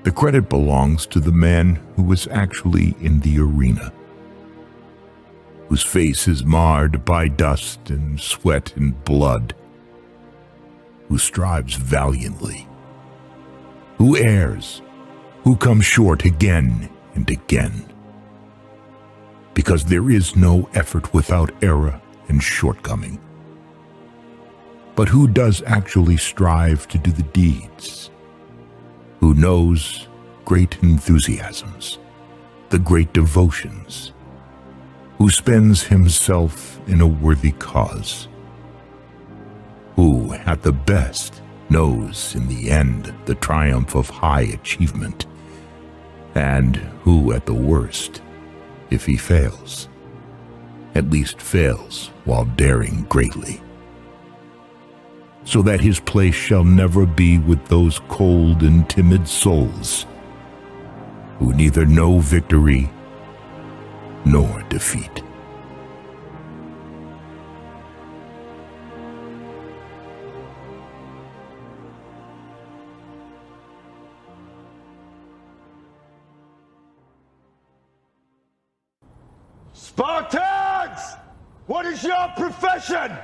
The credit belongs to the man who was actually in the arena, whose face is marred by dust and sweat and blood, who strives valiantly, who errs, who comes short again and again. Because there is no effort without error and shortcoming. But who does actually strive to do the deeds? Who knows great enthusiasms, the great devotions, who spends himself in a worthy cause, who at the best knows in the end the triumph of high achievement, and who at the worst, if he fails, at least fails while daring greatly, so that his place shall never be with those cold and timid souls who neither know victory nor defeat. Spartans! What is your profession?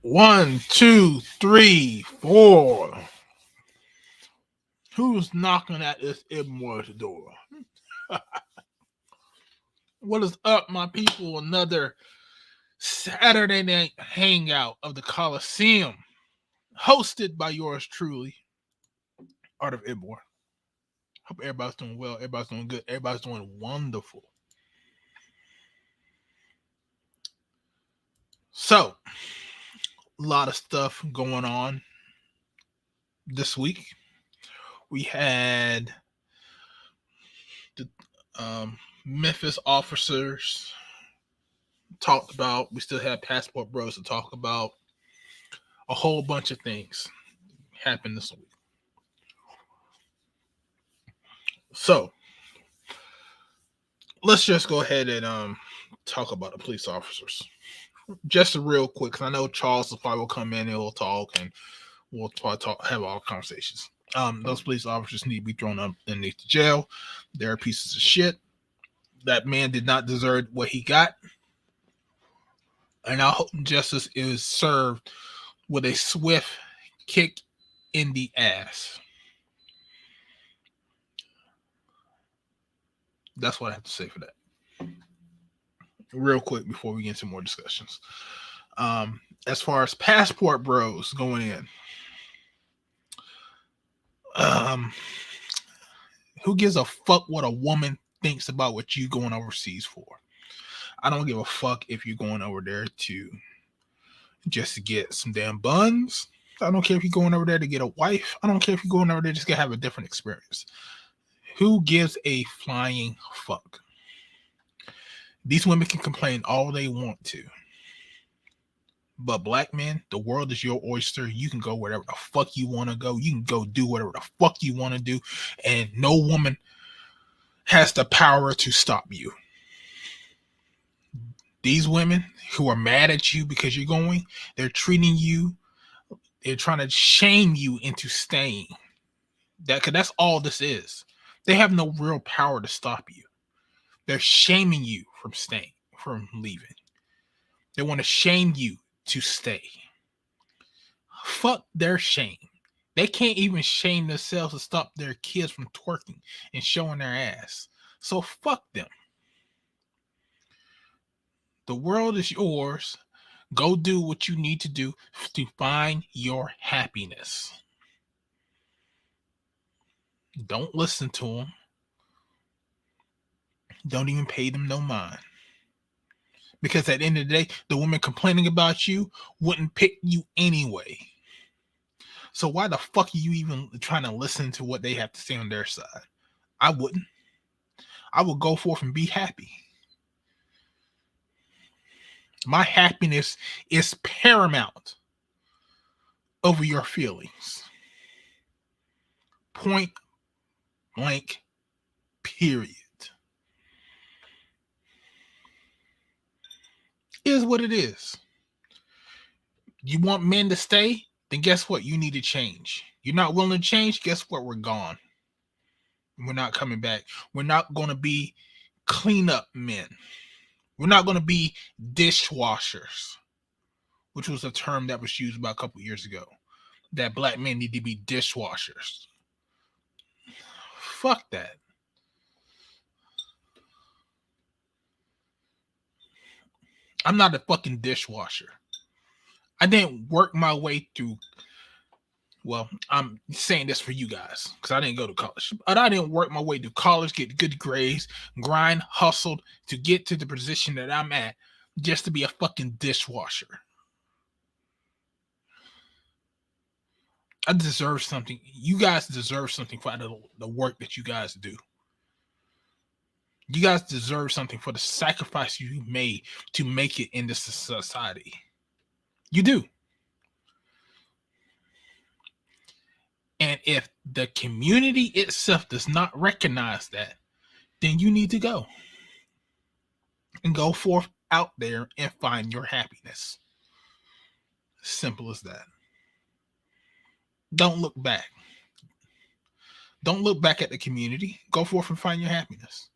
One, two, three, four. Who's knocking at this immortal's door? What is up, my people? Another Saturday night hangout of the Coliseum, hosted by yours truly, Art of Ibor. Hope everybody's doing well, everybody's doing good, everybody's doing wonderful. So, a lot of stuff going on this week. We had the Memphis officers talked about. We still have Passport Bros to talk about. A whole bunch of things happened this week. So, let's just go ahead and talk about the police officers. Just real quick, because I know Charles will probably come in and we'll talk, and we'll probably have all conversations. Those police officers need to be thrown up underneath the jail. They're pieces of shit. That man did not deserve what he got. And I hope justice is served with a swift kick in the ass. That's what I have to say for that. Real quick before we get into more discussions. As far as Passport Bros going in, who gives a fuck what a woman thinks about what you going overseas for? I don't give a fuck if you're going over there to just to get some damn buns. I don't care if you're going over there to get a wife. I don't care if you're going over there just to have a different experience. Who gives a flying fuck? These women can complain all they want to. But black men, the world is your oyster. You can go wherever the fuck you want to go. You can go do whatever the fuck you want to do. And no woman has the power to stop you. These women who are mad at you because you're going, they're treating you, they're trying to shame you into staying. That's all this is. They have no real power to stop you. They're shaming you from staying, from leaving. They want to shame you to stay. Fuck their shame. They can't even shame themselves to stop their kids from twerking and showing their ass. So fuck them. The world is yours. Go do what you need to do to find your happiness. Don't listen to them. Don't even pay them no mind. Because at the end of the day, the women complaining about you wouldn't pick you anyway. So why the fuck are you even trying to listen to what they have to say on their side? I wouldn't. I would go forth and be happy. My happiness is paramount over your feelings. Point blank, period. Is what it is. You want men to stay? Then guess what? You need to change. You're not willing to change? Guess what? We're gone. We're not coming back. We're not going to be cleanup men. We're not going to be dishwashers, which was a term that was used about a couple years ago. That black men need to be dishwashers. Fuck that. I'm not a fucking dishwasher. I didn't work my way through. Well, I'm saying this for you guys because I didn't go to college. But I didn't work my way through college, get good grades, grind, hustled to get to the position that I'm at just to be a fucking dishwasher. I deserve something. You guys deserve something for the work that you guys do. You guys deserve something for the sacrifice you made to make it in this society. You do. And if the community itself does not recognize that, then you need to go. And go forth out there and find your happiness. Simple as that. Don't look back. Don't look back at the community. Go forth and find your happiness.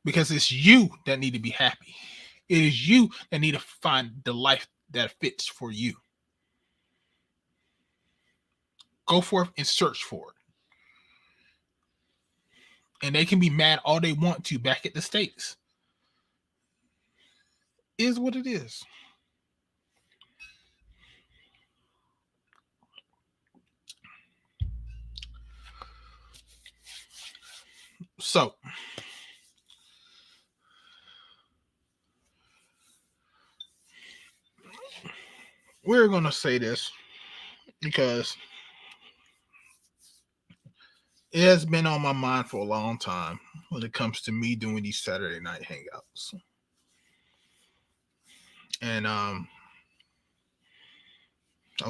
Because it's you that need to be happy. It is you that need to find the life that fits for you. Go forth and search for it. And they can be mad all they want to back at the States. Is what it is. So, we're going to say this because it has been on my mind for a long time when it comes to me doing these Saturday night hangouts. And on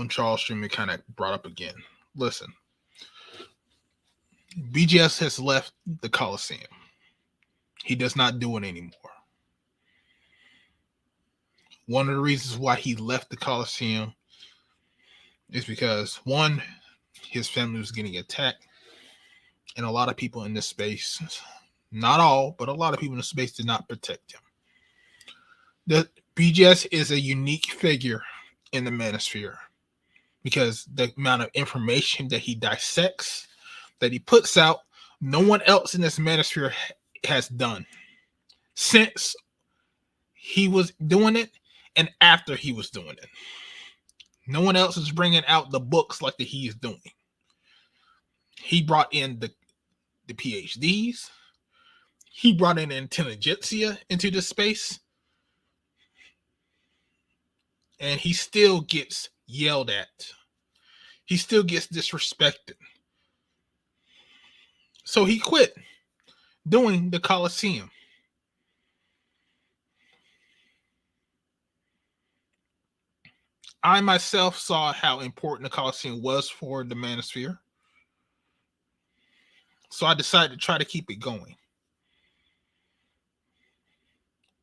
Charles Stream, it kind of brought up again. Listen, BGS has left the Coliseum. He does not do it anymore. One of the reasons why he left the Coliseum is because, one, his family was getting attacked, and a lot of people in this space, not all, but a lot of people in the space did not protect him. The BGS is a unique figure in the manosphere because the amount of information that he dissects, that he puts out, no one else in this manosphere has done since he was doing it and after he was doing it. No one else is bringing out the books like that he is doing. He brought in the PhDs. He brought in intelligentsia into this space. And he still gets yelled at. He still gets disrespected. So he quit doing the Coliseum. I myself saw how important the Coliseum was for the manosphere. So I decided to try to keep it going.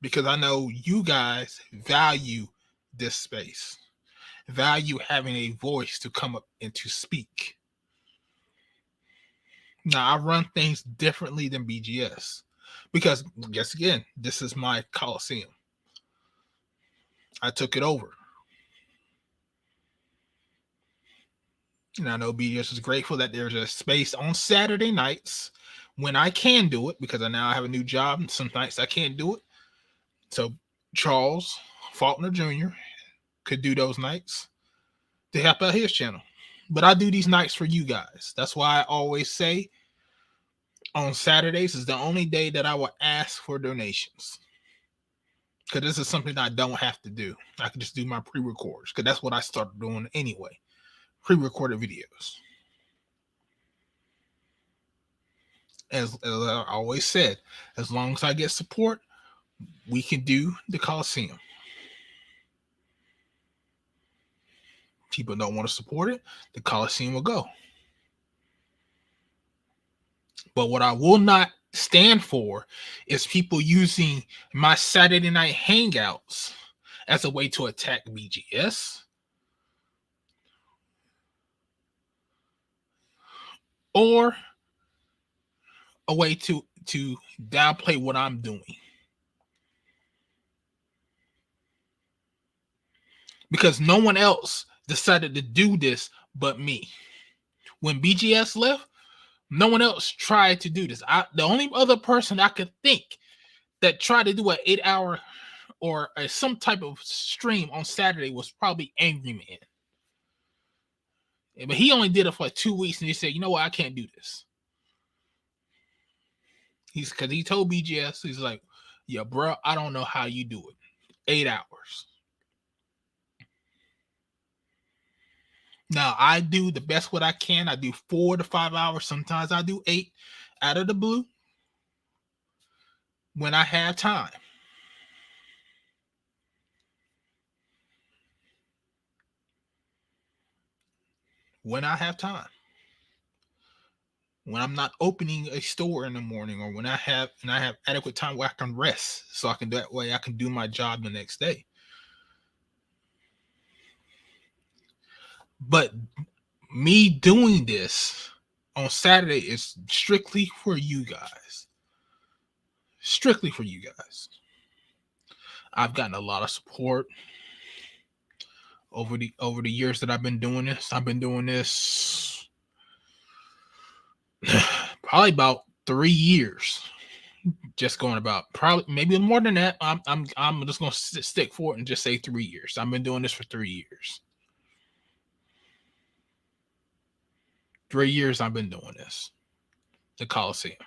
Because I know you guys value this space. Value having a voice to come up and to speak. Now, I run things differently than BGS. Because, guess again, this is my Coliseum. I took it over. And I know BGS is grateful that there's a space on Saturday nights when I can do it, because I now have a new job and some nights I can't do it. So Charles Faulkner Jr. could do those nights to help out his channel. But I do these nights for you guys. That's why I always say on Saturdays is the only day that I will ask for donations. Because this is something I don't have to do. I can just do my pre-records. Because that's what I started doing anyway. Pre-recorded videos. As I always said, as long as I get support, we can do the Coliseum. People don't want to support it, the Coliseum will go. But what I will not stand for is people using my Saturday night hangouts as a way to attack BGS or a way to downplay what I'm doing. Because no one else decided to do this but me. When BGS left, no one else tried to do this. The only other person I could think that tried to do an 8-hour or some type of stream on Saturday was probably Angry Man. But he only did it for like 2 weeks and he said, you know what, I can't do this. Because he told BGS, he's like, yeah, bro, I don't know how you do it. 8 hours. Now, I do the best what I can. I do 4 to 5 hours. Sometimes I do 8 out of the blue when I have time. When I have time. When I'm not opening a store in the morning, or when I have adequate time where I can rest, so that way I can do my job the next day. But me doing this on Saturday is strictly for you guys. Strictly for you guys. I've gotten a lot of support over the years that I've been doing this. I've been doing this probably about 3 years. Just going about probably maybe more than that. I'm just gonna stick for it and just say 3 years. I've been doing this for 3 years. 3 years I've been doing this. The Coliseum.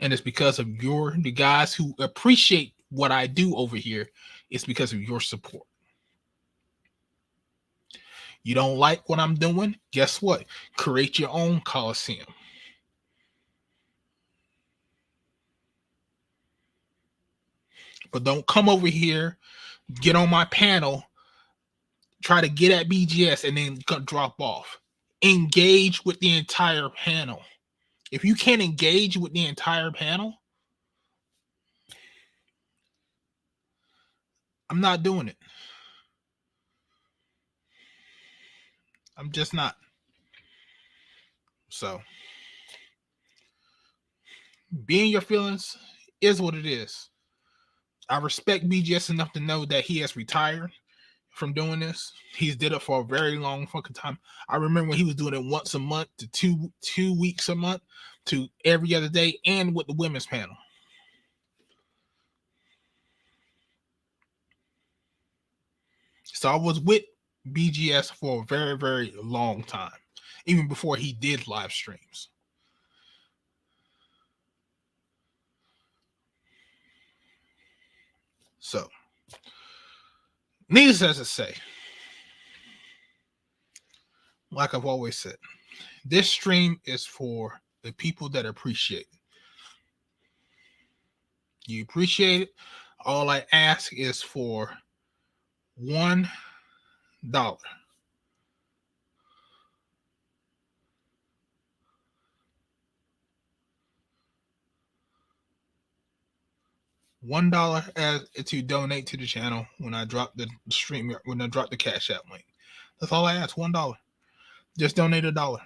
And it's because of the guys who appreciate what I do over here. It's because of your support. You don't like what I'm doing? Guess what? Create your own Coliseum. But don't come over here, get on my panel, try to get at BGS, and then drop off. Engage with the entire panel. If you can't engage with the entire panel, I'm not doing it. I'm just not. So, being your feelings is what it is. I respect BGS enough to know that he has retired from doing this. He's did it for a very long fucking time. I remember when he was doing it once a month to two weeks a month to every other day, and with the women's panel. So I was with BGS for a very, very long time, even before he did live streams. So, needless as to say, like I've always said, this stream is for the people that appreciate it. You appreciate it. All I ask is for $1. $1 as to donate to the channel when I drop the stream, when I drop the Cash App link. That's all I ask. $1. Just donate $1.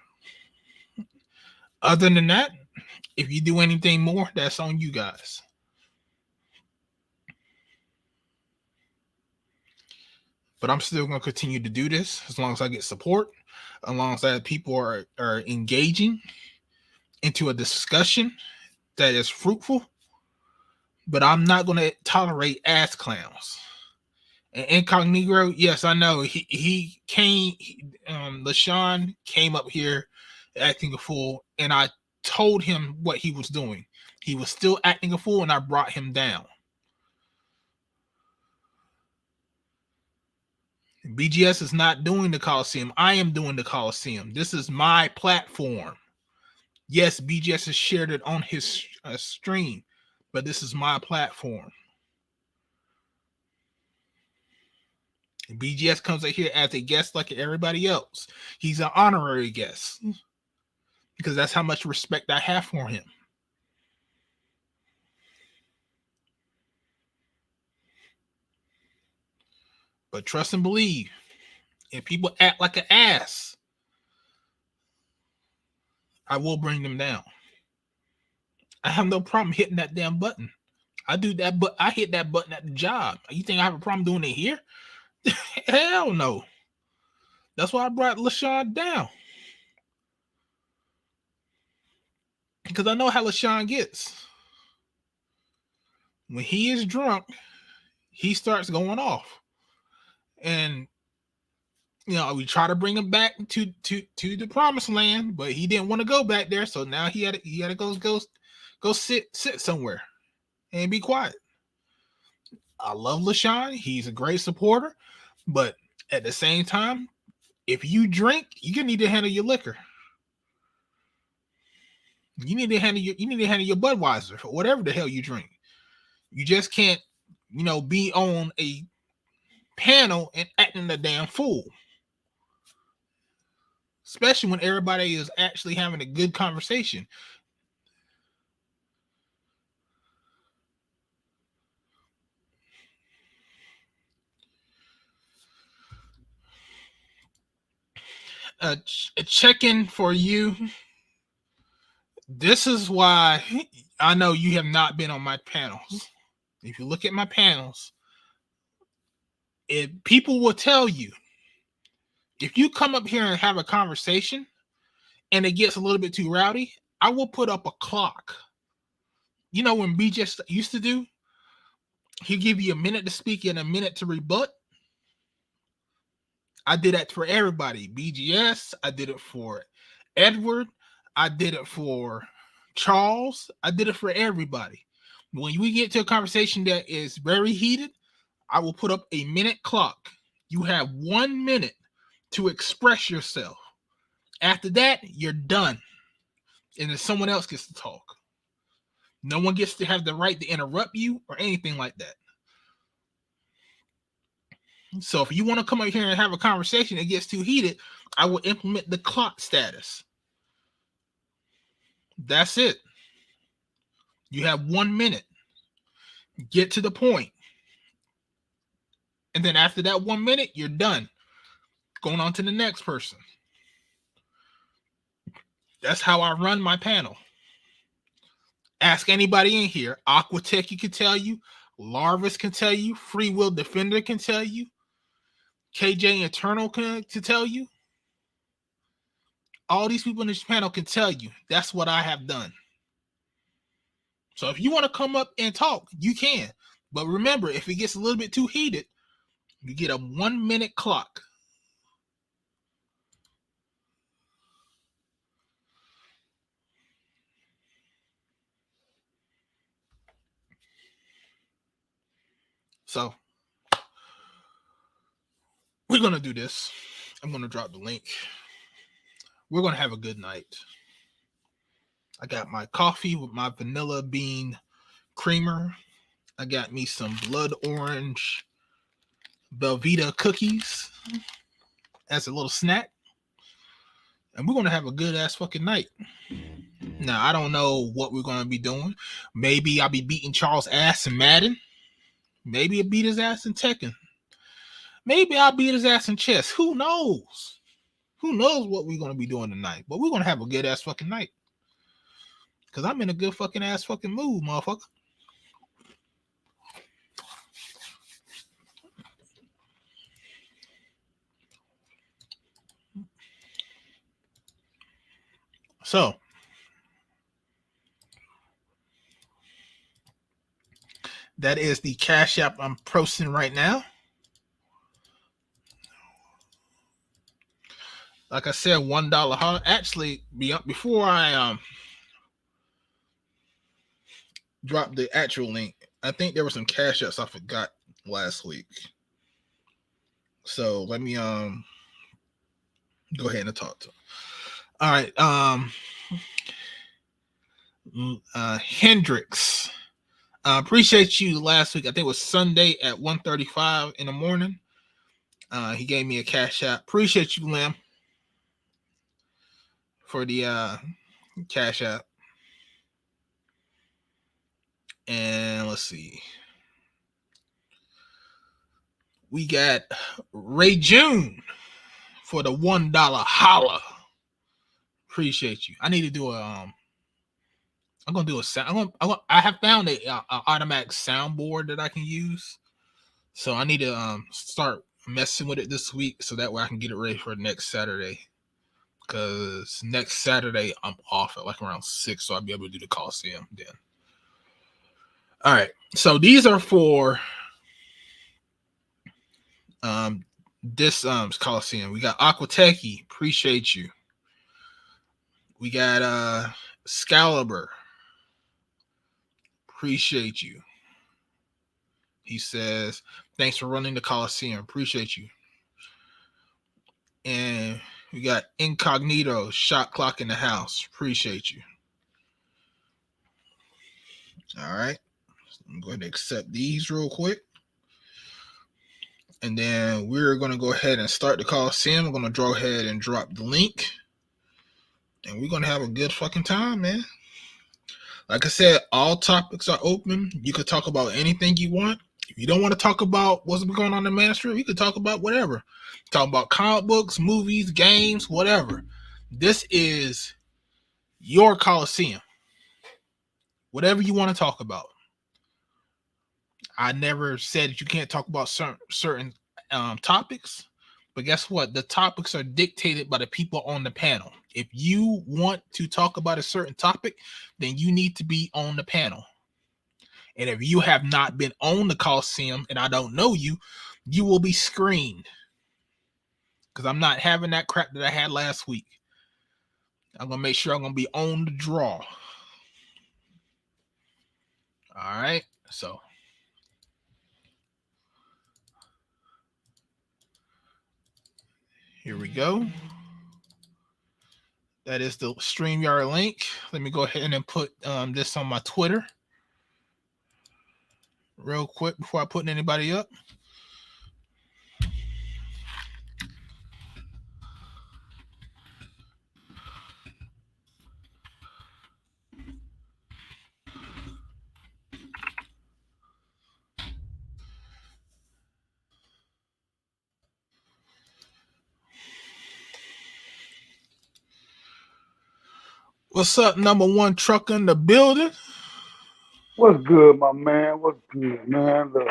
Other than that, if you do anything more, that's on you guys. But I'm still going to continue to do this as long as I get support, as long as people are engaging into a discussion that is fruitful, but I'm not going to tolerate ass clowns. And Incognito, yes, I know he came. LaShawn came up here acting a fool, and I told him what he was doing. He was still acting a fool, and I brought him down. BGS is not doing the Coliseum. I am doing the Coliseum. This is my platform. Yes, BGS has shared it on his stream, but this is my platform. BGS comes out here as a guest like everybody else. He's an honorary guest because that's how much respect I have for him. But trust and believe, if people act like an ass, I will bring them down. I have no problem hitting that damn button. I do that, but I hit that button at the job. You think I have a problem doing it here? Hell no. That's why I brought LaShawn down. Because I know how LaShawn gets. When he is drunk, he starts going off. And you know, we try to bring him back to the promised land, but he didn't want to go back there. So now he had to go sit somewhere and be quiet. I love LaShawn. He's a great supporter, but at the same time, if you drink, you need to handle your liquor. You need to handle your Budweiser or whatever the hell you drink. You just can't, be on a panel and acting a damn fool. Especially when everybody is actually having a good conversation. A check-in for you. This is why I know you have not been on my panels. If you look at my panels, people will tell you, if you come up here and have a conversation and it gets a little bit too rowdy, I will put up a clock. You know when BJ used to do? He'll give you a minute to speak and a minute to rebut. I did that for everybody. BGS, I did it for Edward, I did it for Charles, I did it for everybody. When we get to a conversation that is very heated, I will put up a minute clock. You have 1 minute to express yourself. After that, you're done. And then someone else gets to talk. No one gets to have the right to interrupt you or anything like that. So if you want to come out here and have a conversation that gets too heated, I will implement the clock status. That's it. You have 1 minute. Get to the point. And then after that 1 minute, you're done. Going on to the next person. That's how I run my panel. Ask anybody in here. Aquatech can tell you. Larvis can tell you. Free Will Defender can tell you. KJ Eternal can tell you. All these people in this panel can tell you. That's what I have done. So if you want to come up and talk, you can. But remember, if it gets a little bit too heated, you get a 1 minute clock. So we're going to do this. I'm going to drop the link. We're going to have a good night. I got my coffee with my vanilla bean creamer. I got me some blood orange Belvita cookies as a little snack. And we're going to have a good ass fucking night. Now, I don't know what we're going to be doing. Maybe I'll be beating Charles' ass in Madden. Maybe I'll beat his ass in Tekken. Maybe I'll beat his ass in chess. Who knows? Who knows what we're going to be doing tonight? But we're going to have a good ass fucking night. Because I'm in a good fucking ass fucking mood, motherfucker. So, That is the Cash App I'm posting right now. Like I said, $1. Actually, before I drop the actual link, I think there were some Cash Apps I forgot last week. So let me go ahead and talk to him. All right. Hendrix. Appreciate you last week. I think it was Sunday at 1:35 in the morning. He gave me a Cash App. Appreciate you, Lim, for the Cash App. And let's see. We got Ray June for the $1 holla. Appreciate you. I need to do a I'm gonna do a sound. I have found a automatic soundboard that I can use, so I need to start messing with it this week so that way I can get it ready for next Saturday. Because next Saturday I'm off at like around 6, so I'll be able to do the Coliseum then. All right, so these are for this Coliseum. We got Aquateki, appreciate you. We got Scalibur, appreciate you. He says, thanks for running the Coliseum, appreciate you. And we got Incognito, shot clock in the house, appreciate you. All right, I'm going to accept these real quick. And then we're going to go ahead and start the Coliseum. I'm going to go ahead and drop the link. And we're going to have a good fucking time, man. Like I said, all topics are open. You could talk about anything you want. If you don't want to talk about what's going on in Main Street, you could talk about whatever. Talk about comic books, movies, games, whatever. This is your Coliseum. Whatever you want to talk about. I never said that you can't talk about certain topics, but guess what? The topics are dictated by the people on the panel. If you want to talk about a certain topic, then you need to be on the panel. And if you have not been on the Coliseum and I don't know you, you will be screened. Because I'm not having that crap that I had last week. I'm going to make sure I'm going to be on the draw. All right. So here we go. That is the StreamYard link. Let me go ahead and put this on my Twitter real quick before I put anybody up. What's up, number one truck in the building? What's good, my man? What's good, man? Look,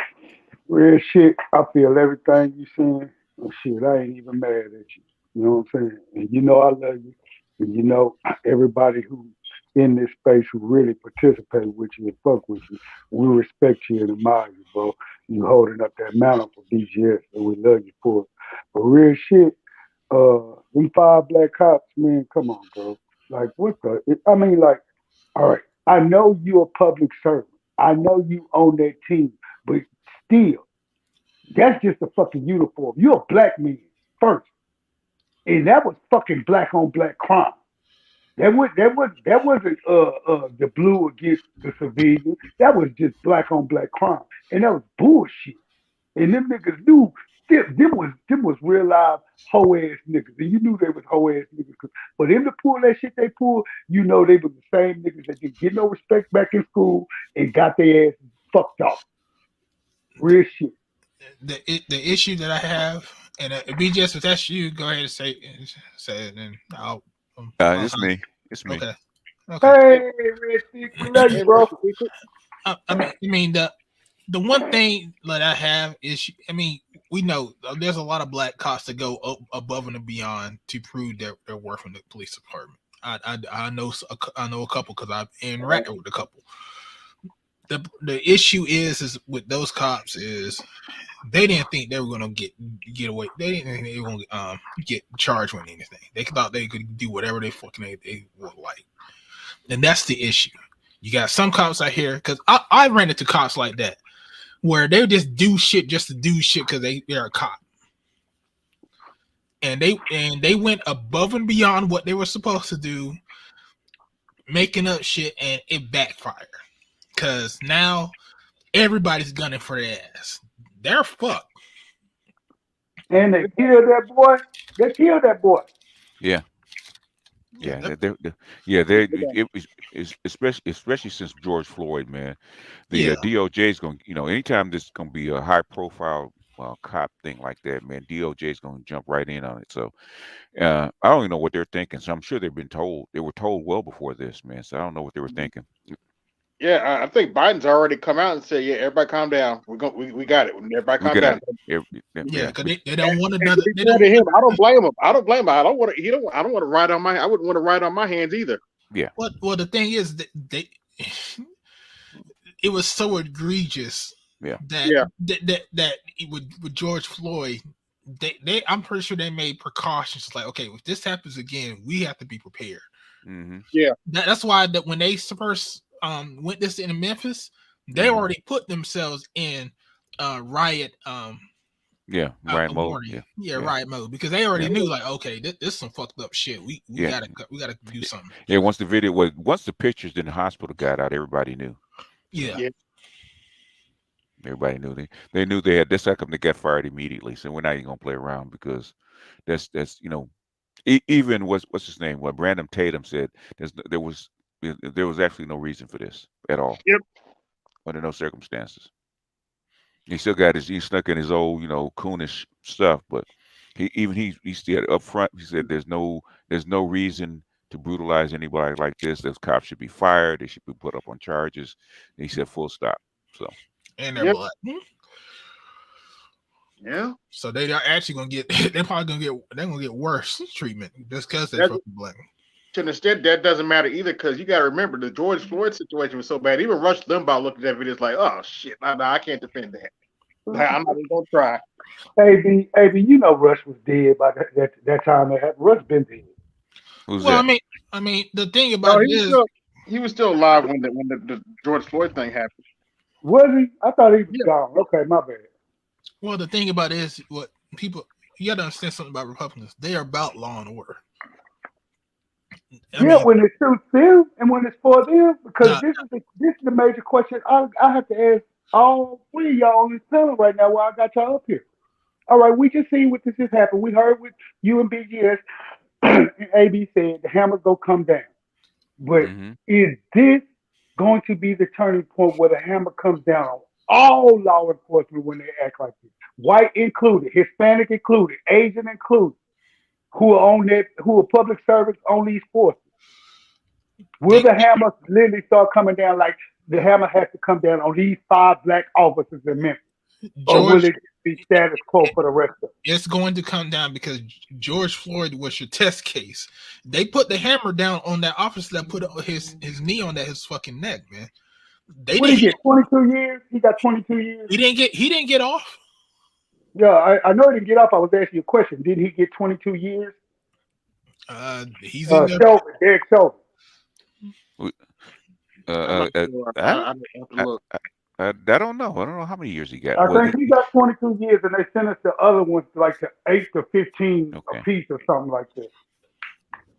real shit, I feel everything you saying. And shit, I ain't even mad at you. You know what I'm saying? And you know I love you. And you know everybody who in this space who really participate with you and fuck with you. We respect you and admire you, bro. You holding up that mantle for BGS and we love you for it. But real shit, them 5 black cops, man, come on, bro. Like what the I mean, like, all right. I know you're a public servant. I know you own that team, but still, that's just a fucking uniform. You're a black man first, and that was fucking black on black crime. That wasn't the blue against the civilian. That was just black on black crime, and that was bullshit. And them niggas knew them was real live hoe ass niggas. And you knew they was hoe ass niggas. For them to pull that shit they pulled, you know they was the same niggas that didn't get no respect back in school and got their ass fucked off. Real shit. The issue that I have, and BGS, if that's you, go ahead and say it, and I'll. It's me. It's me. Okay. Hey, Red Stick, we love you, bro. I mean the one thing that I have is, I mean, we know there's a lot of black cops that go above and beyond to prove their worth in the police department. I know a couple because I've interacted with a couple. the issue is with those cops is they didn't think they were gonna get away. They didn't think they were gonna get charged with anything. They thought they could do whatever they would like, and that's the issue. You got some cops out here because I ran into cops like that where they just do shit just to do shit because they're a cop, and they went above and beyond what they were supposed to do, making up shit, and it backfired because now everybody's gunning for their ass. They're fucked. And they killed that boy. They killed that boy. Yeah. Yeah, it was especially since George Floyd, man. The DOJ is going, anytime there's going to be a high profile cop thing like that, man, DOJ is going to jump right in on it. So I don't even know what they're thinking. So I'm sure they were told well before this, man. So I don't know what they were thinking. Yeah, I think Biden's already come out and said, "Yeah, everybody calm down. We got it. Everybody calm down." Because they don't want another. I don't blame him. I don't blame him. I don't want to. I don't want to ride on my. I wouldn't want to ride on my hands either. Yeah. Well, the thing is that it was so egregious. Yeah. That with George Floyd, I'm pretty sure they made precautions like, okay, if this happens again, we have to be prepared. Mm-hmm. Yeah. That's why that when they first went this in Memphis, they already put themselves in riot riot mode. Riot mode, because they already knew like, okay, this is some fucked up shit. We gotta do something. Yeah, once the pictures in the hospital got out, everybody knew. Yeah. Everybody knew they knew they had this. How come they got fired immediately? So we're not even gonna play around because that's even what's his name? What Brandon Tatum said. There was actually no reason for this at all. Yep. Under no circumstances. He still got he snuck in his old, coonish stuff, but he still up front. He said there's no reason to brutalize anybody like this. Those cops should be fired. They should be put up on charges. And he said full stop. So. And they're black. Yeah. So they are actually gonna get. They're probably gonna get worse treatment just because they're fucking black. To an extent, that doesn't matter either, because you got to remember the George Floyd situation was so bad. Even Rush Limbaugh looked at that video like, "Oh shit, I can't defend that. I'm not even gonna try." AB, Rush was dead by that time. Rush been dead. Who's that? I mean, the thing about it is, he was still alive when the George Floyd thing happened. Was he? I thought he was gone. Okay, my bad. Well, the thing about it is, what people you got to understand something about Republicans. They are about law and order. I mean, when it suits them and when it's for them, because this is the major question I have to ask all three of y'all on this panel right now while I got y'all up here. All right, we just seen what this has happened. We heard with you and BGS and AB said the hammer's gonna come down. But is this going to be the turning point where the hammer comes down on all law enforcement when they act like this? White included, Hispanic included, Asian included, who are public servants on these forces. Will the hammer literally start coming down like the hammer has to come down on these 5 black officers in Memphis? Or will it be status quo for the rest of it? It's going to come down because George Floyd was your test case. They put the hammer down on that officer that put his knee on his fucking neck, man. What did he get? 22 years? He got 22 years? He didn't get off. Yeah, I know he didn't get off. I was asking you a question. Didn't he get 22 years? He's in there. Derek Chauvin. I don't know. I don't know how many years he got. I think he got 22 years, and they sentenced the other ones like to 8 to 15 a piece or something like that.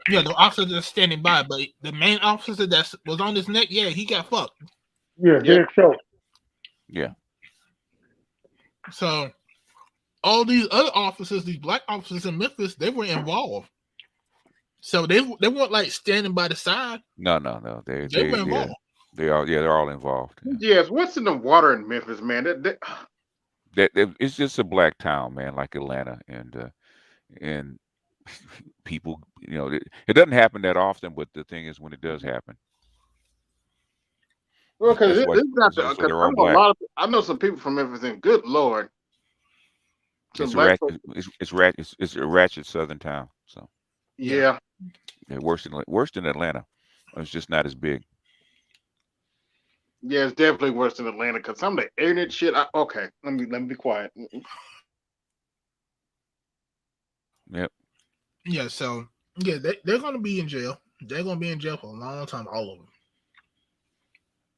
Yeah, the officer that's standing by, but the main officer that was on his neck, he got fucked. Yeah, Derek Chauvin. Yeah. So all these other officers, these black officers in Memphis, they were involved. So they weren't like standing by the side. No. They were involved. They're all involved. Yes, what's in the water in Memphis, man? It's just a black town, man, like Atlanta, and people, it doesn't happen that often, but the thing is, when it does happen, well, because I know some people from Memphis, and good lord, it's a ratchet southern town. So yeah, worse than Atlanta. It's just not as big. Yeah, it's definitely worse than Atlanta because some of the internet shit. Okay, let me be quiet. Yep. Yeah, so yeah, they're gonna be in jail. They're gonna be in jail for a long time, all of them.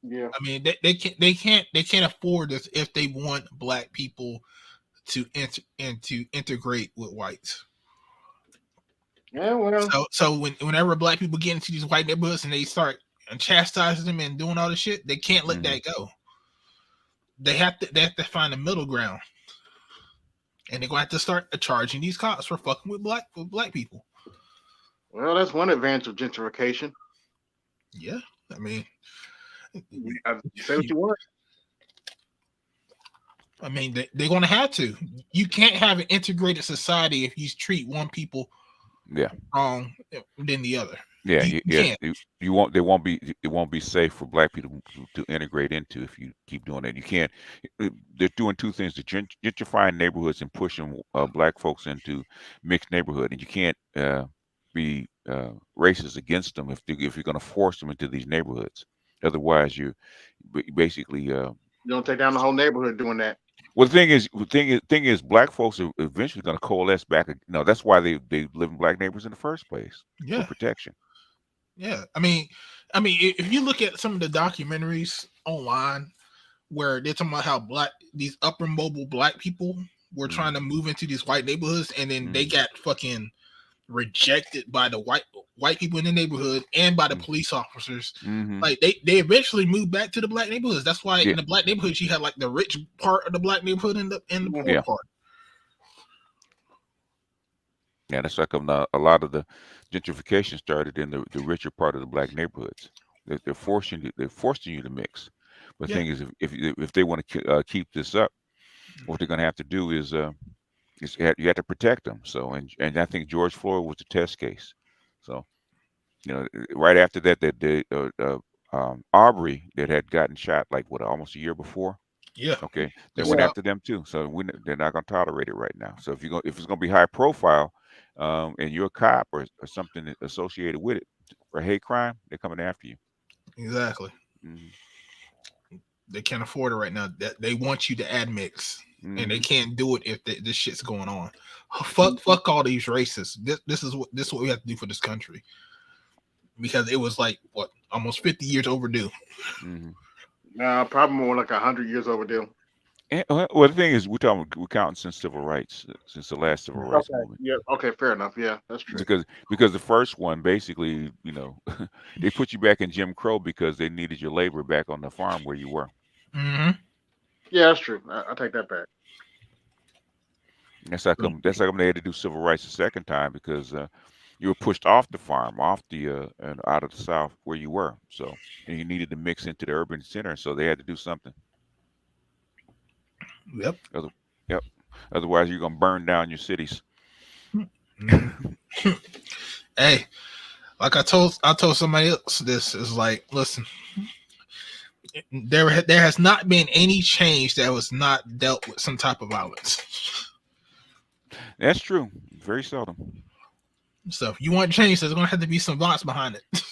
Yeah. I mean, they can't afford this if they want black people to integrate with whites. Yeah, well. So whenever black people get into these white neighborhoods and they start chastising them and doing all this shit, they can't let that go. They have to find a middle ground, and they're going to have to start charging these cops for fucking with black people. Well, that's one advantage of gentrification. Yeah, I mean, say what you want. I mean, they're going to have to. You can't have an integrated society if you treat one people wrong than the other. Yeah, you won't. It won't be safe for black people to integrate into if you keep doing that. You can't. They're doing two things: they're gentrifying neighborhoods and pushing black folks into mixed neighborhood, and you can't be racist against them if you're going to force them into these neighborhoods. Otherwise, you basically you don't take down the whole neighborhood doing that. Well, the thing is, black folks are eventually going to coalesce back. That's why they live in black neighborhoods in the first place for protection. Yeah, I mean, if you look at some of the documentaries online where they're talking about how these upper mobile black people were trying to move into these white neighborhoods, and then they got fucking rejected by the white people in the neighborhood and by the police officers. Like they eventually moved back to the black neighborhoods. That's why in the black neighborhoods you had like the rich part of the black neighborhood and the poor part. Yeah, that's like a lot of the gentrification started in the richer part of the black neighborhoods. They're forcing you to mix. But the thing is, if they want to keep this up, what they're going to have to do is you have to protect them. So and I think George Floyd was the test case. So right after that, Aubrey that had gotten shot like almost a year before. Yeah. Okay. They went after them too. So they're not going to tolerate it right now. So if it's going to be high profile, and you're a cop or something associated with it for hate crime, they're coming after you. Exactly. They can't afford it right now. That they want you to admix, and they can't do it if this shit's going on. Fuck all these racists. This is what we have to do for this country, because it was like almost 50 years overdue. Nah, probably more like 100 years overdue. Well, the thing is, we're counting since civil rights, since the last civil rights movement. Yeah. Okay. Fair enough. Yeah, that's true. Because the first one basically, they put you back in Jim Crow because they needed your labor back on the farm where you were. Yeah, that's true. I take that back. That's how come they had to do civil rights the second time, because you were pushed off the farm, and out of the South where you were. So and you needed to mix into the urban center, so they had to do something. Yep. Otherwise, you're gonna burn down your cities. Hey, like I told somebody else, this is like, listen, there has not been any change that was not dealt with some type of violence. That's true. Very seldom. So if you want change, there's gonna have to be some violence behind it.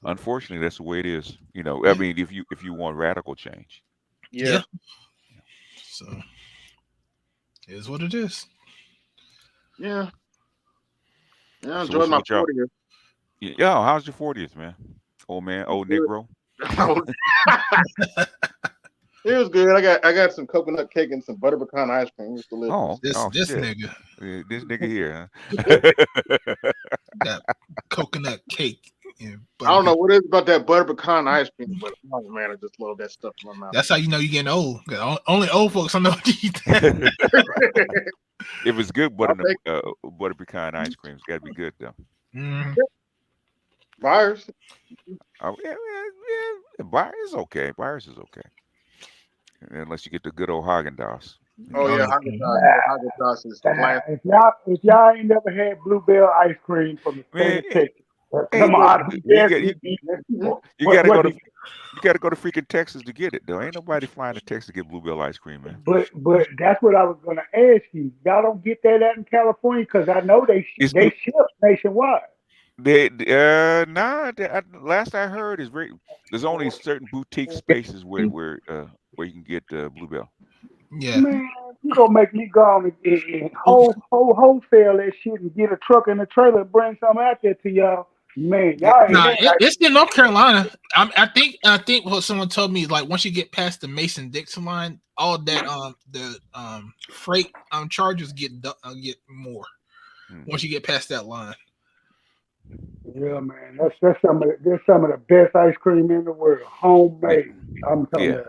Unfortunately, that's the way it is. I mean, if you want radical change. Yeah. So it is what it is. Yeah. Yeah, I enjoyed my 40th. Yeah, how's your 40th, man? Old man, old Negro. It was good. I got some coconut cake and some butter pecan ice cream. It was delicious. This nigga. This nigga here, huh? Got coconut cake. I don't know what it is about that butter pecan ice cream, but oh man, I just love that stuff in my mouth. That's how you know you're getting old. Only old folks don't know what to eat that. If it's good butter pecan ice cream, it's got to be good though. Buyers. Oh yeah. Buyers okay. Buyers is okay, unless you get the good old Haagen-Dazs. Oh yeah, Haagen-Dazs is classic. If y'all ain't never had Bluebell ice cream from the state of Texas, come on, you gotta go to freaking Texas to get it though. Ain't nobody flying to Texas to get Bluebell ice cream, man. But that's what I was gonna ask you. Y'all don't get that out in California, because I know they ship nationwide. Last I heard is there's only certain boutique spaces where you can get Bluebell. Yeah. Man, you gonna make me go on and wholesale that shit and get a truck and a trailer and bring something out there to y'all. Man, y'all ain't Nah, that. it's in North Carolina. I think what someone told me is like once you get past the Mason-Dixon line, all that the freight charges get more once you get past that line. Yeah, man, that's some of the best ice cream in the world, homemade. I'm telling you.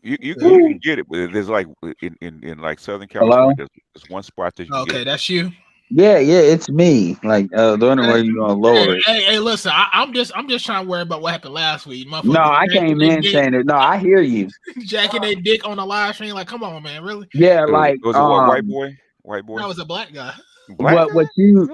You can get it, but there's like in like Southern California, there's one spot that you can get Okay, it. that's you. Yeah, it's me. Like the only way you gonna lower it. Hey, listen, I'm just trying to worry about what happened last week. No, I came in saying it. No, I hear you. Jacking their dick on the live stream, like, come on, man, really? Yeah, like was it what, white boy? White boy? That was a black guy. What you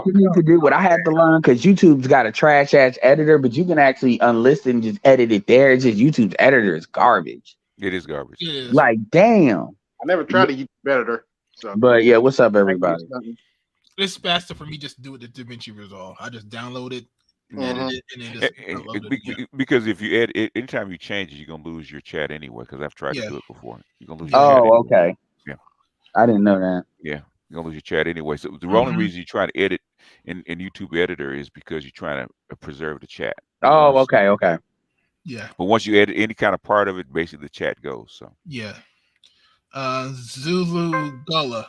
need to do? What I had to learn, because YouTube's got a trash ass editor, but you can actually unlist and just edit it there. It's just YouTube's editor is garbage. It is garbage. It is. Like, damn. I never tried a YouTube editor. So. But yeah, what's up, everybody? It's faster for me just to do it with DaVinci Resolve. I just download it, edit it, and then just upload it. Because if you edit, anytime you change it, you're gonna lose your chat anyway. Because I've tried to do it before. You're gonna lose your chat. Oh, okay. Yeah, I didn't know that. Yeah, you're gonna lose your chat anyway. So the only reason you try to edit in YouTube editor is because you're trying to preserve the chat. Oh, okay. Yeah. But once you edit any kind of part of it, basically the chat goes. So yeah. Zulu Gullah.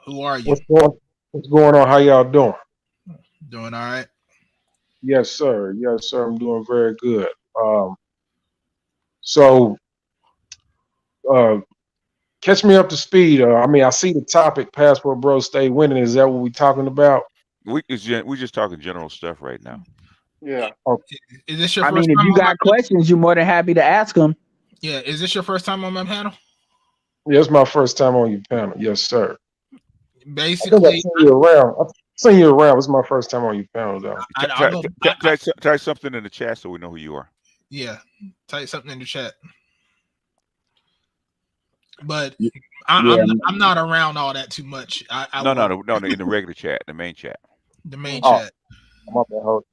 Who are you? What's going on? How y'all doing? Doing all right? Yes, sir. Yes, sir. I'm doing very good. So catch me up to speed. I mean, I see the topic, Passport Bros Stay Winning. Is that what we're talking about? We're just talking general stuff right now. Yeah. Okay. Is this your I first mean, if you got questions, you're more than happy to ask them. Yeah. Is this your first time on my panel? Yeah, it's my first time on your panel. Yes, sir. Basically, I've seen you around. I've seen you around. It's my first time on your panel, though. Type something in the chat so we know who you are. Yeah, type something in the chat. But I'm not around all that too much. No, in the regular chat, the main chat. The main chat. I'm up there, hold.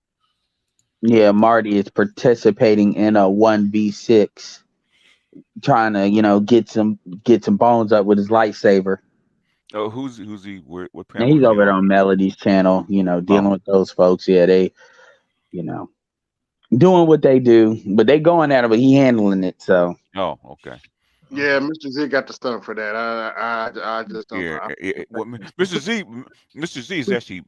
Yeah, Marty is participating in a 1v6, trying to get some bones up with his lightsaber. Oh, who's he? What panel? And he's over there on Melody's channel, dealing with those folks. Yeah, they, doing what they do, but they going at it, but he handling it. So. Oh, okay. Yeah, Mr. Z got the stomach for that. I just don't. Yeah. Well, Mr. Z is actually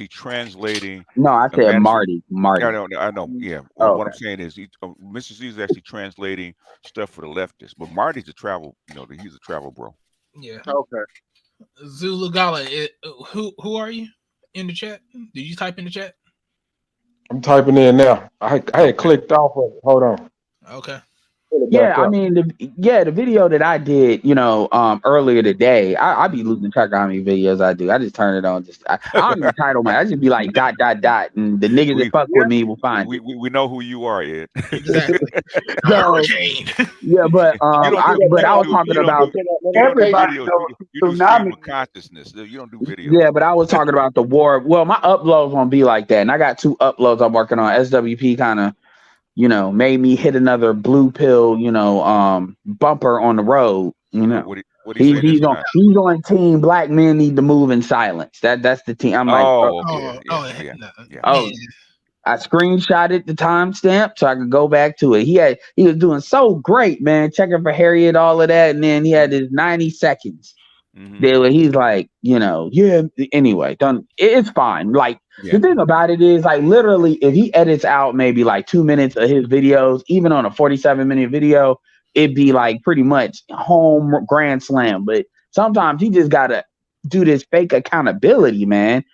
translating. No, I said Marty. I know. Yeah. What I'm saying is, Mr. Z is actually translating stuff for the leftists, but Marty's a travel. He's a travel bro. Yeah. Okay. Zulu Gala, who are you in the chat? Did you type in the chat? I'm typing in now. I had clicked off of it. Hold on. Okay. Yeah, I mean, the video that I did, earlier today, I be losing track of how many videos I do. I just turn it on. I don't even title man. I just be like ... and the niggas that fuck with me will find. We know who you are, Ed. Exactly. Yeah, but I was talking about everybody. You do stream of consciousness. You don't do videos. Yeah, but I was talking about the war. Well, my uploads won't be like that, and I got 2 uploads I'm working on. SWP kind of. Made me hit another blue pill, bumper on the road. He's on team Black men need to move in silence. That's the team. I'm like, I screenshotted the timestamp so I could go back to it. He was doing so great, man, checking for Harriet, all of that, and then he had his 90 seconds. There he's like, anyway, it's fine. Like the thing about it is, like, literally, if he edits out maybe like 2 minutes of his videos, even on a 47-minute video, it'd be like pretty much home grand slam. But sometimes he just gotta do this fake accountability, man.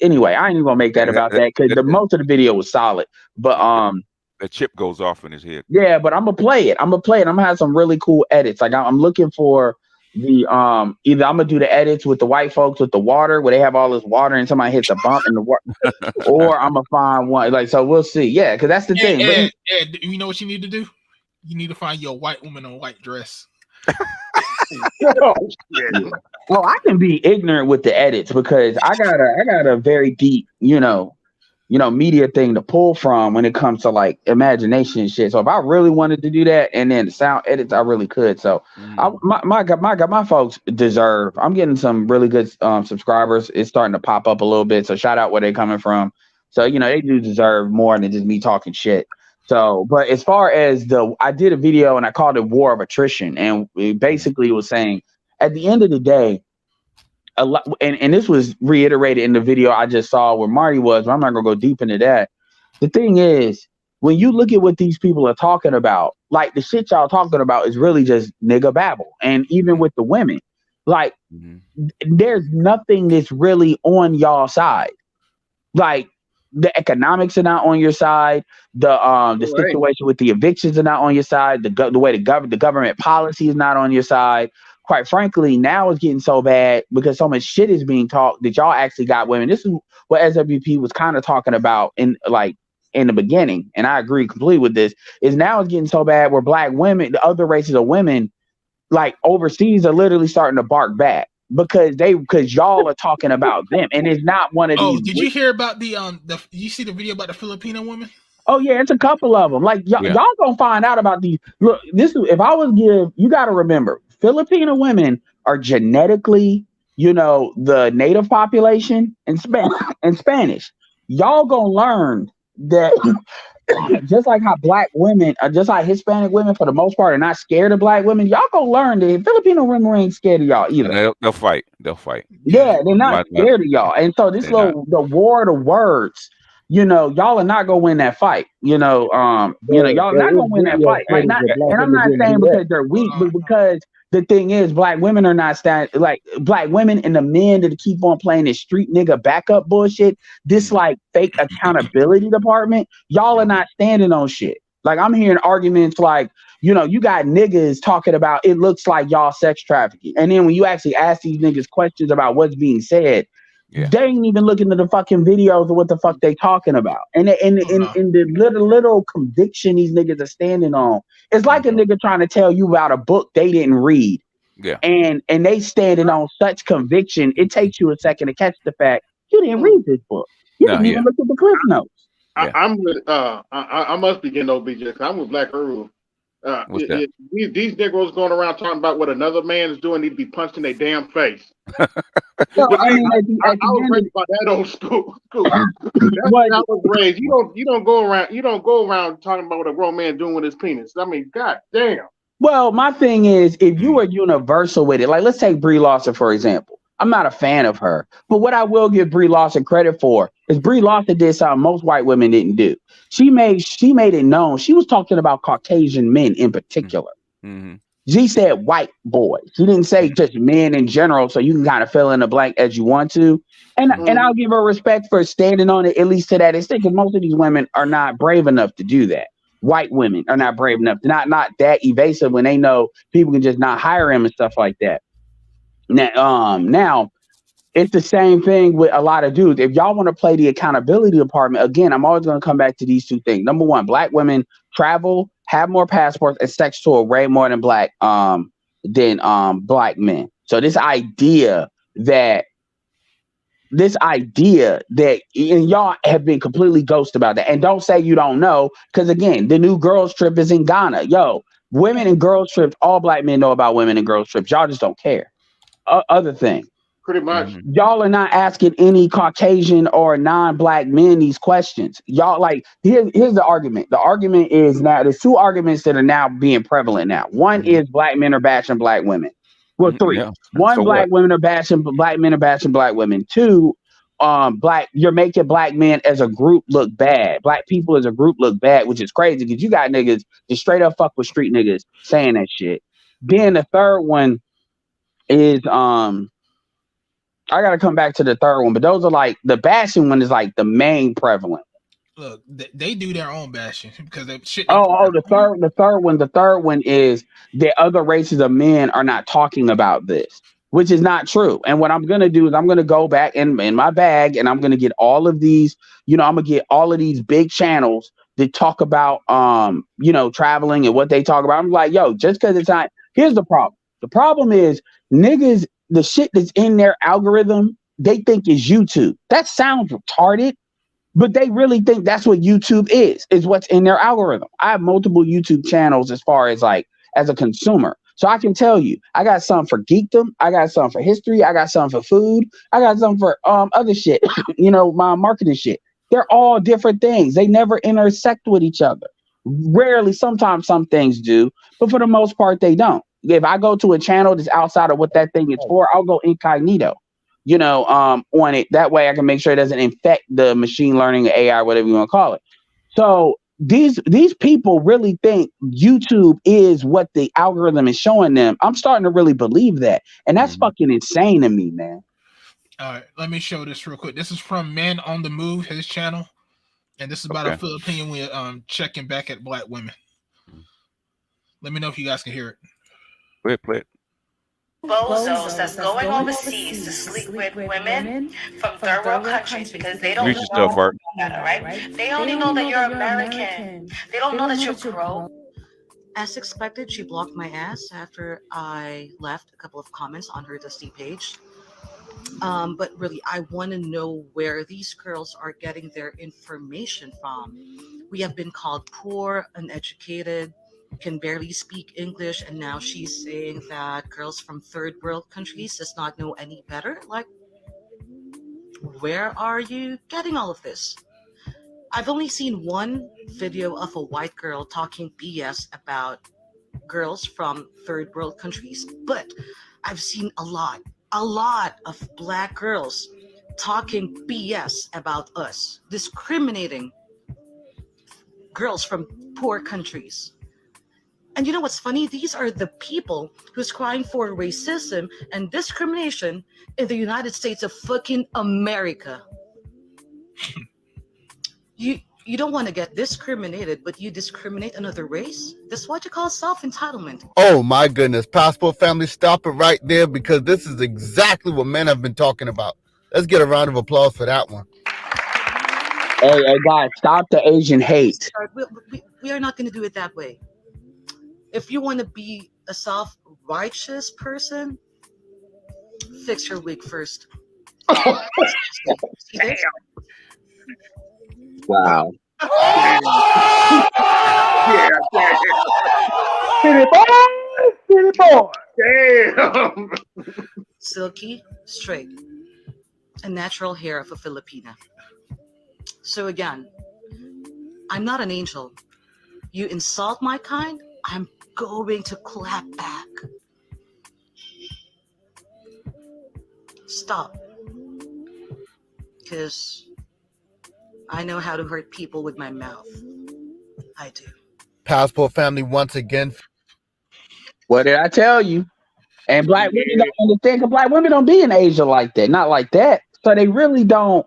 Anyway, I ain't even gonna make that about that because most of the video was solid. But the chip goes off in his head. Yeah, but I'm gonna play it. I'm gonna have some really cool edits. Like I'm looking for the either I'm gonna do the edits with the white folks with the water where they have all this water and somebody hits a bump in the water, or I'm gonna find one so we'll see. Yeah, because that's the thing. Ed, you know what you need to do? You need to find your white woman in a white dress. Oh, shit. Oh, I can be ignorant with the edits because I got a very deep, media thing to pull from when it comes to like imagination and shit. So if I really wanted to do that and then the sound edits, I really could. So my folks deserve. I'm getting some really good subscribers. It's starting to pop up a little bit. So shout out where they're coming from. So they do deserve more than just me talking shit. So, but as far as I did a video and I called it War of Attrition, and it basically was saying at the end of the day, a lot, and this was reiterated in the video I just saw where Marty was, but I'm not gonna go deep into that. The thing is, when you look at what these people are talking about, like the shit y'all talking about is really just nigga babble. And even with the women, like there's nothing that's really on y'all side. Like the economics are not on your side. The situation with the evictions are not on your side. The way the government policy is not on your side. Quite frankly, now it's getting so bad because so much shit is being talked that y'all actually got women. This is what SWP was kind of talking about in the beginning, and I agree completely with this. Is now it's getting so bad where black women, the other races of women, like overseas, are literally starting to bark back because y'all are talking about them, and it's not one of these. Oh, did you hear about you see the video about the Filipino women? Oh yeah, it's a couple of them. Like y'all gonna find out about these. Look, if I was you got to remember, Filipino women are genetically, the native population and Spanish. Y'all gonna learn that just like how black women, just like Hispanic women for the most part are not scared of black women, y'all gonna learn that Filipino women ain't scared of y'all either. They'll fight. Yeah, they're not scared of y'all. And so the war of the words, y'all are not gonna win that fight. Y'all are not gonna win that fight. Like and I'm not saying because they're weak, but because the thing is, black women are not black women and the men that keep on playing this street nigga backup bullshit, this like fake accountability department, y'all are not standing on shit. Like I'm hearing arguments like, you got niggas talking about it looks like y'all sex trafficking. And then when you actually ask these niggas questions about what's being said, they ain't even looking at the fucking videos of what the fuck they talking about. And the little conviction these niggas are standing on, it's like a nigga trying to tell you about a book they didn't read. Yeah. And they standing on such conviction, it takes you a second to catch the fact you didn't read this book. You didn't even look at the cliff notes. I'm with I must be getting OBJ because I'm with Black Earl. These Negroes going around talking about what another man is doing need to be punched in their damn face. I was raised by that old school. That's how I was raised. You don't go around talking about what a grown man doing with his penis. I mean, god damn. Well, my thing is, if you are universal with it, like let's take Brie Larson for example. I'm not a fan of her, but what I will give Brie Larson credit for is Brie Larson did something most white women didn't do. She made it known. She was talking about Caucasian men in particular. Mm-hmm. She said white boys. She didn't say just men in general, so you can kind of fill in the blank as you want to. And I'll give her respect for standing on it, at least to that extent, because most of these women are not brave enough to do that. White women are not brave enough, not that evasive when they know people can just not hire them and stuff like that. Now it's the same thing with a lot of dudes. If y'all want to play the accountability department, again, I'm always going to come back to these two things. Number one, black women travel, have more passports, and sex tour way more than black men. So this idea that and y'all have been completely ghost about that. And don't say you don't know, because again, the new girls trip is in Ghana. Yo, women and girls trips, all black men know about women and girls trips. Y'all just don't care. Other thing, pretty much, y'all are not asking any Caucasian or non-black men these questions. Y'all like here's the argument. The argument is now there's two arguments that are now being prevalent now. One is black men are bashing black women. Well, three. Yeah. One, so black women are bashing black men are bashing black women. Two, you're making black men as a group look bad. Black people as a group look bad, which is crazy because you got niggas just straight up fuck with street niggas saying that shit. Then the third one is I gotta come back to the third one, but those are like the bashing one is like the main prevalent. Look, they do their own bashing because they shit. The third one is that other races of men are not talking about this, which is not true. And what I'm gonna do is I'm gonna go back in my bag and I'm gonna get all of these, I'm gonna get all of these big channels that talk about traveling and what they talk about. I'm like, yo, just because it's not. Here's the problem. The problem is niggas, the shit that's in their algorithm, they think is YouTube. That sounds retarded, but they really think that's what YouTube is what's in their algorithm. I have multiple YouTube channels as far as like as a consumer. So I can tell you, I got some for geekdom, I got some for history, I got some for food, I got some for other shit, my marketing shit. They're all different things. They never intersect with each other. Rarely, sometimes some things do, but for the most part, they don't. If I go to a channel that's outside of what that thing is for, I'll go incognito, on it. That way I can make sure it doesn't infect the machine learning, AI, whatever you want to call it. So these people really think YouTube is what the algorithm is showing them. I'm starting to really believe that. And that's fucking insane to me, man. All right, let me show this real quick. This is from Men on the Move, his channel. And this is about a Philippine with checking back at black women. Let me know if you guys can hear it. Go ahead, play it. Bozos that's going overseas to sleep with women from third world countries because they don't know better, right? They only know that you're American. They don't know that you're pro. As expected, she blocked my ass after I left a couple of comments on her Dusty page. But really, I want to know where these girls are getting their information from. We have been called poor, uneducated, can barely speak English, and now she's saying that girls from third world countries does not know any better. Like, where are you getting all of this? I've only seen one video of a white girl talking BS about girls from third world countries, but I've seen a lot of black girls talking BS about us, discriminating girls from poor countries. And you know what's funny? These are the people who's crying for racism and discrimination in the United States of fucking America. You don't want to get discriminated, but you discriminate another race? That's what you call self-entitlement. Oh my goodness. Passport family, stop it right there, because this is exactly what men have been talking about. Let's get a round of applause for that one. Hey, guys, stop the Asian hate. We are not going to do it that way. If you want to be a self-righteous person, fix your wig first. See this? Wow. Yeah, damn. City boy. Damn. Silky, straight, and natural hair of a Filipina. So again, I'm not an angel. You insult my kind, I'm going to clap back. Stop. Because I know how to hurt people with my mouth. I do. Passport family, once again. What did I tell you? And black women don't understand, because black women don't be in Asia like that. Not like that. So they really don't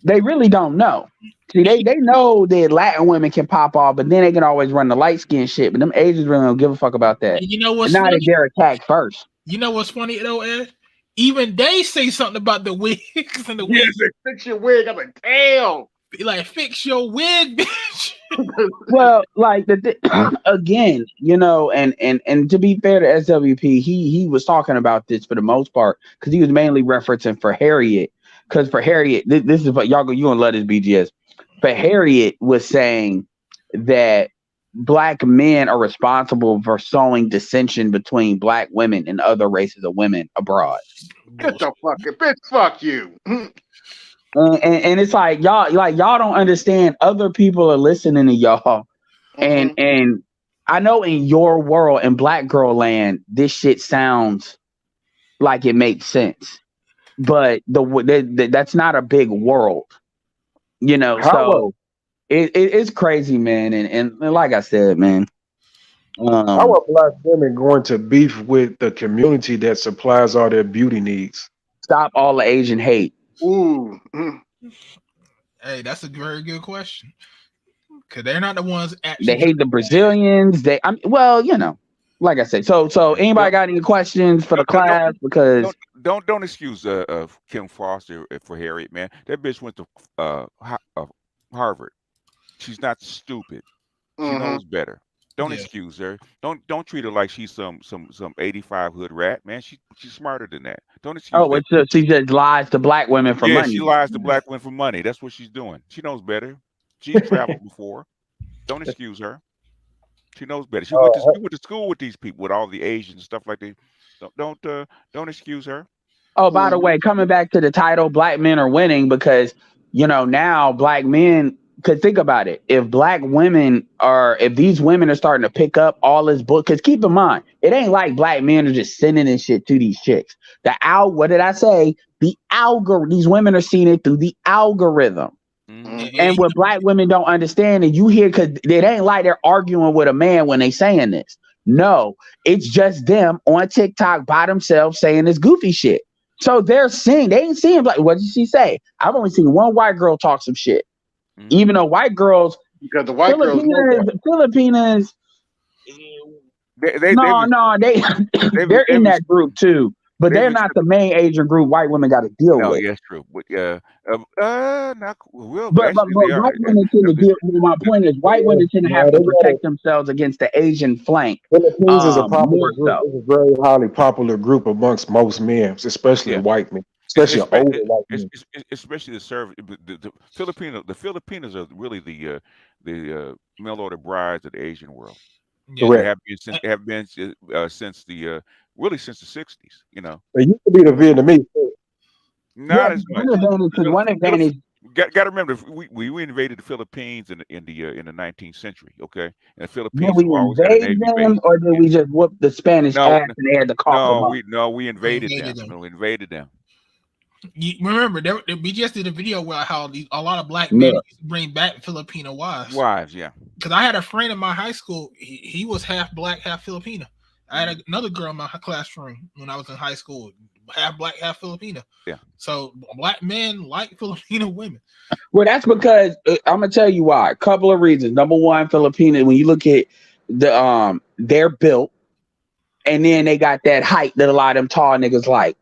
know. See, they know that Latin women can pop off, but then they can always run the light skin shit. But them Asians really don't give a fuck about that. You know what's funny? funny? They're attacked first. You know what's funny though, Ed? Even they say something about the wigs and the wigs. Yes, fix your wig. I'm like, damn. Be like, fix your wig, bitch. Well, like again, and to be fair to SWP, he was talking about this for the most part because he was mainly referencing for Harriet. Because for Harriet, this is what you gonna love this BGS. But Harriet was saying that black men are responsible for sowing dissension between black women and other races of women abroad. Get the fucking bitch. Fuck you. And it's like y'all don't understand. Other people are listening to y'all, and I know in your world, in black girl land, this shit sounds like it makes sense, but that's not a big world, So it's crazy, man. And like I said, man, how are black women going to beef with the community that supplies all their beauty needs? Stop all the Asian hate. Ooh. Hey, that's a very good question. Because they're not the ones actually. They hate the Brazilians. Like I said. So anybody got any questions for the class? Because don't excuse Kim Foster for Harriet, man. That bitch went to Harvard. She's not stupid. She knows better. Don't excuse her. Don't treat her like she's some 85 hood rat, man. She's smarter than that. Don't excuse that. She just lies to black women for money. She lies to black women for money. That's what she's doing. She knows better. She's traveled before. Don't excuse her. She knows better. She went to school with these people, with all the Asians and stuff like that. Don't excuse her. Oh, by the way, coming back to the title, black men are winning because now black men. Because think about it, if these women are starting to pick up all this book, because keep in mind, it ain't like black men are just sending this shit to these chicks. What did I say? The algorithm. These women are seeing it through the algorithm. Mm-hmm. And what black women don't understand, and you hear, because it ain't like they're arguing with a man when they saying this. No, it's just them on TikTok by themselves saying this goofy shit. So they ain't seeing like, what did she say? I've only seen one white girl talk some shit. Mm-hmm. Even though white girls, because the white Filipinas, they're in that group too, but they're not the main Asian group white women got to deal with. No, yes, true, but not well. But white women tend to deal. My point is, white women tend to have to protect themselves against the Asian flank. Philippines is a popular group. It's a very highly popular group amongst most men, especially white men. Especially older white men. Especially the Filipinos are really the mail order brides of the Asian world. Yeah. They have been since the 60s. They used to be the Vietnamese. Not as much. One advantage. Got to remember, we invaded the Philippines in the 19th century. Okay, and the Philippines. Did we invade them, or did we just whoop the Spanish ass and they had to call them up? We invaded them. We invaded them. You remember, we just did a video where how a lot of black men used to bring back Filipino wives. Yeah. Because I had a friend in my high school. He was half black, half Filipino. I had another girl in my classroom when I was in high school, half black, half Filipino. Yeah. So black men like Filipino women. Well, that's because I'm gonna tell you why. A couple of reasons. Number one, Filipino. When you look at they're built, and then they got that height that a lot of them tall niggas like.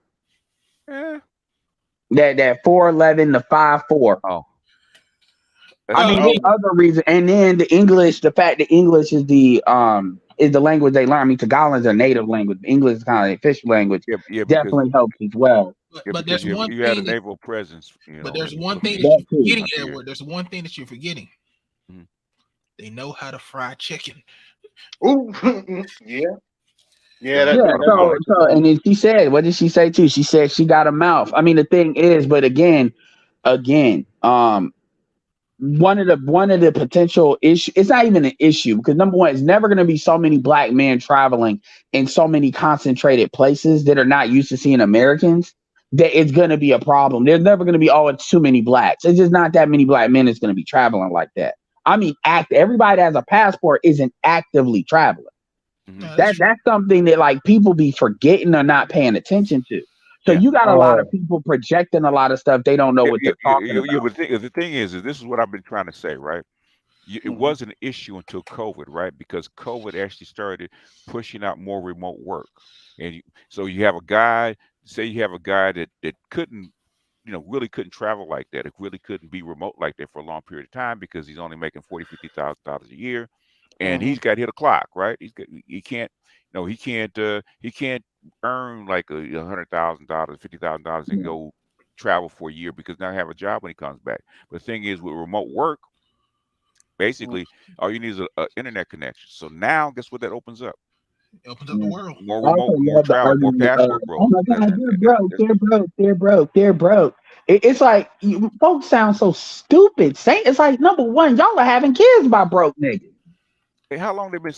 Yeah. That 4'11" to 5'4". Oh. I mean, there's other reasons. And then the fact that English is the language they learn. I mean, Tagalog is their native language. English is kind of their official language. Definitely helps as well. But there's one thing. You had a naval presence. But there's one thing that you're forgetting, Edward. There's one thing that you're forgetting. Mm-hmm. They know how to fry chicken. Ooh, yeah. So, and then she said, what did she say too? She said she got a mouth. I mean, the thing is, but again, one of the potential issue, it's not even an issue because number one, it's never going to be so many black men traveling in so many concentrated places that are not used to seeing Americans that it's going to be a problem. There's never going to be, it's too many blacks. It's just not that many black men that's going to be traveling like that. I mean, everybody that has a passport isn't actively traveling. Mm-hmm. That's something that like people be forgetting or not paying attention to. So you got a lot of people projecting a lot of stuff. They don't know what they're talking about. But the thing is this is what I've been trying to say, right? It wasn't an issue until COVID, right? Because COVID actually started pushing out more remote work. And so you have a guy, that couldn't, really couldn't travel like that. It really couldn't be remote like that for a long period of time because he's only making $40,000-$50,000 a year. And he's got to hit a clock, right? He can't earn like $100,000, $50,000 and go travel for a year because now have a job when he comes back. But the thing is, with remote work, basically all you need is an internet connection. So now, guess what that opens up? It opens up the world. More remote, more travel, more passport growth. Oh my God, they're broke. It's like folks sound so stupid. It's like number one, y'all are having kids by broke niggas. How long they been?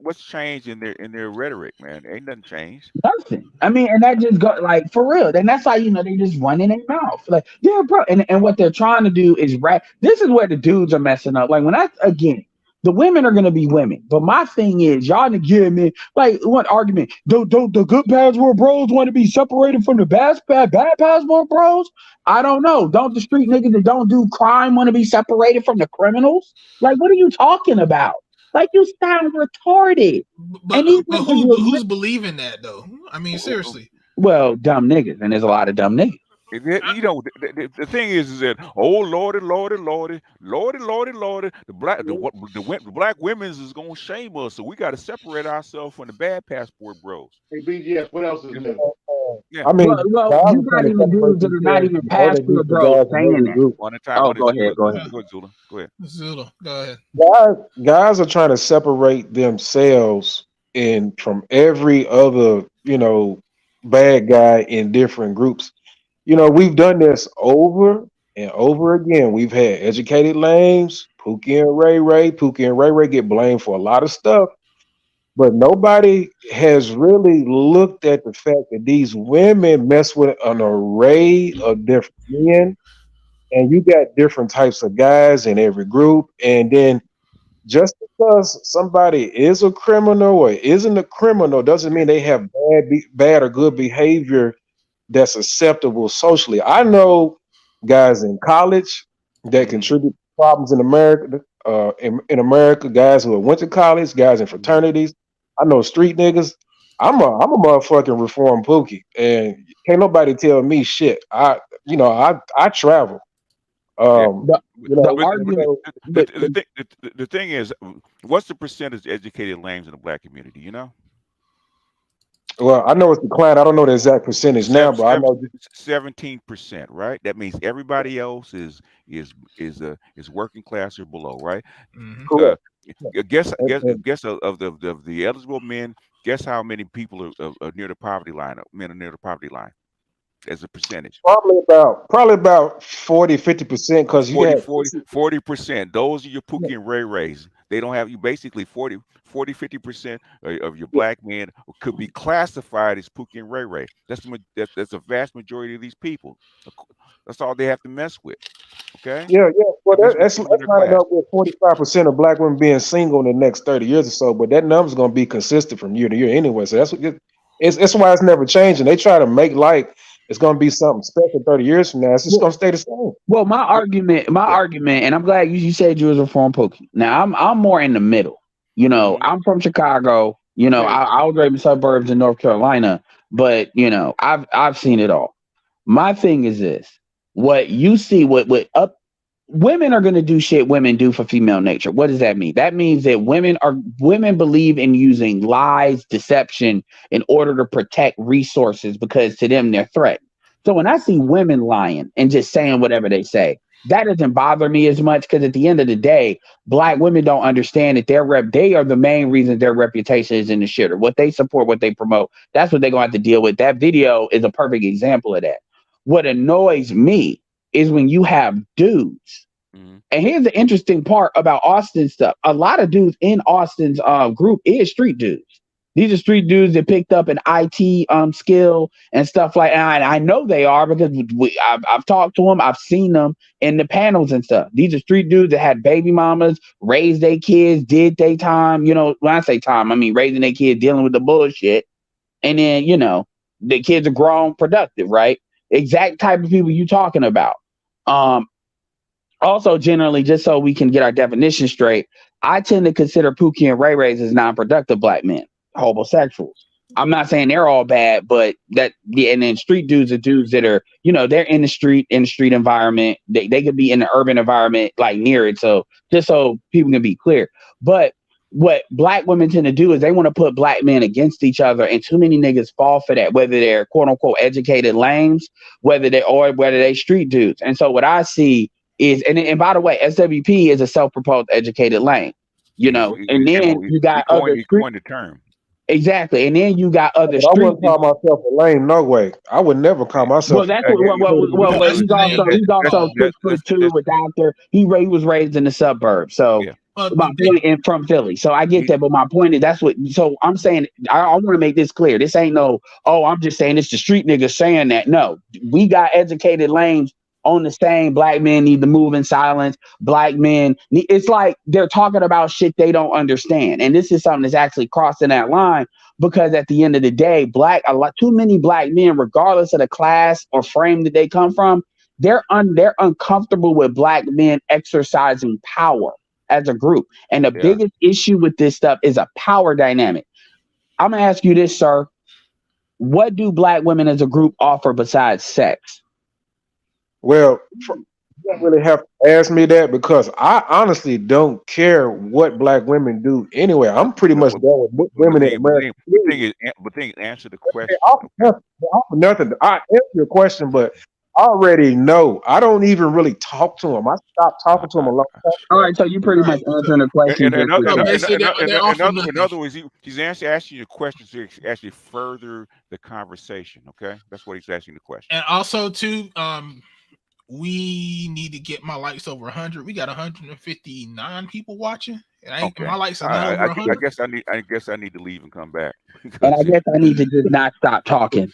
What's changed in their rhetoric, man? Ain't nothing changed. Nothing. I mean, and that just go like for real. Then that's how they just run in their mouth. Like, yeah, bro. And what they're trying to do is this is where the dudes are messing up. Like when the women are gonna be women. But my thing is, y'all to give me like one argument. Don't the good passport bros want to be separated from the bad passport bros? I don't know. Don't the street niggas that don't do crime want to be separated from the criminals? Like, what are you talking about? Like, you sound retarded. But who's believing that though? I mean, seriously. Well, dumb niggas, and there's a lot of dumb niggas. The thing is that lordy, the black women's is gonna shame us, so we got to separate ourselves from the bad passport bros. Hey, BGS, what else is new? Yeah. Well, guys you are got trying to even separate dudes that are not themselves even from other passport groups of bros guys in saying every that. group. One at a time. Oh, One is go ahead, Zula. go ahead. Go ahead, Zula. Go ahead. Zula, go ahead. Guys are trying to separate themselves from every other, bad guy in different groups. We've done this over and over again. We've had educated lames, Pookie and Ray Ray. Pookie and Ray Ray get blamed for a lot of stuff, but nobody has really looked at the fact that these women mess with an array of different men, and you got different types of guys in every group. And then just because somebody is a criminal or isn't a criminal doesn't mean they have bad or good behavior that's acceptable socially. I know guys in college that contribute to problems in America. In America, guys who went to college, guys in fraternities. I know street niggas. I'm a motherfucking reformed pookie, and can't nobody tell me shit. I travel. Yeah. The argument, The thing is, what's the percentage of educated lames in the black community? You know, Well, I know it's declined. I don't know the exact percentage now, but I know 17%, right? That means everybody else is working class or below, right? Mm-hmm. correct. Guess of the eligible men. Guess how many people are near the poverty line? Men are near the poverty line as a percentage. Probably about 40-50% because you had 40%. Those are your Pookie and Ray Rays. They don't have you basically 50% of your black men could be classified as Pookie and Ray Ray. That's a vast majority of these people. That's all they have to mess with. Okay. yeah. Well, that's People in their lining class. up with 45% of black women being single in the next 30 years or so. But that number's going to be consistent from year to year anyway. So that's why it's never changing. They try to make like it's going to be something special 30 years from now. It's just going to stay the same. well, my argument, and I'm glad you said you was a reform pookie. Now I'm more in the middle. I'm from Chicago. I was raised in suburbs in North Carolina, but I've seen it all. My thing is this: what you see, what up women are going to do shit women do for female nature. What does that mean? That means that women believe in using lies, deception in order to protect resources because to them they're threatened. So when I see women lying and just saying whatever they say, that doesn't bother me as much because at the end of the day, black women don't understand that they are the main reason their reputation is in the shitter. What they support, what they promote, that's what they're gonna have to deal with. That video is a perfect example of that. What annoys me is when you have dudes. And here's the interesting part about Austin stuff. A lot of dudes in Austin's group is street dudes. These are street dudes that picked up an IT skill and stuff like. And I know they are because I've talked to them. I've seen them in the panels and stuff. These are street dudes that had baby mamas, raised their kids, did their time. When I say time, I mean raising their kids, dealing with the bullshit, and then the kids are grown, productive, right? Exact type of people you talking about. Also, generally, just so we can get our definition straight, I tend to consider Pookie and Ray Rays as non-productive black men, homosexuals. I'm not saying they're all bad, but and then street dudes are dudes that are, they're in the street environment. They could be in the urban environment, like near it. So just so people can be clear. But what black women tend to do is they want to put black men against each other, and too many niggas fall for that, whether they're quote unquote educated lames, whether they street dudes. And so what I see is, and by the way, SWP is a self-proposed educated lane, and then you got other coined the term. Exactly, and then you got other But I street. wouldn't call myself a lame, no way. I would never call myself. Well, that's what. He's also 6'2" a doctor. He was raised in the suburbs, so my point and from Philly. So I get that, but my point is that's what. So I'm saying I want to make this clear. This ain't no. Oh, I'm just saying it's the street niggas saying that. No, we got educated lanes on the same. Black men need to move in silence. Black men, it's like they're talking about shit they don't understand, and this is something that's actually crossing that line because at the end of the day, too many black men, regardless of the class or frame that they come from, they're uncomfortable with black men exercising power as a group, and the biggest issue with this stuff is a power dynamic. I'm gonna ask you this, sir: what do black women as a group offer besides sex? Well, you don't really have to ask me that because I honestly don't care what black women do anyway. I'm pretty much done with women in America. But thing is, answer the question. They offer nothing. I answer your question, but I already know. I don't even really talk to them. I stopped talking to them a long time All ago. right, so you pretty much answering the question. In other words, he's asking you a question to actually further the conversation. Okay, that's what he's asking the question. And also, too, we need to get my likes over 100. We got 159 people watching, and my likes are not over 100. I guess I need to leave and come back. And I guess I need to just not stop talking.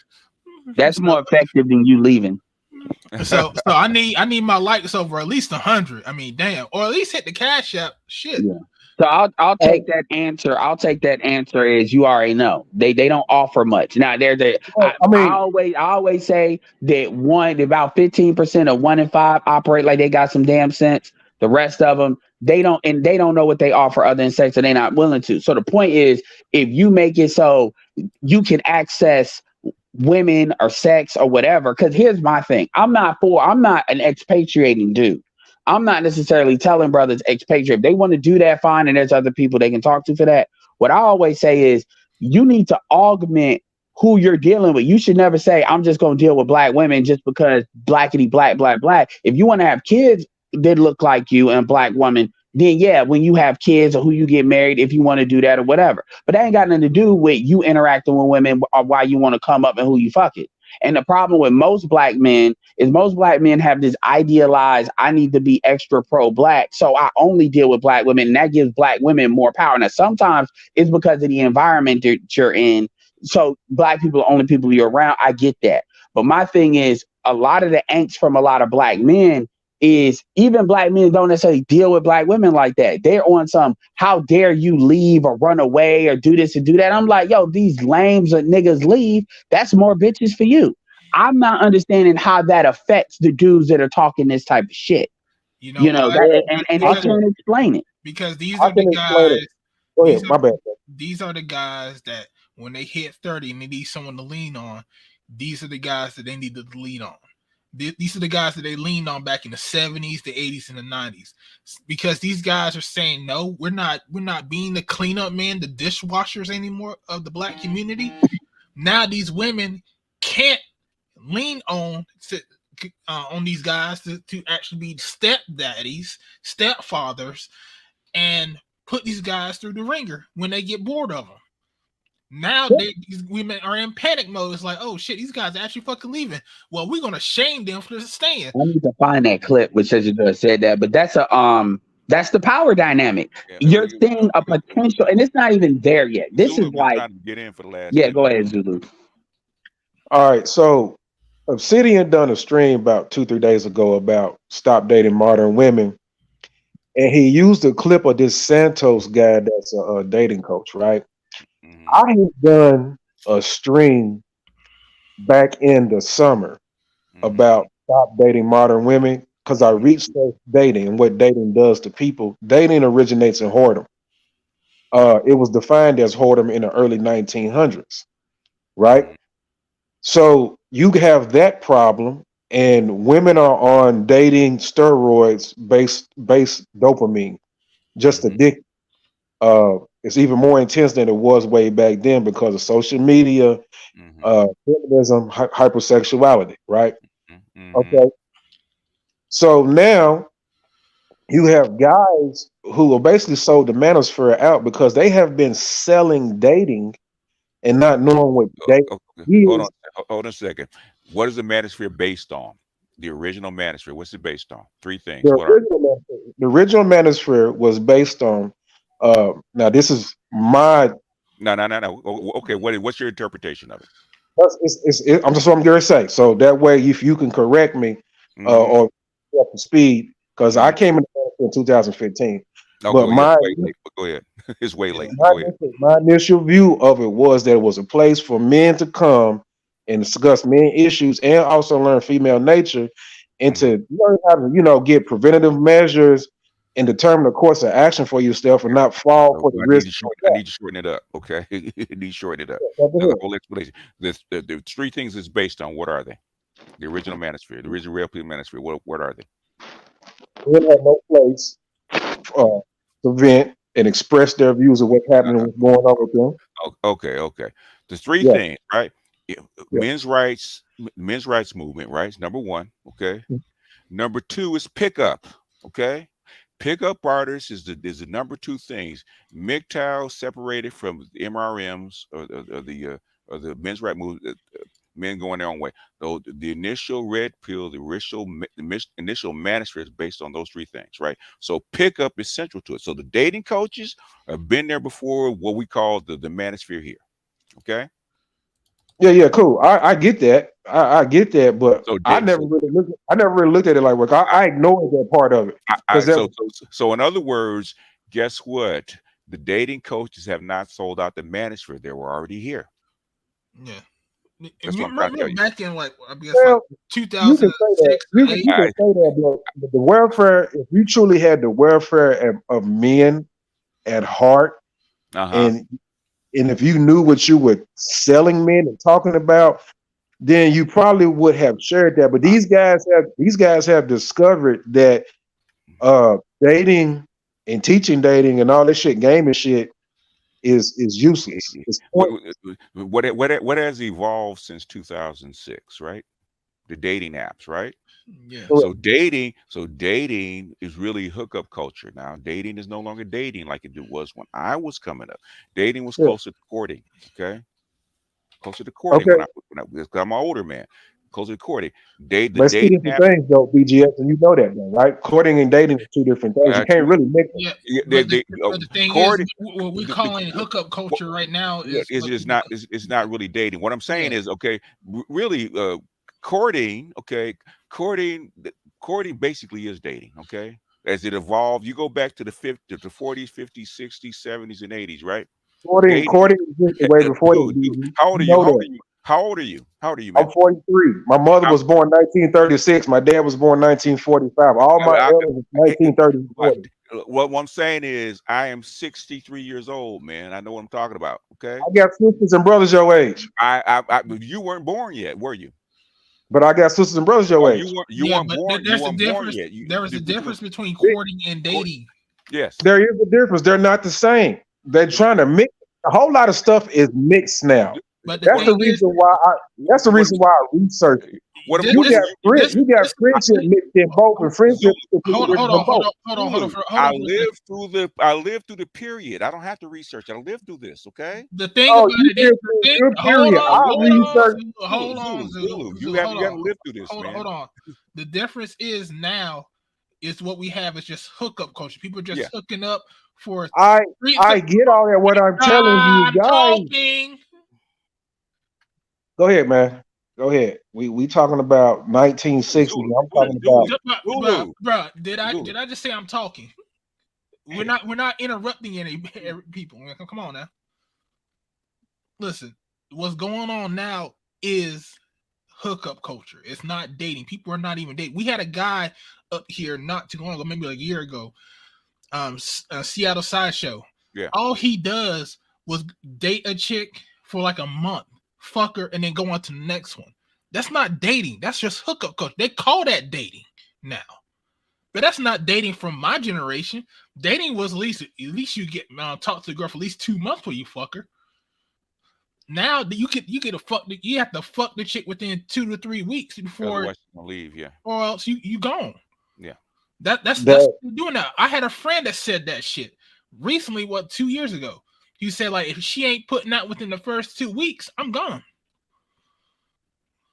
That's more effective than you leaving. So I need my likes over at least 100. I mean, damn, or at least hit the cash app. Shit. Yeah. So I'll take that answer. I'll take that answer as you already know. They don't offer much. Now I always say that about 15% of 1 in 5 operate like they got some damn sense. The rest of them they don't know what they offer other than sex, so they're not willing to. So the point is, if you make it so you can access women or sex or whatever, because here's my thing. I'm not an expatriating dude. I'm not necessarily telling brothers expatriate. If they want to do that, fine, and there's other people they can talk to for that. What I always say is you need to augment who you're dealing with. You should never say, I'm just going to deal with black women just because blackity black, black, black. If you want to have kids that look like you and black women, then yeah, when you have kids or who you get married, if you want to do that or whatever. But that ain't got nothing to do with you interacting with women or why you want to come up and who you fuck it. And the problem with most black men is most black men have this idealized, I need to be extra pro-black, so I only deal with black women, and that gives black women more power. Now, sometimes it's because of the environment that you're in. So black people are the only people you're around. I get that. But my thing is, a lot of the angst from a lot of black men is even black men don't necessarily deal with black women like that. They're on some, how dare you leave or run away or do this and do that. I'm like, yo, these lames or niggas leave. That's more bitches for you. I'm not understanding how that affects the dudes that are talking this type of shit. And they can't explain it. Because these are the guys. Go ahead, my bad. These are the guys that when they hit 30 and they need someone to lean on, these are the guys that they need to lean on. These are the guys that they leaned on back in the 70s, the 80s, and the 90s, because these guys are saying, no, we're not being the cleanup man, the dishwashers anymore of the black community. Now these women can't lean on these guys to actually be stepdaddies, stepfathers, and put these guys through the ringer when they get bored of them. Now these women are in panic mode. It's like, oh shit, these guys are actually fucking leaving. Well, we're gonna shame them for staying. I need to find that clip which says you just said that, but that's that's the power dynamic. You're seeing a potential, and it's not even there yet. This Zulu is like trying to get in for the last. Yeah, go ahead, Zulu. All right, so Obsidian done a stream about 2-3 days ago about stop dating modern women, and he used a clip of this Santos guy that's a dating coach, right? I have done a stream back in the summer about stop dating modern women because I researched dating and what dating does to people. Dating originates in whoredom. It was defined as whoredom in the early 1900s, right? So you have that problem, and women are on dating steroids based dopamine, just addicted. It's even more intense than it was way back then because of social media, feminism, hypersexuality, right? Okay. So now you have guys who are basically sold the manosphere out because they have been selling dating and not knowing what dating is. Hold on a second. What is the manosphere based on? The original manosphere. What's it based on? 3 things. The original manosphere was based on. Now this is my. No. Okay, what's your interpretation of it? I'm just what I'm going to say. So that way, if you can correct me or up to speed, because I came in 2015. No, but go ahead. It's way late. My initial view of it was that it was a place for men to come and discuss men issues and also learn female nature, and to learn how to, get preventative measures and determine a course of action for yourself and not fall for the risk. I need to shorten it up, okay? You need to shorten it up. The whole explanation. The 3 things it's based on, what are they? The original manosphere, the original R.P.L manosphere. What are they? Men had no place to vent and express their views of what's happening, what's going on with them. Okay. There's three Yeah. things, right? Yeah. Men's rights movement, right? It's number one. Okay. Number two is pickup. Okay. Pickup artists is the number two things. MGTOW separated from the MRMs or the men's right movement. Men going their own way. Though the initial red pill, the initial manosphere is based on those three things, right? So pickup is central to it. So the dating coaches have been there before, what we call the manosphere here. Okay. Yeah, cool. I get that. I get that, but So I never really looked at it like work. I ignored that part of it. So in other words, guess what? The dating coaches have not sold out the manosphere. They were already here. Yeah. That's what I'm trying to tell you. Back in like 2006. You can say that. You can say that, but the welfare. If you truly had the welfare of men at heart, and if you knew what you were selling men and talking about, then you probably would have shared that. But these guys have discovered that dating and teaching dating and all this shit, gaming shit, is useless. What has evolved since 2006, right? The dating apps, right? Yeah. So dating is really hookup culture now. Dating is no longer dating like it was when I was coming up. Dating was closer to courting. Okay, closer to courting. Okay. When I'm an older man. Closer to courting. But two different things, though, BGS, and you know that, though, right? Courting and dating are two different things. You can't really mix them. But the thing is, what we're calling hookup culture right now is not really dating. What I'm saying is, okay, really, courting. Okay, courting basically is dating. Okay, as it evolved, you go back to the 40s, 50s, 60s, 70s, and 80s, right? Courting is just way before that. How old are you? How old are you, man? I'm 43. My mother was born 1936. My dad was born 1945. All my elders was 1930. What I'm saying is, I am 63 years old, man. I know what I'm talking about. Okay. I got sisters and brothers your age. You weren't born yet, were you? But I got sisters and brothers your age. You weren't born. There's a difference. There is a difference between courting and dating. Yes, there is a difference. They're not the same. They're trying to mix. A whole lot of stuff is mixed now. But that's the reason why I researched it. You got friendship mixed in both, and friendship. Hold on. I lived through the period. I don't have to research. I lived through this. Okay. The thing about it is, hold on, Zulu. You got to live through this, man. Hold on. The difference is now is what we have is just hookup culture. People are just hooking up for. I get all that. What I'm telling you guys. Go ahead, man. Go ahead. We talking about 1960. I'm talking about. Bro, did I just say I'm talking? We're not interrupting any people. Come on now. Listen, what's going on now is hookup culture. It's not dating. People are not even dating. We had a guy up here not too long ago, maybe like a year ago. Seattle Sideshow. Yeah. All he does was date a chick for like a month. Fuck her, and then go on to the next one. That's not dating. That's just hookup culture. They call that dating now, but that's not dating from my generation. Dating was at least you get talk to the girl for at least 2 months before you fuck her. Now you have to fuck the chick within 2 to 3 weeks before leave, or else you gone. Yeah, that's what you're doing now. I had a friend that said that shit recently. 2 years ago? You said, like, if she ain't putting out within the first 2 weeks, I'm gone.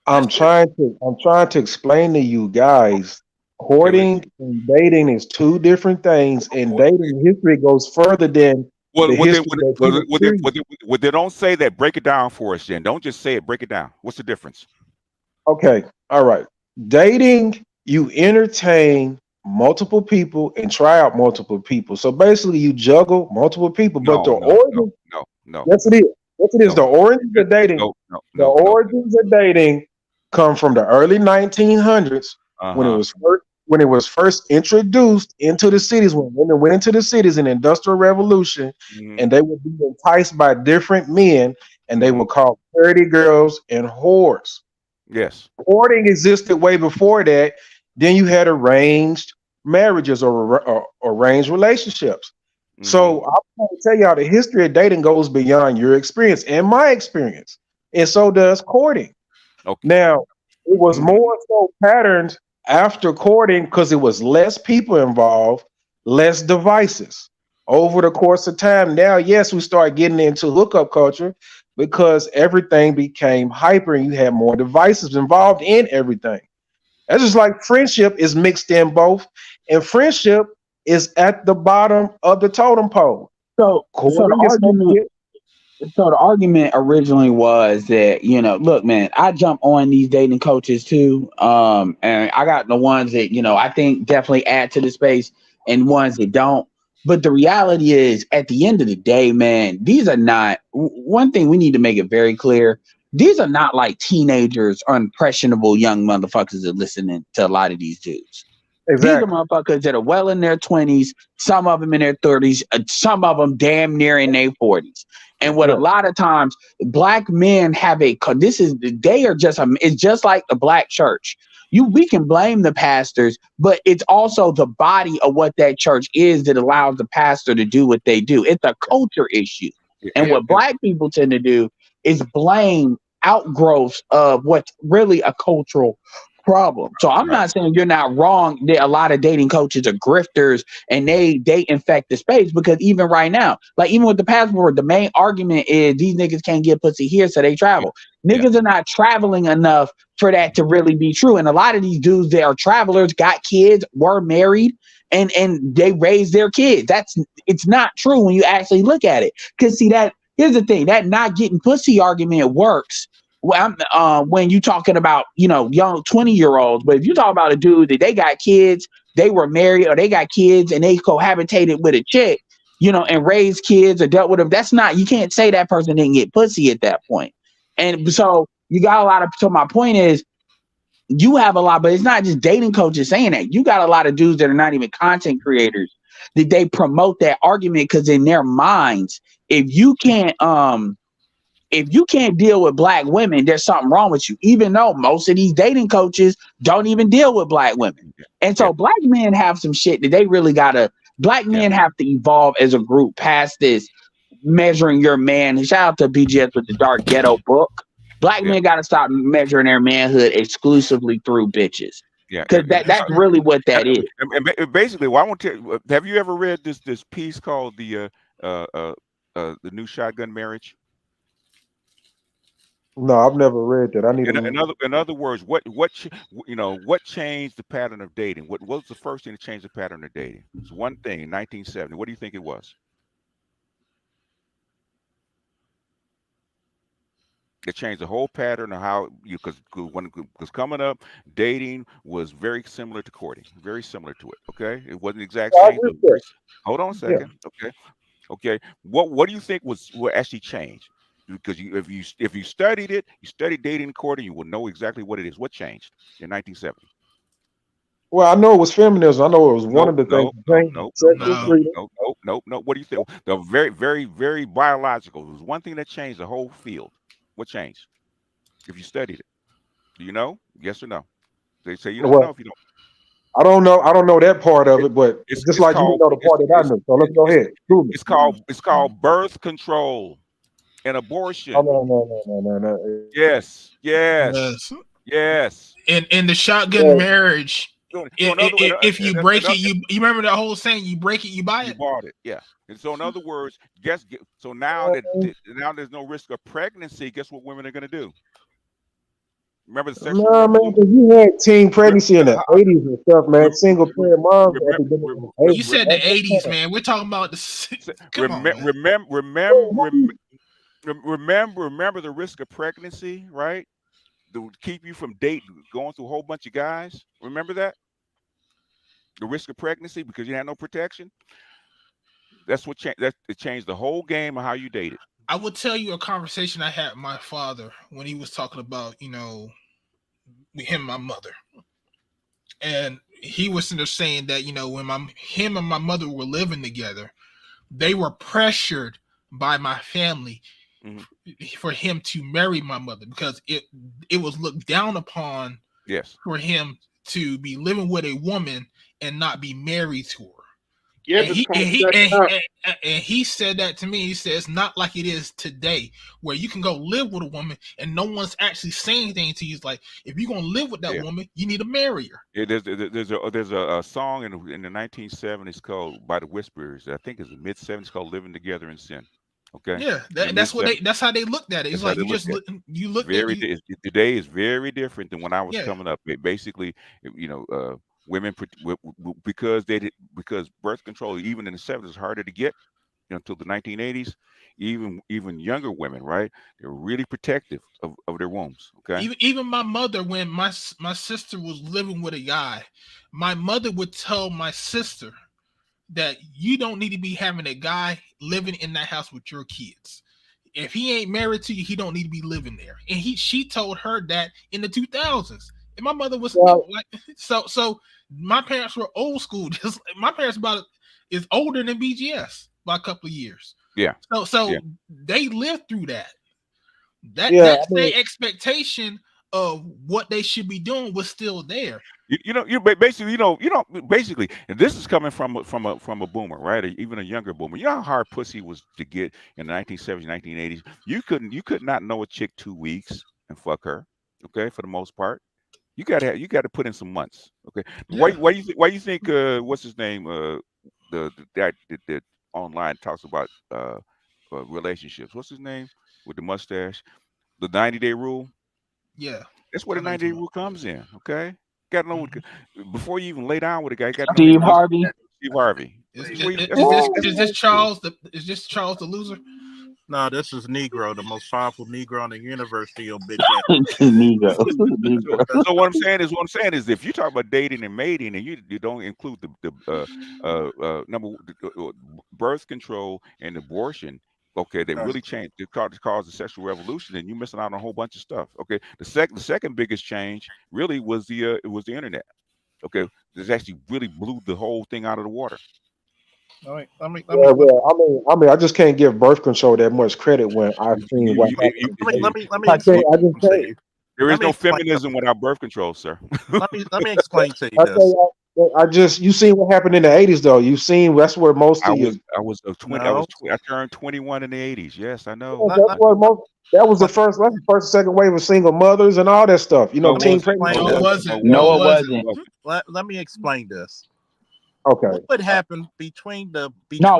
I'm trying to explain to you guys, courting and dating is two different things, and dating history goes further than the history. They don't say that. Break it down for us, then. Don't just say it. Break it down. What's the difference? Okay, all right. Dating, you entertain multiple people and try out multiple people. So basically, you juggle multiple people. But the origin, no. Yes, it is. Yes, it is. The origins of dating. The origins of dating come from the early 1900s when it was first introduced into the cities. When women went into the cities in the Industrial Revolution, and they would be enticed by different men, and they would call party girls and whores. Yes. Courting existed way before that. Then you had arranged marriages or arranged relationships. So I'm going to tell y'all the history of dating goes beyond your experience and my experience, and so does courting. Okay. Now, it was more so patterned after courting because it was less people involved, less devices. Over the course of time, now, yes, we start getting into hookup culture because everything became hyper and you had more devices involved in everything. That's just like friendship is mixed in both, and friendship is at the bottom of the totem pole. So the Courting is argument So the argument originally was that, look, man, I jump on these dating coaches too. And I got the ones that, I think definitely add to the space and ones that don't. But the reality is, at the end of the day, man, these are not one thing we need to make it very clear. These are not like teenagers or impressionable young motherfuckers that are listening to a lot of these dudes. These are exactly. motherfuckers that are well in their 20s, some of them in their 30s, some of them damn near in their 40s. And what a Yeah. lot of times black men have they are just it's just like the black church. We can blame the pastors, but it's also the body of what that church is that allows the pastor to do what they do. It's a culture issue. And what black people tend to do is blame outgrowths of what's really a cultural problem. So I'm not saying you're not wrong. A lot of dating coaches are grifters and they infect the space because even right now, like even with the passport, the main argument is these niggas can't get pussy here, so they travel. Niggas are not traveling enough for that to really be true. And a lot of these dudes that are travelers got kids, were married, and they raised their kids. It's not true when you actually look at it. Because see that here's the thing, that not getting pussy argument works when you talking about, young 20-year-olds. But if you talk about a dude that they got kids, they were married, or they got kids and they cohabitated with a chick, and raised kids or dealt with them, you can't say that person didn't get pussy at that point. And so you got so my point is, you have a lot, but it's not just dating coaches saying that. You got a lot of dudes that are not even content creators that they promote that argument because in their minds, if you can't deal with black women, there's something wrong with you, even though most of these dating coaches don't even deal with black women. And so black men have some shit that they really black men have to evolve as a group past this measuring your man. Shout out to BGS with the Dark Ghetto book. Black men got to stop measuring their manhood exclusively through bitches. Because that's really what that is. And basically, well, I want to have you ever read this piece called the new shotgun marriage? No, I've never read that. I need to. In other words, what changed the pattern of dating? What was the first thing to change the pattern of dating? It's one thing in 1970. What do you think it was? It changed the whole pattern of how because coming up, dating was very similar to courting, very similar to it. Okay, it wasn't the exact same. Hold on a second. Yeah. Okay. What do you think what actually changed? Because if you studied it, you studied dating and courting, you will know exactly what it is. What changed in 1970? Well, I know it was feminism. I know it was one of the things. No. What do you think? The very, very, very biological. It was one thing that changed the whole field. What changed? If you studied it, do you know? Yes or no? They say you don't know if you don't. I don't know. I don't know that part of it, but it's just like you know the part that I know. So let's go ahead. It's called birth control and abortion. Oh, no. Yes. In the shotgun marriage, if you break it, you remember that whole saying, you break it, you buy it. You bought it, yeah. And so in other words, so now there's no risk of pregnancy. Guess what women are going to do? Remember the sexual man, you had teen pregnancy in the 80s and stuff, man. Single parent moms. You said the 80s, man. We're talking about the. Remember the risk of pregnancy, right? To keep you from going through a whole bunch of guys. Remember that? The risk of pregnancy because you had no protection. That's what changed. It changed the whole game of how you dated. I will tell you a conversation I had with my father when he was talking about, him and my mother. And he was saying that, when him and my mother were living together, they were pressured by my family for him to marry my mother, because it was looked down upon. Yes. For him to be living with a woman and not be married to her. Yeah, and he said that to me. He said it's not like it is today, where you can go live with a woman and no one's actually saying anything to you. It's like, if you're gonna live with that woman, you need to marry her. Yeah, there's a song in the 1970s called by the Whisperers. I think it's the mid 70s, called "Living Together in Sin." Okay. Yeah, that's how they looked at it. It's like today is very different than when I was coming up. Basically, women because birth control even in the 70s was harder to get until the 1980s. Even younger women, right? They're really protective of their wombs. Okay. Even my mother, when my sister was living with a guy, my mother would tell my sister that you don't need to be having a guy living in that house with your kids. If he ain't married to you, he don't need to be living there. And she told her that in the 2000s. And my mother was like, so my parents were old school. Just my parents is older than BGS by a couple of years. Yeah. So they lived through that. That's their expectation of what they should be doing was still there. Basically, and this is coming from a boomer, right? Even a younger boomer. You know how hard pussy was to get in the 1970s, 1980s. You could not know a chick 2 weeks and fuck her. Okay, for the most part, you got to put in some months. Okay, why you think what's his name the online talks about relationships? What's his name with the mustache? The 90-day rule. Yeah, that's where the 90-day rule comes in. Okay. Got to know before you even lay down with a guy. Got Steve Harvey. Steve Harvey. Is this Charles the loser? No, this is Negro, the most powerful Negro in the universe. Your bitch Negro. So what I'm saying is, if you talk about dating and mating, and you don't include the birth control and abortion. Okay, they really changed. It caused the sexual revolution, and you're missing out on a whole bunch of stuff. Okay, the second biggest change really was the internet. Okay, this actually really blew the whole thing out of the water. I just can't give birth control that much credit when I've seen what happened. There is no feminism without birth control, sir. let me explain to you this. You seen what happened in the 80s though. You seen that's where most of you. I turned 21 in the 80s. Yes, I know. That was the first and second wave of single mothers and all that stuff. Teen pregnancy. No, it wasn't. Let me explain this. Okay. What would happen between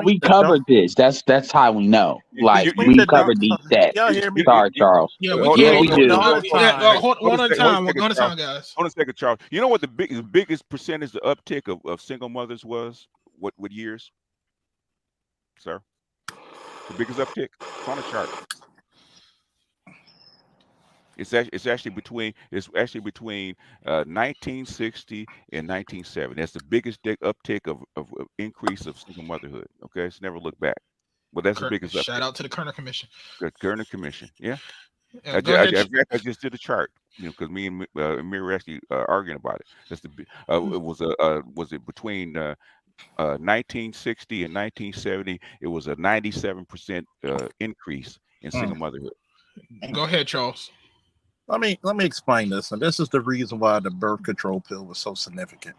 we covered this. That's how we know. Like we covered these stats. Sorry, Charles. Yeah, we do. One at a time. One at a time, guys. Hold on a second, Charles. You know what the biggest percentage of uptick of single mothers was? What years, sir? The biggest uptick. It's on the chart. It's actually between 1960 and 1970. That's the biggest uptick of increase of single motherhood. Okay, it's never looked back. But that's the biggest. Shout out to the Kerner Commission. The Kerner Commission, yeah. I just did a chart, because me and Amir were actually arguing about it. That's was it between 1960 and 1970? It was a 97% increase in single motherhood. Go ahead, Charles. Let me explain this, and this is the reason why the birth control pill was so significant.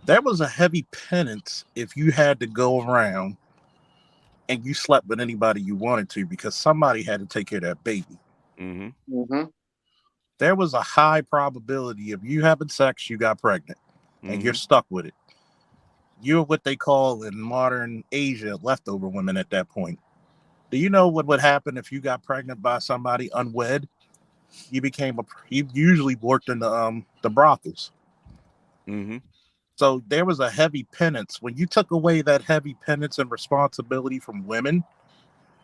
There was a heavy penance if you had to go around and you slept with anybody you wanted to, because somebody had to take care of that baby. Mm-hmm. Mm-hmm. There was a high probability of you having sex, you got pregnant, and you're stuck with it. You're what they call in modern Asia leftover women at that point. Do you know what would happen if you got pregnant by somebody unwed? You usually worked in the brothels. Mm-hmm. So there was a heavy penance. When you took away that heavy penance and responsibility from women,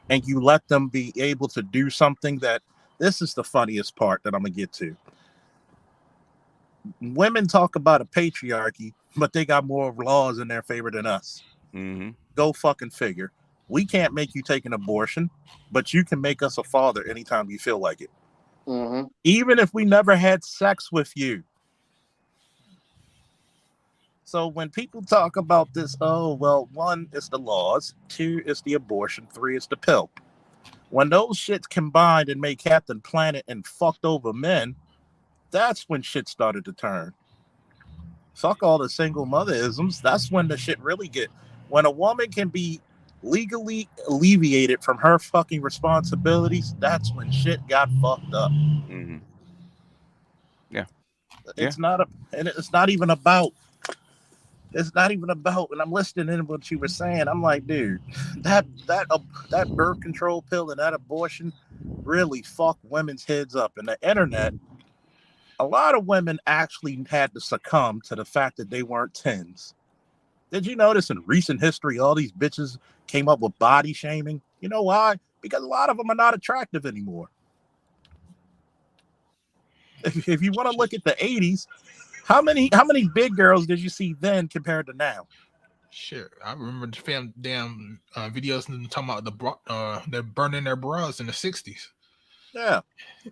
and you let them be able to do something this is the funniest part that I'm gonna get to. Women talk about a patriarchy, but they got more laws in their favor than us. Mm-hmm. Go fucking figure. We can't make you take an abortion, but you can make us a father anytime you feel like it. Mm-hmm. Even if we never had sex with you. So when people talk about this, 1, it's the laws, 2, it's the abortion, 3, it's the pill. When those shits combined and made Captain Planet and fucked over men, that's when shit started to turn. Fuck all the single motherisms. That's when the shit really get. When a woman can be legally alleviated from her fucking responsibilities, that's when shit got fucked up. Mm-hmm. Yeah. It's not even about. It's not even about. And I'm listening to what you were saying. I'm like, dude, that birth control pill and that abortion really fucked women's heads up. And the internet, a lot of women actually had to succumb to the fact that they weren't 10s. Did you notice in recent history, all these bitches came up with body shaming? You know why? Because a lot of them are not attractive anymore. If you want to look at the 80s, how many big girls did you see then compared to now? Sure, I remember the damn videos talking about they're burning their bras in the 60s. Yeah,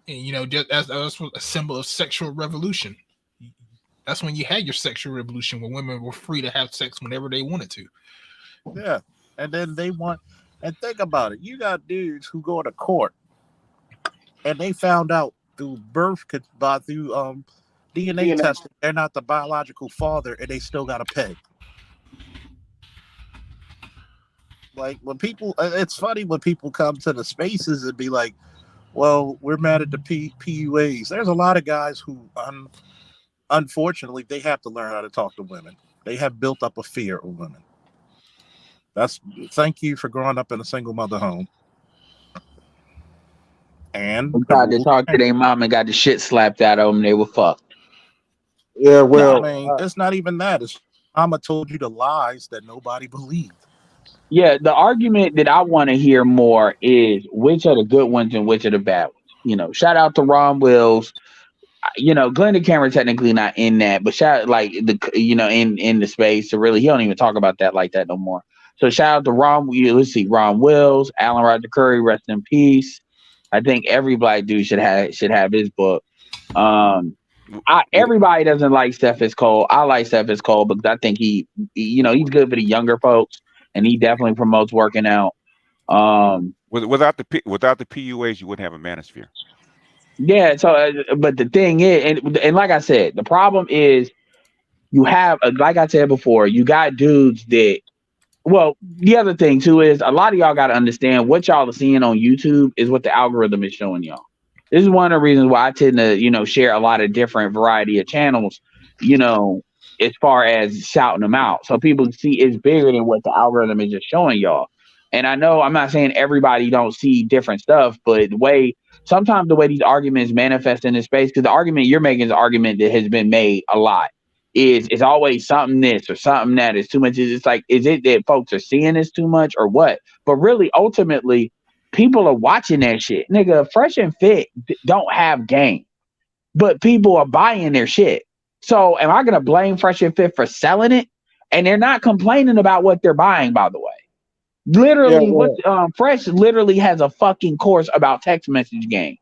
and you know, just as a symbol of sexual revolution. That's when you had your sexual revolution, where women were free to have sex whenever they wanted to. Yeah, and then and think about it. You got dudes who go to court, and they found out through DNA testing they're not the biological father, and they still got to pay. Like when people, it's funny when people come to the spaces and be like, "Well, we're mad at the PUAs." There's a lot of guys who, unfortunately, they have to learn how to talk to women. They have built up a fear of women. Thank you for growing up in a single mother home. And tried to talk to their mom and got the shit slapped out of them. They were fucked. Yeah, well, I mean, it's not even that. It's mama told you the lies that nobody believed. Yeah, the argument that I want to hear more is which are the good ones and which are the bad ones. You know, shout out to Ron Wills. You know, Glenda Cameron technically not in that, but shout like in the space. So really, he don't even talk about that like that no more. So shout out to Ron. Let's see, Ron Wills, Alan Roger Curry, rest in peace. I think every black dude should have his book. Everybody doesn't like Cephas Cole. I like Cephas Cole because I think he's good for the younger folks, and he definitely promotes working out. Without the PUAs, you wouldn't have a manosphere. Yeah. So, but the thing is, and like I said, the problem is you have, like I said before, you got dudes that. Well, the other thing too is a lot of y'all got to understand what y'all are seeing on YouTube is what the algorithm is showing y'all. This is one of the reasons why I tend to, share a lot of different variety of channels, as far as shouting them out. So people see it's bigger than what the algorithm is just showing y'all. And I know I'm not saying everybody don't see different stuff, but sometimes the way these arguments manifest in this space, because the argument you're making is an argument that has been made a lot. It's always something this or something that is too much. It's like, is it that folks are seeing this too much or what? But really, ultimately, people are watching that shit. Nigga, Fresh and Fit don't have game, but people are buying their shit. So am I going to blame Fresh and Fit for selling it? And they're not complaining about what they're buying, by the way. Literally, Fresh literally has a fucking course about text message game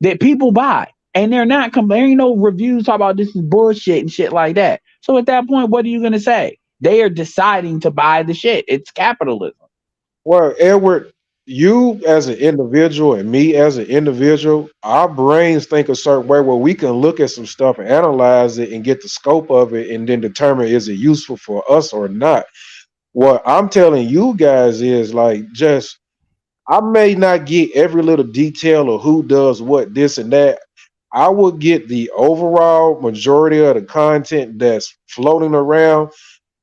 that people buy. And they're not comparing no reviews talk about this is bullshit and shit like that. So at that point, what are you going to say? They are deciding to buy the shit. It's capitalism. Well, Edward, you as an individual and me as an individual, our brains think a certain way where we can look at some stuff and analyze it and get the scope of it and then determine is it useful for us or not. What I'm telling you guys is like I may not get every little detail of who does what, this and that. I would get the overall majority of the content that's floating around,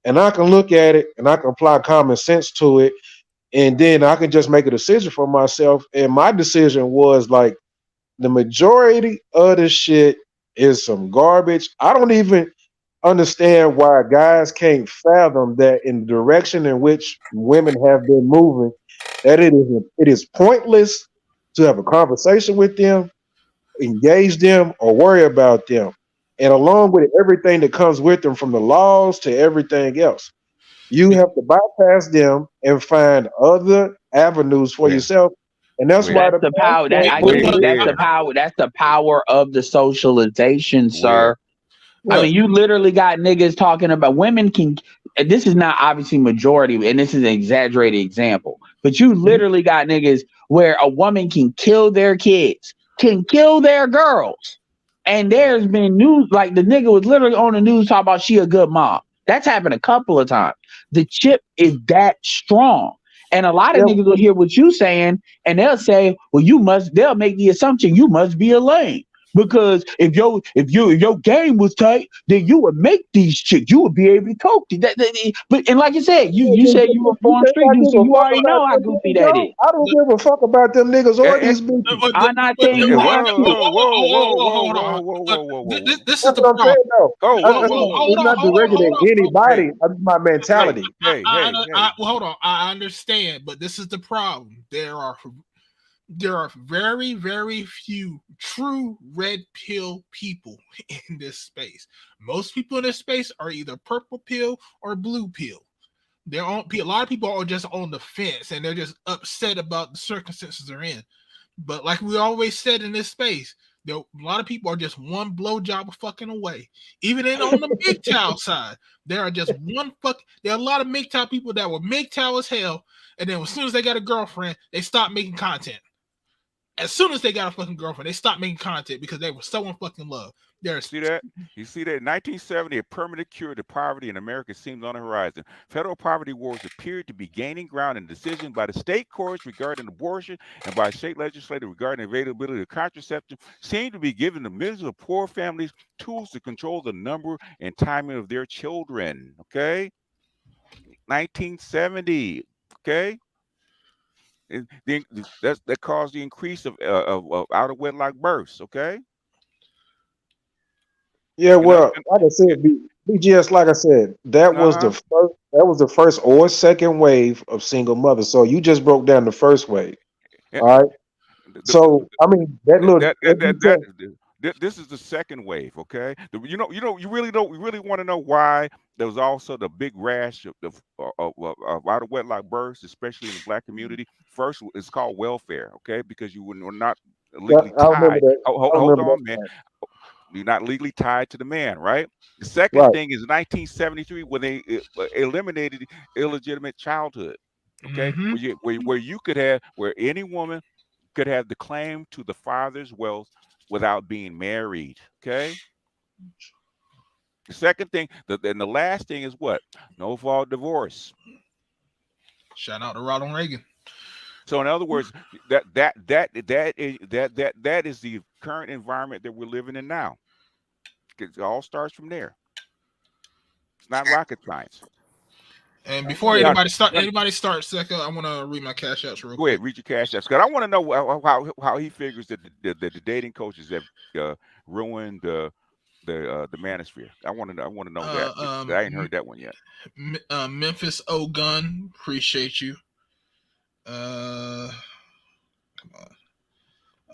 and I can look at it and I can apply common sense to it, and then I can just make a decision for myself. And my decision was like the majority of the shit is some garbage. I don't even understand why guys can't fathom that in the direction in which women have been moving, that it is pointless to have a conversation with them, engage them, or worry about them. And along with everything that comes with them, from the laws to everything else, you have to bypass them and find other avenues for yourself. And that's why that's the power. That's the power of the socialization, sir. I mean, you literally got niggas talking about women can. This is not obviously majority, and this is an exaggerated example, but you literally got niggas where a woman can kill their kids, can kill their girls. And there's been news, like the nigga was literally on the news talking about she a good mom. That's happened a couple of times. The chip is that strong. And a lot of niggas will hear what you saying and they'll say, well, they'll make the assumption you must be a lame. Because if your game was tight, then you would make these chicks. You would be able to cope. But like you said, you said you were born street dude, so you already know how goofy that is. I don't give a fuck about them niggas or these bitches. I'm not saying you have to. This is the what I'm saying, though. Hold It's not directed at anybody. That's my mentality. Hold on. I understand, but this is the problem. There are very, very few true red pill people in this space. Most people in this space are either purple pill or blue pill. A lot of people are just on the fence and they're just upset about the circumstances they're in. But like we always said in this space, a lot of people are just one blowjob fucking away. Even on the MGTOW side, there are a lot of MGTOW people that were MGTOW as hell, and then as soon as they got a girlfriend, they stop making content. As soon as they got a fucking girlfriend, they stopped making content because they were so in fucking love. You see that? In 1970, a permanent cure to poverty in America seemed on the horizon. Federal poverty wars appeared to be gaining ground, and decisions by the state courts regarding abortion and by state legislators regarding availability of contraception seemed to be giving the millions of poor families tools to control the number and timing of their children. Okay, 1970. Okay. That caused the increase of out of wedlock births. Okay. Yeah, well, like I said, BGS, like I said, that was the first or second wave of single mothers. So you just broke down the first wave. All right. So I mean this is the second wave. Okay. You really want to know why there was also the big rash of out of wedlock births, especially in the Black community. First, it's called welfare. Okay, because you were not legally tied. Hold on, man. You're not legally tied to the man, right? The second thing is 1973 when they eliminated illegitimate childhood. Okay, where any woman could have the claim to the father's wealth without being married. Okay. The second thing, and the last thing is what? No fault divorce. Shout out to Ronald Reagan. So in other words, that is the current environment that we're living in now. It all starts from there. It's not rocket science. And before anybody starts, I want to read my cash outs real quick. Go ahead, read your cash outs. Because I want to know how he figures that the dating coaches have ruined the manosphere. I want to know that. I ain't heard that one yet. Memphis O Gun, appreciate you. Come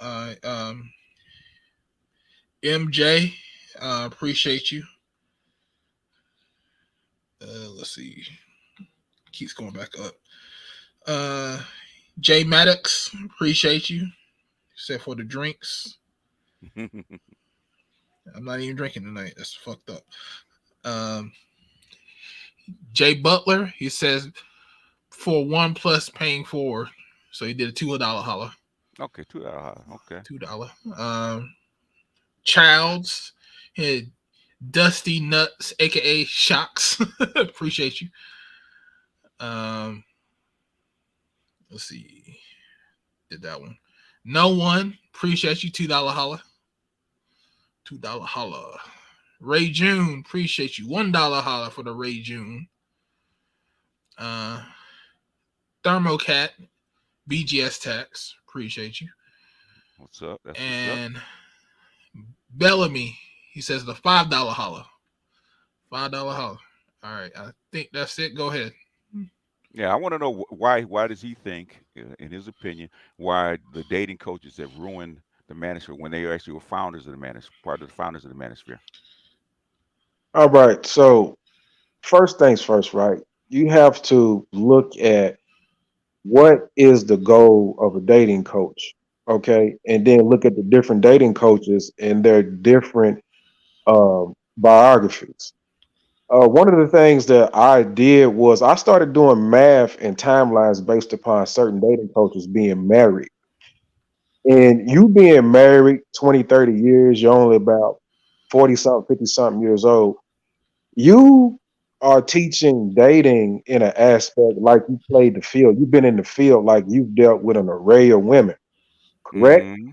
on. MJ, appreciate you. Let's see. Keeps going back up. Jay Maddox, appreciate you. Except for the drinks. I'm not even drinking tonight. That's fucked up. Jay Butler, he says for 1 plus paying 4. So he did a $2 holler. Okay, $2 holler. Okay. $2. Childs, had Dusty Nuts, aka Shocks. Appreciate you. Let's see. Did that one. No one. Appreciate you. $2 holler. $2 holler. Ray June. Appreciate you. $1 holler for the Ray June. Thermocat. BGS Tax. Appreciate you. What's up? That's and what's up. Bellamy. He says the $5 holler. $5 holler. All right. I think that's it. Go ahead. Yeah, I want to know why does he think, in his opinion, why the dating coaches have ruined the manosphere when they actually were founders of the manosphere, part of the founders of the manosphere? All right. So first things first, right? You have to look at what is the goal of a dating coach, okay? And then look at the different dating coaches and their different biographies. One of the things that I did was I started doing math and timelines based upon certain dating coaches being married. And you being married 20, 30 years, you're only about 40 something, 50 something years old. You are teaching dating in an aspect like you played the field. You've been in the field like you've dealt with an array of women, correct? Mm-hmm.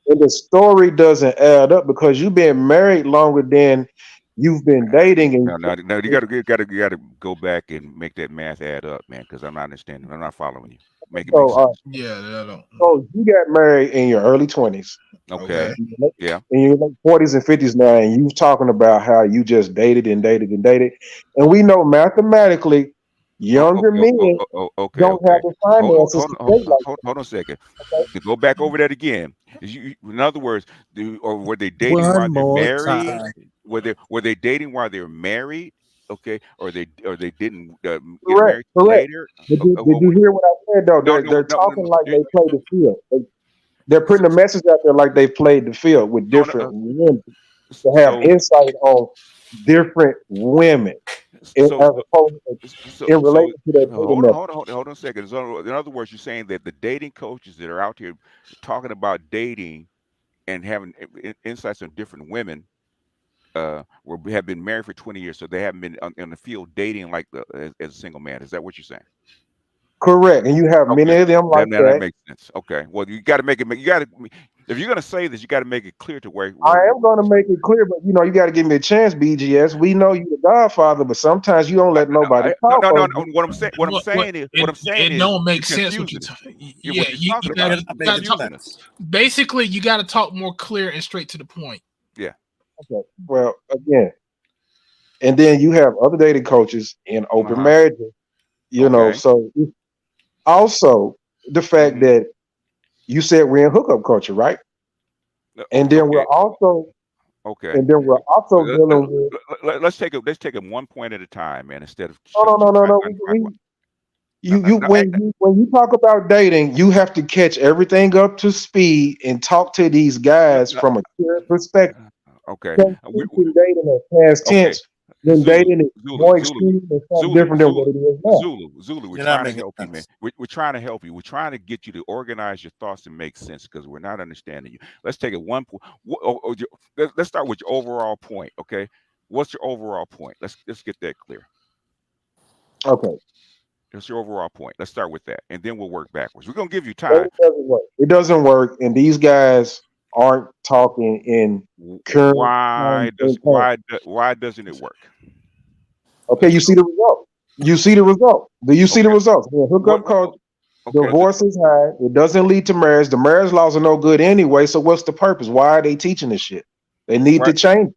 And the story doesn't add up because you've been married longer than you've been dating. And Now you gotta go back and make that math add up, man, because I'm not understanding. I'm not following you. Make it make so, sense. Yeah, that don't. so you got married in your early 20s, Okay. Okay. Yeah. in your late 40s and 50s now, and you talking about how you just dated and dated and dated. And we know mathematically, younger men Okay. don't have Okay. the Hold on. finances to date like Hold on a second. that. To go back over that again. In other words, or were they dating One while they're more married? time. Were they dating while they're married? Okay, or they didn't get Correct, married correct. later? Did you hear what I said though? No, They're no, talking like they play the field. They're putting a message out there like they played the field with no, no, different women to have so insight on different women so as opposed to in so relation to their dating hold on, message. hold on a second. So in other words, you're saying that the dating coaches that are out here talking about dating and having insights on different women have been married for 20 years, so they haven't been in the field dating like as a single man. Is that what you're saying? Correct. And you have many Okay, of them like that that. makes sense. Okay, well, you got to make it. You got to, if you're gonna say this, you got to make it clear to I am going to make it clear, but you got to give me a chance, BGS. We know you the Godfather, but sometimes you don't let nobody no, talk no, no, over no. you. What I'm What saying is, it don't make you're sense what you. confusing us. Yeah, What you're you talking got about, to It's not you're making talk. confusing us. sense. Basically, you got to talk more clear and straight to the point. Yeah. Okay. Well, again, and then you have other dating coaches in open Uh-huh. marriages, Okay. so also the fact Mm-hmm. that you said we're in hookup culture, right? And then Okay. we're also Okay. and then we're also dealing with Let's take it one point at a time, man. Instead of no, trying no. to talk about no, no, You no, when you talk about dating, you have to catch everything up to speed and talk to these no, guys no, from a clear perspective. okay. Can't teaching dating in past Okay. tense when Zulu, dating is Zulu, more Zulu, extreme and something Zulu, different than Zulu, what it is now. Zulu. We're You're not trying to making help you, man. sense. We're trying to help you. We're trying to get you to organize your thoughts and make sense because we're not understanding you. Let's take it one point. Let's start with your overall point. Okay, what's your overall point? Let's get that clear. Okay. What's your overall point? Let's start with that, and then we'll work backwards. We're gonna give you time. Dating doesn't work. It doesn't work, and these guys aren't talking in current Why time does and terms. why doesn't it work? Okay, Let's you see go. the result. You see the result. Do you see the Okay. results? When What? hookup culture, Okay. divorce is high. It doesn't lead to marriage. The marriage laws are no good anyway. So what's the purpose? Why are they teaching this shit? They need Why? to change.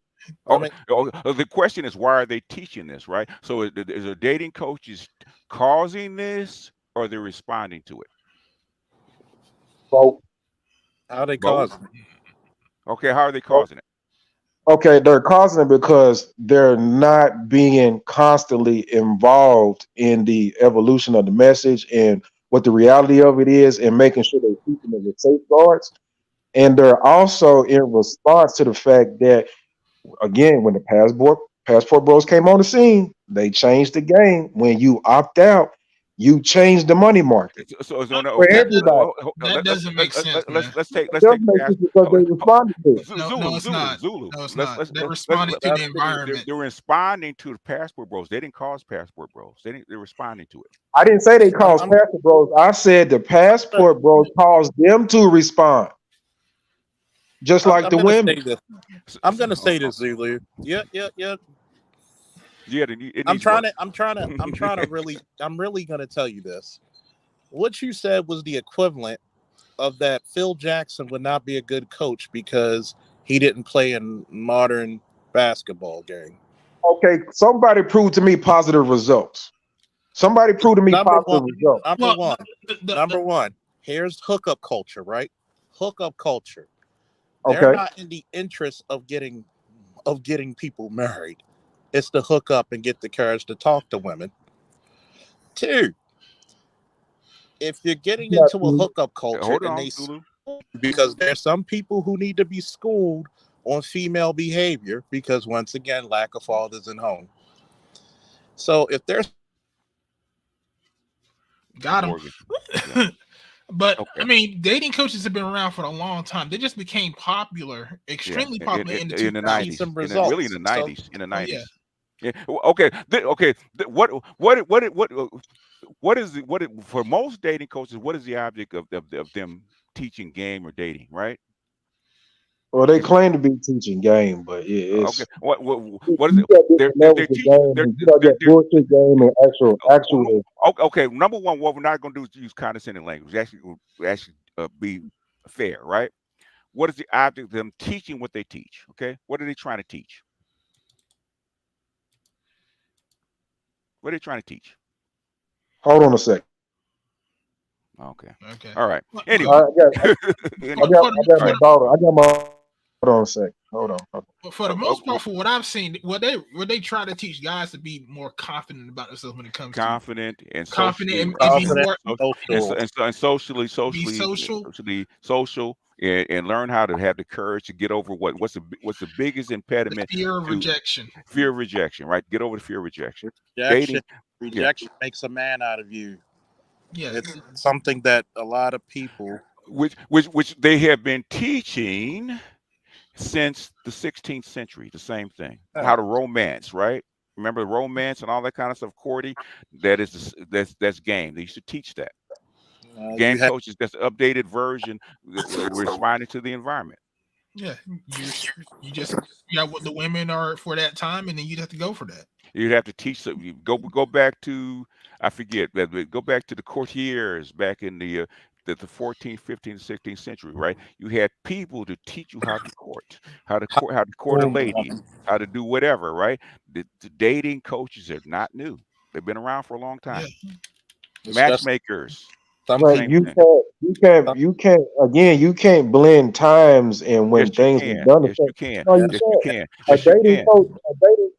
Let me The question is, why are they teaching this, right? So is a dating coaches causing this or they're responding to it? Both. how they Both. cause it. Okay, how are they Both. causing it? Okay, they're causing it because they're not being constantly involved in the evolution of the message and what the reality of it is, and making sure they're keeping it with safeguards. And they're also in response to the fact that, again, when the passport bros came on the scene, they changed the game. When you opt out, you change the money market No, for okay. everybody. That doesn't make sense, man. Let's It does take make pass. sense because they responded to it. No, it's not. Zulu. No, it's Let's not. let's They're let's let's responding let, to the That's environment. they're responding to the passport bros. They didn't cause passport bros. They're responding to it. I didn't say they caused I'm passport bros. I said the gonna passport bros caused them to respond, just like I'm the gonna women. say this. So, I'm so, gonna say this, Zulu. Yeah. yeah, it needs work. I'm really gonna tell you this. What you said was the equivalent of that Phil Jackson would not be a good coach because he didn't play in modern basketball game. Okay, somebody prove to me positive results. Somebody prove to me Number one, positive results. number Well, one, the number one. Here's hookup culture, right? Hookup culture. They're Okay, not in the interest of getting people married. It's to hook up and get the courage to talk to women. Two, if you're getting not into a true. hookup culture Hold and they on, Zulu. because there's some people who need to be schooled on female behavior because once again lack of fathers in home. So if there's got him. Yeah. But I mean, dating coaches have been around for a long time. They just became popular, extremely popular in the 90s. Really in the 90s. In the 90s. Yeah. Okay. What is for most dating coaches? What is the object of them teaching game or dating? Right. Well, they claim to be teaching game, but yeah, it's okay. What is it? They're teaching. You got that bullshit game and actual. Okay. Number one, what we're not going to do is use condescending language. Actually be fair, right? What is the object of them teaching what they teach? Okay. What are they trying to teach? What are they trying to teach? Hold on a second. Okay. Okay. All right. Anyway, I got my daughter. Hold on a second. Hold on. But for the most part, for what I've seen, what they try to teach guys to be more confident about themselves when it comes confident to and confident and socially social and learn how to have the courage to get over what's the biggest impediment. The fear of rejection. Fear of rejection, right? Get over the fear of rejection. Rejection makes a man out of you. Yeah, it's something that a lot of people, which they have been teaching since the 16th century, the same thing. How to romance, right? Remember romance and all that kind of stuff, courting? That's game. They used to teach that. Game coaches, that's the updated version responding to the environment. Yeah, you just got what the women are for that time, and then you'd have to go for that. You'd have to teach them. You go back to, I forget, go back to the courtiers back in the 14th, 15th, 16th century, right? You had people to teach you how to court, how to court a lady, how to do whatever, right? The dating coaches are not new. They've been around for a long time. Yeah. Matchmakers. Right, you can't blend times and when things are done. Yes, you can. No, you can. A dating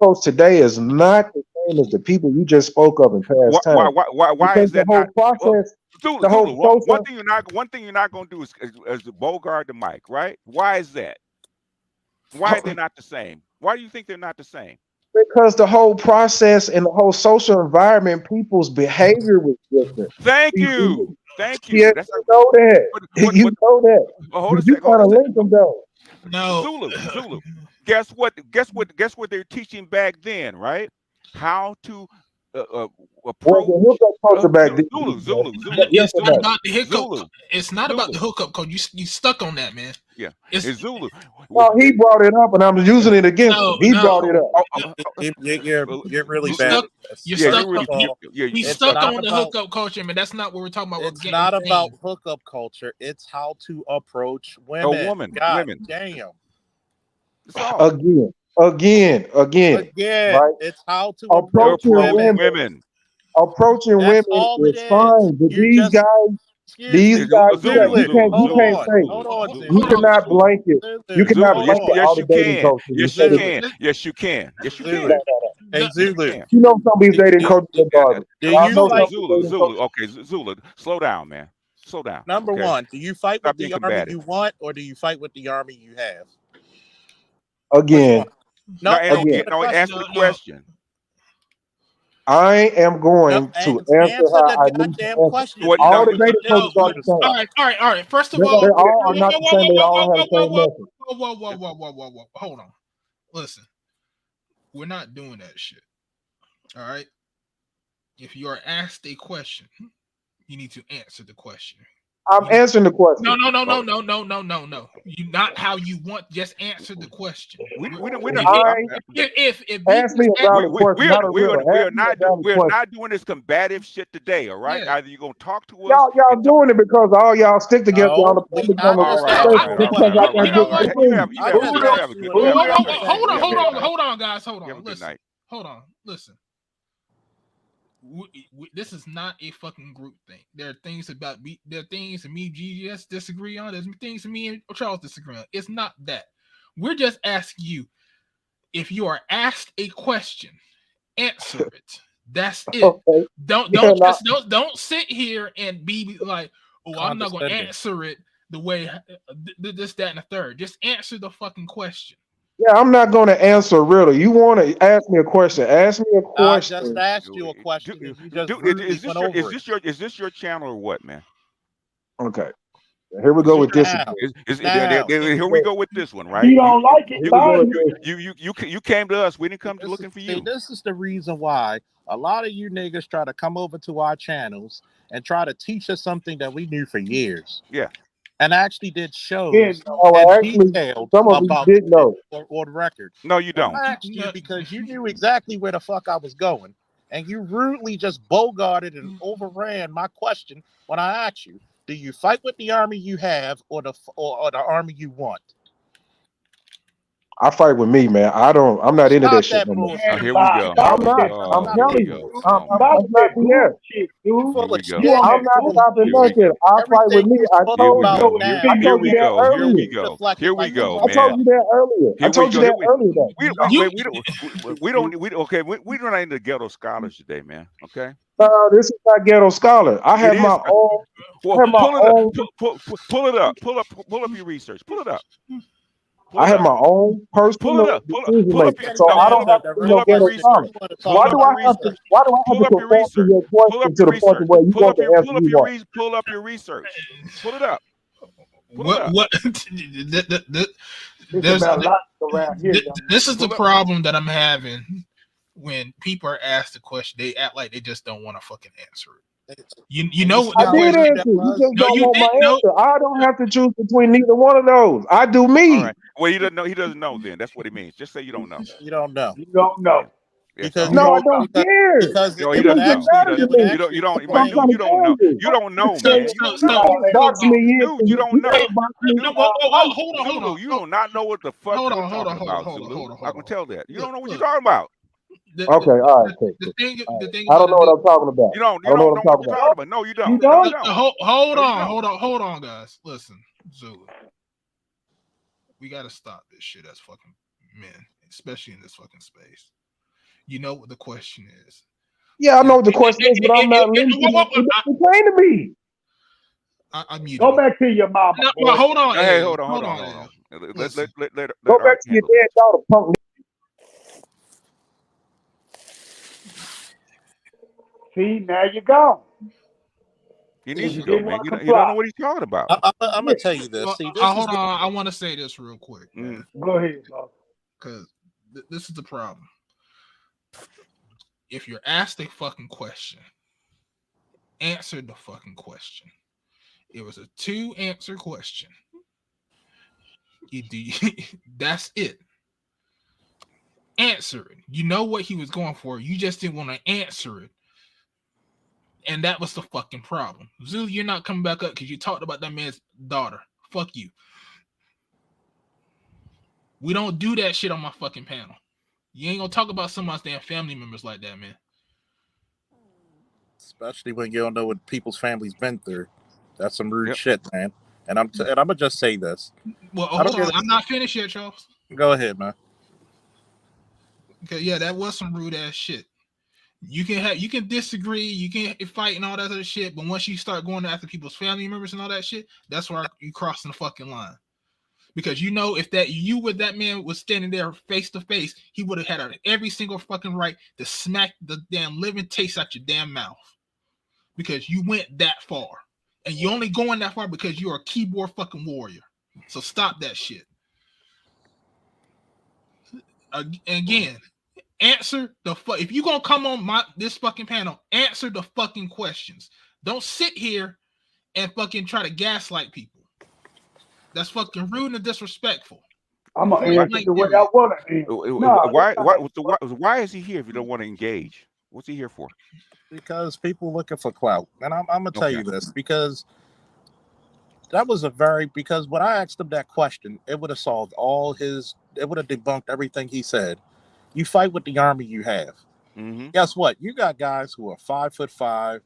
coach today is not the same as the people you just spoke of in past times. Why is that? The whole process. The whole one thing you're not going to do is bogart the mic, right? Why is that? Why are they not the same? Why do you think they're not the same? Because the whole process and the whole social environment, people's behavior was different. Thank you. Yeah, you know that. You know that. Hold a you second. Kind of link them though. No, Zulu. Guess what they're teaching back then, right? How to approach. The hookup culture back then. Zulu. It's not about the hookup. It's not about the hookup code. You stuck on that, man. Yeah, it's Zulu. Well, he brought it up, and I'm using it against him. He brought it up. You're really bad. You're stuck. We stuck on the hookup culture, man. That's not what we're talking about. It's not about hookup culture. It's how to approach women. Women. Damn. Again. Right? It's how to approach women. Approaching women is fine, but these guys. You can't say you cannot blanket. You cannot blanket all the dating coaches. Yes, you can. Hey, Zulu. You know some of these dating coaches are garbage. Zulu. Okay, Zulu. Slow down, man. Slow down. Number one, do you fight with the army you want, or do you fight with the army you have? Again. No, answer the question. I am going to answer how I need to answer. All the dating coaches are the same. All right. First of all, they all are not the same. They all have the same message. Whoa. Hold on. Listen, we're not doing that shit. All right. If you are asked a question, you need to answer the question. I'm answering the question. No. You not how you want. Just answer the question. Ask me about the question. We're not doing this combative shit today. All right. Yeah. Either you're gonna talk to us. Y'all doing it because all y'all stick together on the public Hold on, guys. Hold on. Listen. This is not a fucking group thing. There are things that me and GGS disagree on. There's things that me and Charles disagree on. It's not that. We're just asking you, if you are asked a question, answer it. That's it. Okay. Don't sit here and be like, oh, I'm not going to answer it the way this, that, and the third. Just answer the fucking question. Yeah, I'm not going to answer really. You want to ask me a question? Ask me a I just question. asked you a question and you just rudely went over it. Is this your channel or what, man? Okay, here we go See with this now, again. Here we go with this one, If right? you don't like it, Here we go fine. with this. You came to us. We didn't come to looking for you. This is the reason why a lot of you niggas try to come over to our channels and try to teach us something that we knew for years. Yeah. And actually did Yeah, shows Oh, and well, actually, detailed some of you about didn't shit know. on record. No, you And don't. I asked you because you knew exactly where the fuck I was going. And you rudely just bogarted and overran my question when I asked you, do you fight with the army you have or the army you want? I fight with me, man. I'm not into that Stop shit that no more. bullshit. Here we go. Stop I'm with not. that. I'm Oh, Stop here that we telling you. go. bullshit. Oh my Stop I'm God. not that BS. bullshit, You dude. full Here we of go. You shit. on I'm that not stopping Bullshit. Here we nothing. go. I fight with Everything me. you I spoke Here told we you. about go. I now Here told you we that go. Here earlier. we is go. deflected Here we like go, I told man. you that earlier. I Here we told you go. Here that earlier though. we don't okay. We're not into ghetto scholars today, man. Okay. This is not ghetto scholar. I It have my is. own. I Well, have my pull it up. own. Pull it up. Pull up your research. Pull it up. Pull I it have up. my own Pull it personal up. decision Pull up making, your can't so even no. I don't answer have to the be Pull real no up your ghetto question that research. scholar. you want to Pull talk Why do up I your about have to? research. Why do I have Pull to up your conform to research. your Pull up question to your the point to research. where you Pull want up the your answer you want? pull up your research. Pull it up. Pull it What up. what It's there's about logic around here, young this man. is the Pull up. problem that I'm having when people are asked the question, they act like they just don't want to fucking answer it. You And know you what see the I how did question? rude that answer. You was? just No, don't you want my didn't know. answer. I don't have to choose between neither one of those. I do All me. right. Well, he doesn't know. He doesn't know. Then that's what it means. Just say you don't know. You don't know. You don't know. Yeah. That's Because all. you No, I don't don't care. because No, It he it would doesn't doesn't know. actually matter to it would me. You actually don't. That's what I'm Dude, explain trying you to don't tell know. you. You don't know, So, man. You You so, don't so, know. try to so box me in, Dude, and you you don't try know. to box me no, in. I fight. hold Zulu, on, you do not know what the fuck hold you're on, hold talking on, hold on, about, hold on, Zulu. hold on, I hold can on. tell that. You don't know what you're Look, talking about. Okay, all right, cool, cool. All the right. thing I don't about know it, what I'm talking about. You I don't know don't what know I'm what talking you're about. talking about. No, you You don't. No, you don't? don't. hold No, you on, don't. hold on, guys. Listen, Zulu, we gotta stop this shit as fucking men, especially in this fucking space. You know what the question is? Yeah, I know what the It, question is, but I'm not listening. It came to me. I muted Go him. back to your mama, No, well, boy. hold on, Hey, Ed. hold Hold on, on, hold Ed. on. Listen, Go Let back Art to your handle this. dead daughter, punk. See, now you gone. He Because needs you to go, didn't man. want to He don't know comply. what he's talking about. I'm Yeah. gonna tell you this. well, See, this is hold on. I want to say this real quick, man, Go ahead, boss. because this is the problem. If you're asked a fucking question, answer the fucking question. It was a 2-answer question. That's it. Answer it. You know what he was going for. You just didn't want to answer it. And that was the fucking problem. Zulu, you're not coming back up because you talked about that man's daughter. Fuck you. We don't do that shit on my fucking panel. You ain't gonna talk about someone's damn family members like that, man. especially when you don't know what people's families been through. That's some rude Yep. shit, man. And I'm gonna just say this. Well, I don't hold give on. I'm not finished yet, Charles. Go ahead, man. Okay, yeah, that was some rude ass shit. You can disagree, you can fight and all that other shit, but once you start going after people's family members and all that shit, that's where you crossing the fucking line. Because you know, if that man was standing there face to face, he would have had every single fucking right to smack the damn living taste out your damn mouth. Because you went that far. And you only going that far because you're a keyboard fucking warrior. So stop that shit. Again, answer the if you gonna come on this fucking panel, answer the fucking questions. Don't sit here and fucking try to gaslight people. That's fucking rude and disrespectful. I'm going to Why, answer Point the way I period. want to answer. No, that's why is he here if you don't want to engage? What's he here for? Because people looking for clout. And I'm gonna tell Okay. you this because that was because when I asked him that question, it would have solved it would have debunked everything he said. You fight with the army you have. Mm-hmm. Guess what? You got guys who are 5'5",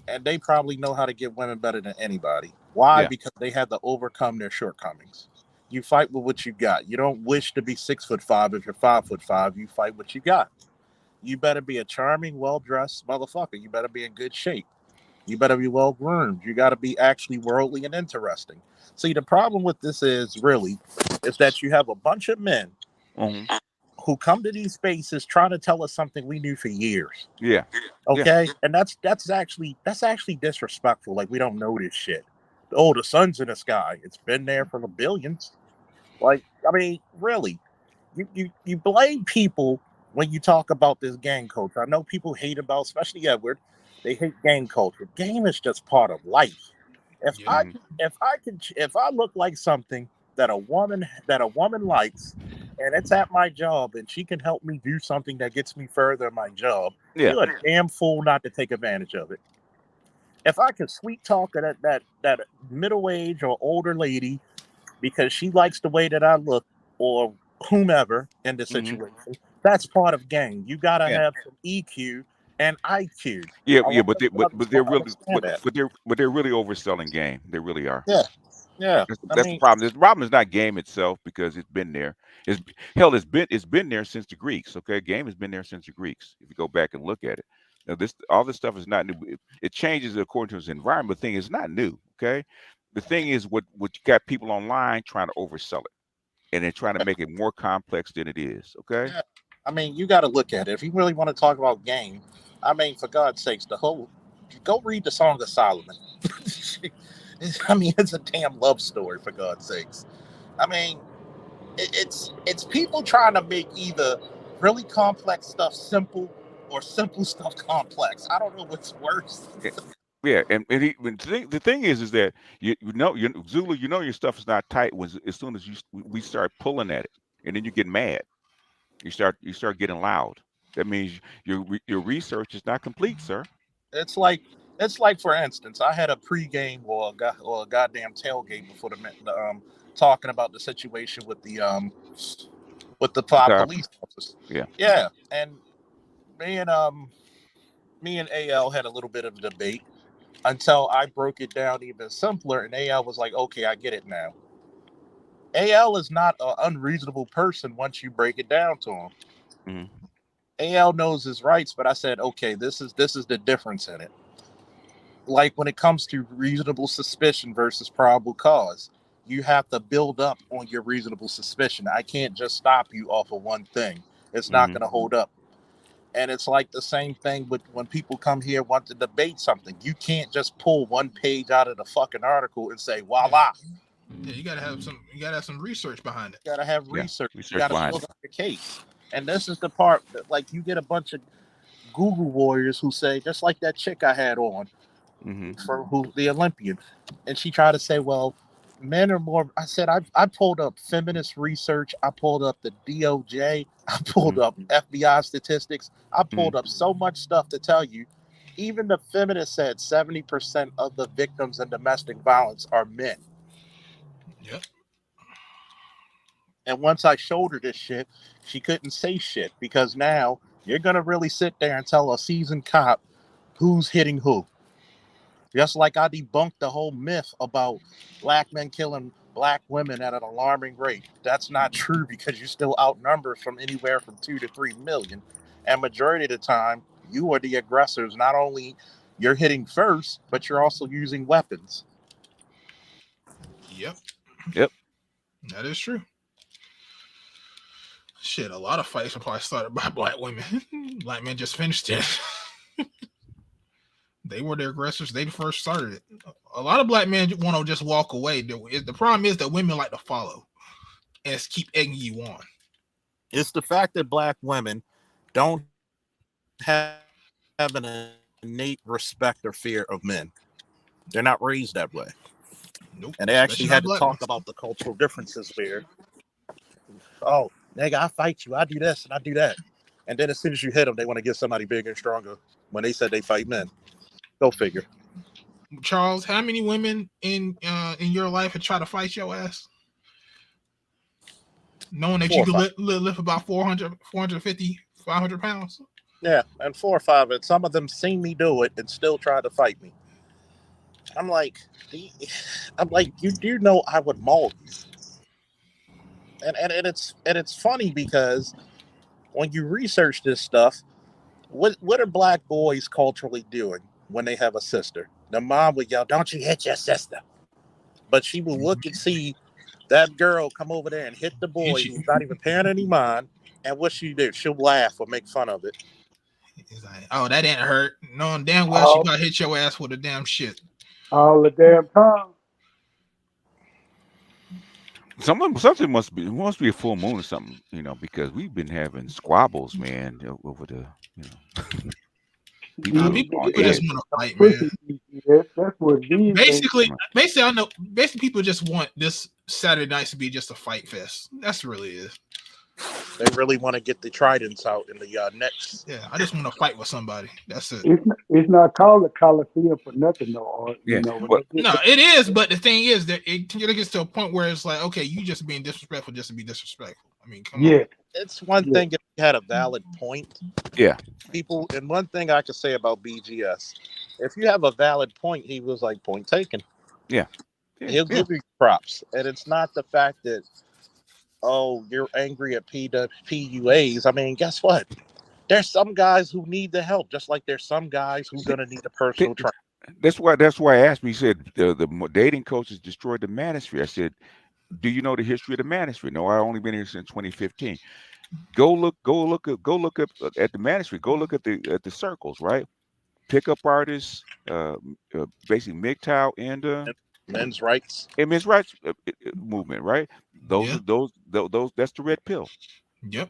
and they probably know how to get women better than anybody. Why? Yeah. Because they had to overcome their shortcomings. You fight with what you got. You don't wish to be 6'5" if you're 5'5". You fight what you got. You better be a charming, well-dressed motherfucker. You better be in good shape. You better be well-groomed. You got to be actually worldly and interesting. See, the problem with this is really is that you have a bunch of men who come to these spaces trying to tell us something we knew for years. Yeah. Okay. Yeah. And that's actually disrespectful. Like, we don't know this shit. Oh, the sun's in the sky. It's been there for the billions. Like, I mean, really, you blame people when you talk about this gang culture. I know people hate about, especially Edward, they hate gang culture. Game is just part of life. If I look like something that a woman likes, and it's at my job, and she can help me do something that gets me further in my job, you're a damn fool not to take advantage of it. If I can sweet talk that middle age or older lady because she likes the way that I look, or whomever in the situation, that's part of gang. You gotta have some EQ and IQ. But they're really overselling game. They really are. Yeah. That's the problem. The problem is not game itself, because it's been there. It's been there since the Greeks. Okay, game has been there since the Greeks. If you go back and look at it, now all this stuff is not new. It changes according to its environment. The thing is not new. Okay, the thing is what you got people online trying to oversell it, and they're trying to make it more complex than it is. Okay. Yeah. I mean, you got to look at it. If you really want to talk about game, I mean, for God's sakes, go read the Song of Solomon. I mean, it's a damn love story, for God's sakes. I mean, it's people trying to make either really complex stuff simple or simple stuff complex. I don't know what's worse. Yeah, and the thing is that Zulu, your stuff is not tight as soon as we start pulling at it, and then you get mad. You start getting loud. That means your research is not complete, sir. It's like, for instance, I had a pregame or a goddamn tailgate before the talking about the situation with the police officers. Yeah, and me and AL had a little bit of a debate until I broke it down even simpler, and AL was like, "Okay, I get it now." AL is not an unreasonable person once you break it down to him. Mm-hmm. AL knows his rights, but I said, okay, this is the difference in it. Like, when it comes to reasonable suspicion versus probable cause, you have to build up on your reasonable suspicion. I can't just stop you off of one thing. It's not going to hold up. And it's like the same thing with when people come here want to debate something. You can't just pull one page out of the fucking article and say, voila. Yeah, you gotta have some research behind it. You gotta have research. You gotta build up your case. And this is the part that, like, you get a bunch of Google warriors who say, just like that chick I had on, for the Olympian, and she tried to say, well, men are more. I said, I pulled up feminist research. I pulled up the DOJ. I pulled up FBI statistics. I pulled up so much stuff to tell you. Even the feminists said 70% of the victims in domestic violence are men. Yep. And once I showed her this shit, she couldn't say shit, because now you're going to really sit there and tell a seasoned cop who's hitting who. Just like I debunked the whole myth about black men killing black women at an alarming rate. That's not true, because you still outnumber from anywhere from 2 to 3 million. And majority of the time, you are the aggressors. Not only you're hitting first, but you're also using weapons. Yep. Yep. That is true. Shit, a lot of fights are probably started by black women. Black men just finished it. They were the aggressors. They first started it. A lot of black men want to just walk away. The problem is that women like to follow and keep egging you on. It's the fact that black women don't have an innate respect or fear of men. They're not raised that way. Nope. And they actually had to talk about the cultural differences where, oh, nigga, I fight you. I do this and I do that. And then as soon as you hit them, they want to get somebody bigger and stronger when they said they fight men. Go figure. Charles, how many women in your life have tried to fight your ass? Knowing that you can lift about 400, 450, 500 pounds? Yeah, and 4 or 5. And some of them seen me do it and still tried to fight me. I'm like, you do know I would maul you. And it's funny, because when you research this stuff, what are black boys culturally doing when they have a sister? The mom would yell, "Don't you hit your sister!" But she would look and see That girl come over there and hit the boy who's not even paying any mind, and what she do? She'll laugh or make fun of it. It's like, oh, that didn't hurt. Knowing damn well she got to hit your ass with a damn shit. All the damn time. Something must be a full moon or something, because we've been having squabbles, man, over the, people just want to fight, man. That's what these basically, I know. Basically, people just want this Saturday night to be just a fight fest. That's really it. They really want to get the tridents out in the necks. Yeah, I just want to fight with somebody. That's it. It's not called a Coliseum for nothing, though. No, it is. But the thing is that it gets to a point where it's like, okay, you just being disrespectful just to be disrespectful. I mean, come on. It's one thing if you had a valid point. Yeah. People, and one thing I could say about BGS, if you have a valid point, he was like, point taken. Yeah. He'll give you props. And it's not the fact that, oh, you're angry at PUAs. I mean, guess what? There's some guys who need the help, just like there's some guys who are going to need a personal trainer. That's why I asked me. He said the dating coaches destroyed the manosphere. I said, do you know the history of the manosphere? No, I've only been here since 2015. Go look up at the manosphere. Go look at the circles, right? Pickup artists, basically MGTOW and men's rights movement, right? Those that's the red pill. Yep.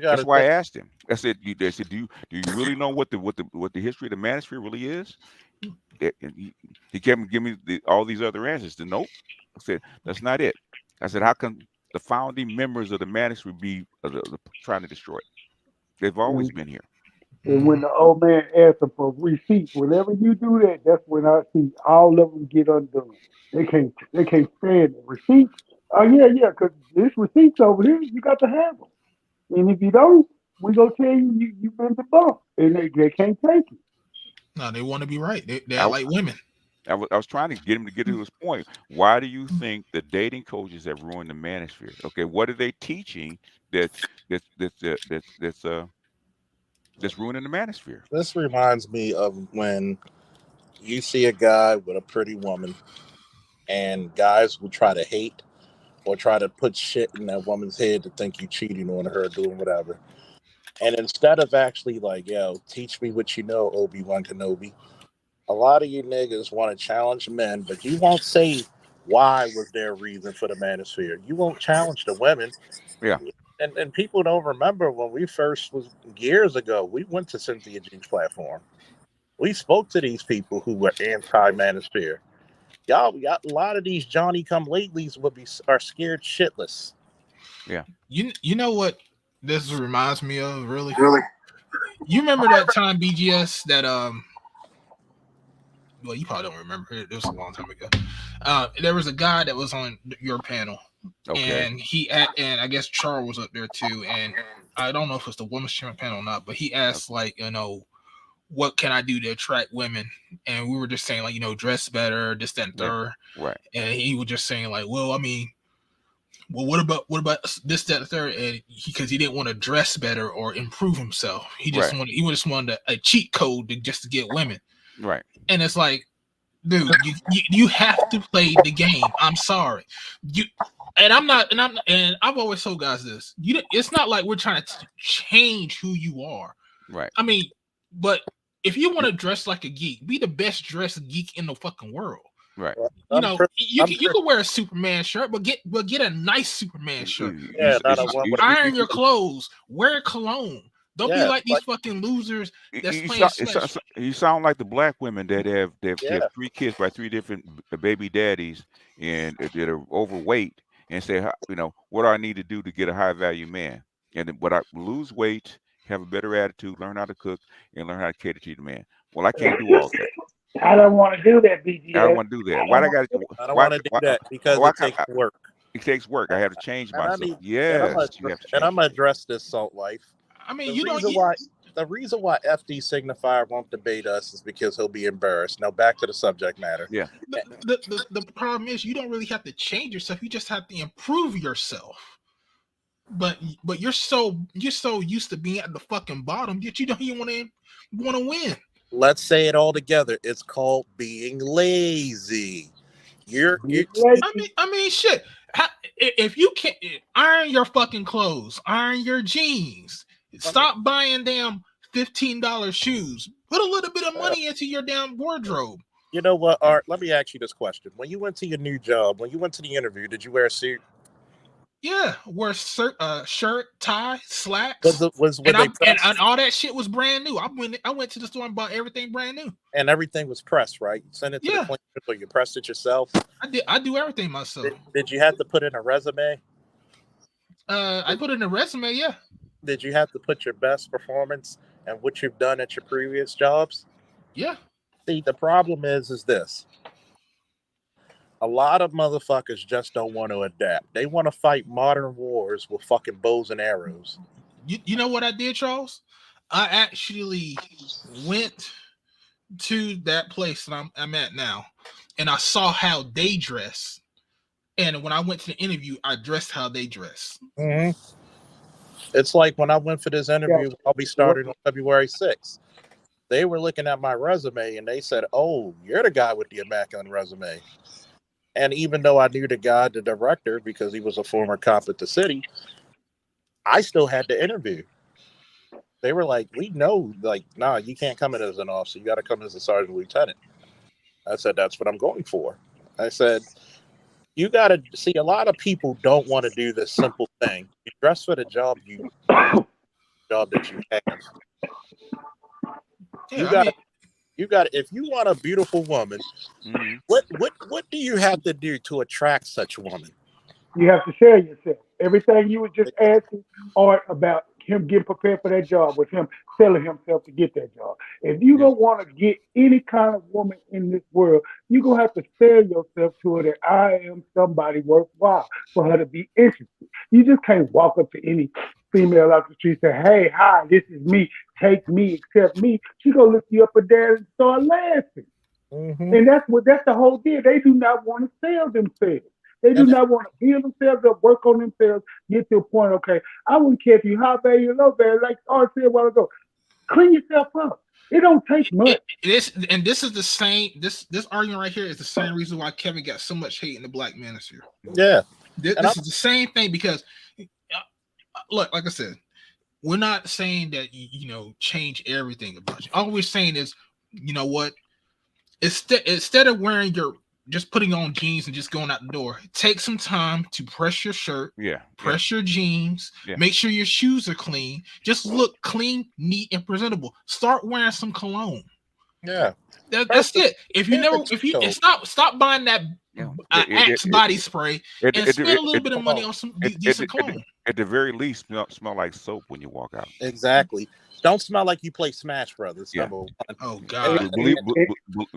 That's why I asked him. I said, they said, do you really know what the history of the manosphere really is? He kept giving me all these other answers. Nope. I said, that's not it. I said, how can the founding members of the manosphere be trying to destroy it? They've always been here. And when the old man asks them for receipts, whenever you do that, that's when I see all of them get undone. They can't stand the receipts. Oh yeah, because this receipts over here, you got to have them. And if you don't, we gonna tell you've been debunked, and they can't take it. No, they want to be right. They're like women. I was trying to get him to get to his point. Why do you think the dating coaches have ruined the manosphere? Okay, what are they teaching that's ruining the manosphere? This reminds me of when you see a guy with a pretty woman, and guys will try to hate or try to put shit in that woman's head to think you cheating on her, doing whatever. And instead of actually like, yo, teach me what you know, Obi-Wan Kenobi. A lot of you niggas want to challenge men, but you won't say why was their reason for the manosphere. You won't challenge the women. Yeah. And people don't remember when we first was years ago, we went to Cynthia G's platform. We spoke to these people who were anti-manosphere. Y'all got a lot of these Johnny come latelys are scared shitless. Yeah. You know what this reminds me of, really? You remember that time BGS that well, you probably don't remember it. It was a long time ago. There was a guy that was on your panel, and and I guess Charles was up there too. And I don't know if it's the women's chairman panel or not, but he asked what can I do to attract women? And we were just saying dress better, this, that, and third. Right. And he was just saying what about this, that, and third? And because he didn't want to dress better or improve himself, he just wanted a cheat code to get women. Right. And it's like, dude, you have to play the game. I'm sorry. And I've always told guys this. It's not like we're trying to change who you are. Right. I mean, but if you want to dress like a geek, be the best dressed geek in the fucking world. Right. You can wear a Superman shirt, but get a nice Superman shirt. Yeah, iron your clothes, wear cologne. Don't be like these fucking losers that's playing. You sound like the black women that have 3 kids by 3 different baby daddies and that are overweight and say, what do I need to do to get a high value man? And but I lose weight, have a better attitude, learn how to cook, and learn how to cater to the man. Well, I can't do all that. I don't want to do that, BG. I don't want to do that. Why I got? I don't want to do that because it takes work. It takes work. I have to change myself. And I'm gonna address this Salt Life. I mean, the reason why FD Signifier won't debate us is because he'll be embarrassed. Now back to the subject matter. Yeah. The problem is you don't really have to change yourself. You just have to improve yourself. But you're so used to being at the fucking bottom that you don't even want to win. Let's say it all together. It's called being lazy. I mean, shit. If you can't iron your fucking clothes, iron your jeans, stop buying damn $15 shoes. Put a little bit of money into your damn wardrobe. You know what, Art? Let me ask you this question. When you went to your new job, when you went to the interview, did you wear a suit? Yeah, wear shirt, tie, slacks, and all that shit was brand new. I went to the store and bought everything brand new. And everything was pressed, right? You sent it to the cleaner, or you pressed it yourself? I do everything myself. Did you have to put in a resume? I put in a resume, yeah. Did you have to put your best performance and what you've done at your previous jobs? Yeah. See, the problem is this. A lot of motherfuckers just don't want to adapt. They want to fight modern wars with fucking bows and arrows. You know what I did, Charles? I actually went to that place that I'm at now, and I saw how they dress. And when I went to the interview, I dressed how they dress. Mm-hmm. It's like when I went for this interview, I'll be starting on February 6th. They were looking at my resume and they said, "Oh, you're the guy with the immaculate resume." And even though I knew the guy, the director, because he was a former cop at the city, I still had to interview. They were like, "We know, like, nah, you can't come in as an officer. You got to come as a sergeant lieutenant." I said, "That's what I'm going for." I said, "You got to see, a lot of people don't want to do this simple thing. You dress for the job that you have. Yeah, you got if you want a beautiful woman, what do you have to do to attract such a woman? You have to sell yourself. Everything you were just asking Art about him getting prepared for that job was him selling himself to get that job. If you don't want to get any kind of woman in this world, you're going to have to sell yourself to her that I am somebody worthwhile for her to be interested. You just can't walk up to any female off the street and say, "Hey, hi, this is me. Take me, accept me." She's going to look you up and down and start laughing. Mm-hmm. And that's the whole deal. They do not want to sell themselves. They do not want to heal themselves up, work on themselves, get to a point, okay, I wouldn't care if you high value or low value, like Art said a while ago. Clean yourself up. It don't take much. This is the same, this argument right here is the same reason why Kevin got so much hate in the black manosphere. Yeah. This is the same thing because, look, like I said, we're not saying that, change everything about you. All we're saying is, you know what? Instead of wearing just putting on jeans and just going out the door, take some time to press your shirt, press your jeans, make sure your shoes are clean. Just look clean, neat, and presentable. Start wearing some cologne. Yeah, that's it. Stop buying that Axe body spray and spend a little bit of money on some decent cologne. At the very least, smell like soap when you walk out. Exactly. Don't smell like you play Smash Brothers. Yeah. Oh God!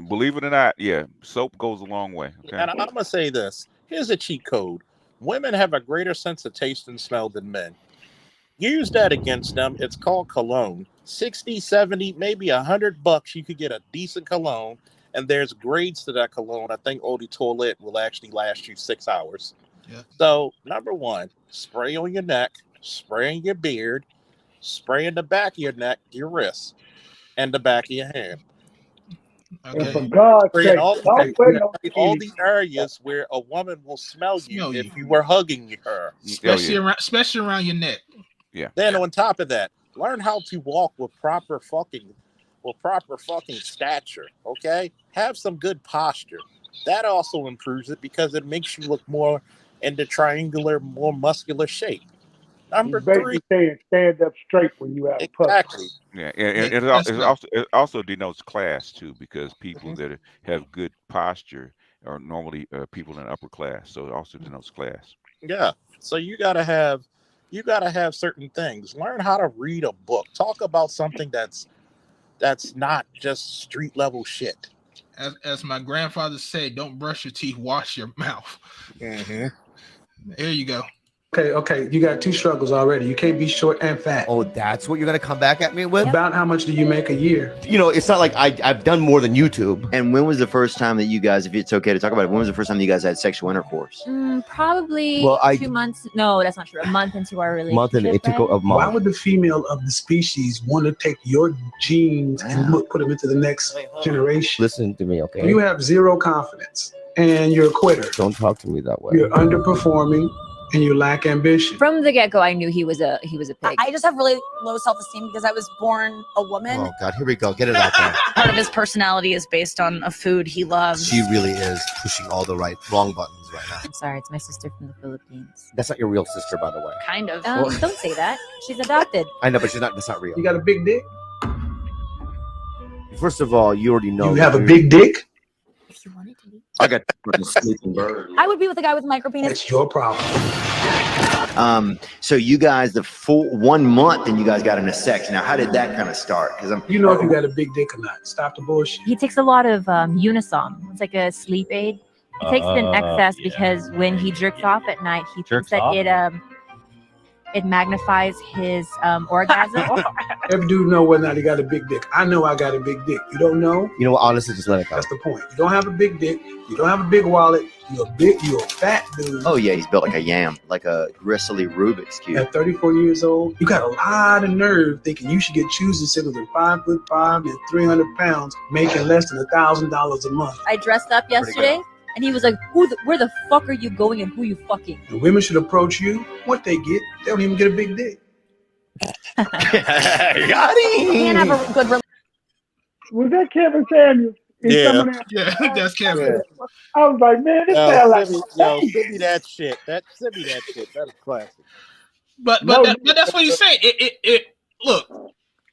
Believe it or not, soap goes a long way. Okay? And I'm gonna say this: here's a cheat code. Women have a greater sense of taste and smell than men. Use that against them. It's called cologne. 60, 70, maybe $100. You could get a decent cologne, and there's grades to that cologne. I think Eau de Toilette will actually last you 6 hours. Yeah. So, number one, spray on your neck, spray on your beard, spray in the back of your neck, your wrist, and the back of your hand. Okay. And for God's sake, all the areas where a woman will smell you if you were hugging her, especially around your neck. Yeah. Then on top of that, learn how to walk with proper fucking stature. Okay, have some good posture. That also improves it because it makes you look more in the triangular, more muscular shape. Number three, saying stand up straight when you out. Exactly. Yeah, and it also denotes class too, because people that have good posture are normally people in upper class. So it also denotes class. Yeah. So you gotta have certain things. Learn how to read a book. Talk about something that's not just street level shit. As my grandfather said, don't brush your teeth, wash your mouth. Mm-hmm. There you go. Okay. You got two struggles already. You can't be short and fat. Oh, that's what you're going to come back at me with? About how much do you make a year? It's not like I've done more than YouTube. And when was the first time that you guys, if it's okay to talk about it, when was the first time that you guys had sexual intercourse? Probably 2 months. No, that's not true. A month into our relationship. It took a month. Why would the female of the species want to take your genes and put them into the next generation? Listen to me, okay? You have zero confidence. and you're a quitter. Don't talk to me that way. You're underperforming and you lack ambition. From the get-go, I knew he was a pig. I just have really low self-esteem because I was born a woman. Oh God, here we go. Get it out there. Part of his personality is based on a food he loves. She really is pushing all the wrong buttons right now. I'm sorry, it's my sister from the Philippines. That's not your real sister, by the way. Kind of. Don't say that. She's adopted. I know, but that's not real. You got a big dick? First of all, you already know. You have a big dick? If you wanted to be. I got fucking sleeping bird. I would be with a guy with a micro penis. That's your problem. So you guys, the full 1 month, and you guys got into sex. Now, how did that kind of start? Because you know if you got a big dick or not. Stop the bullshit. He takes a lot of Unisom. It's like a sleep aid. He takes it in excess because when he jerks off at night, he thinks that it magnifies his orgasm. Every dude know whether or not he got a big dick. I know I got a big dick. You don't know? You know what? Honestly, just let it go. That's the point. You don't have a big dick. You don't have a big wallet. You're a fat dude. Oh yeah, he's built like a yam, like a gristly Rubik's cube. At 34 years old, you got a lot of nerve thinking you should get choosing singles at 5'5" and 300 pounds, making less than $1,000 a month. I dressed up yesterday, and he was like, "Where the fuck are you going and who you fucking?" The women should approach you. What they get, they don't even get a big dick. Got him. You can't have a good relationship. Was that Kevin Samuels? Yeah. Yeah, that's Kevin. I was like, man, this sounds like send me that shit. Send me that shit. That's classic. But that's what he's saying. Look,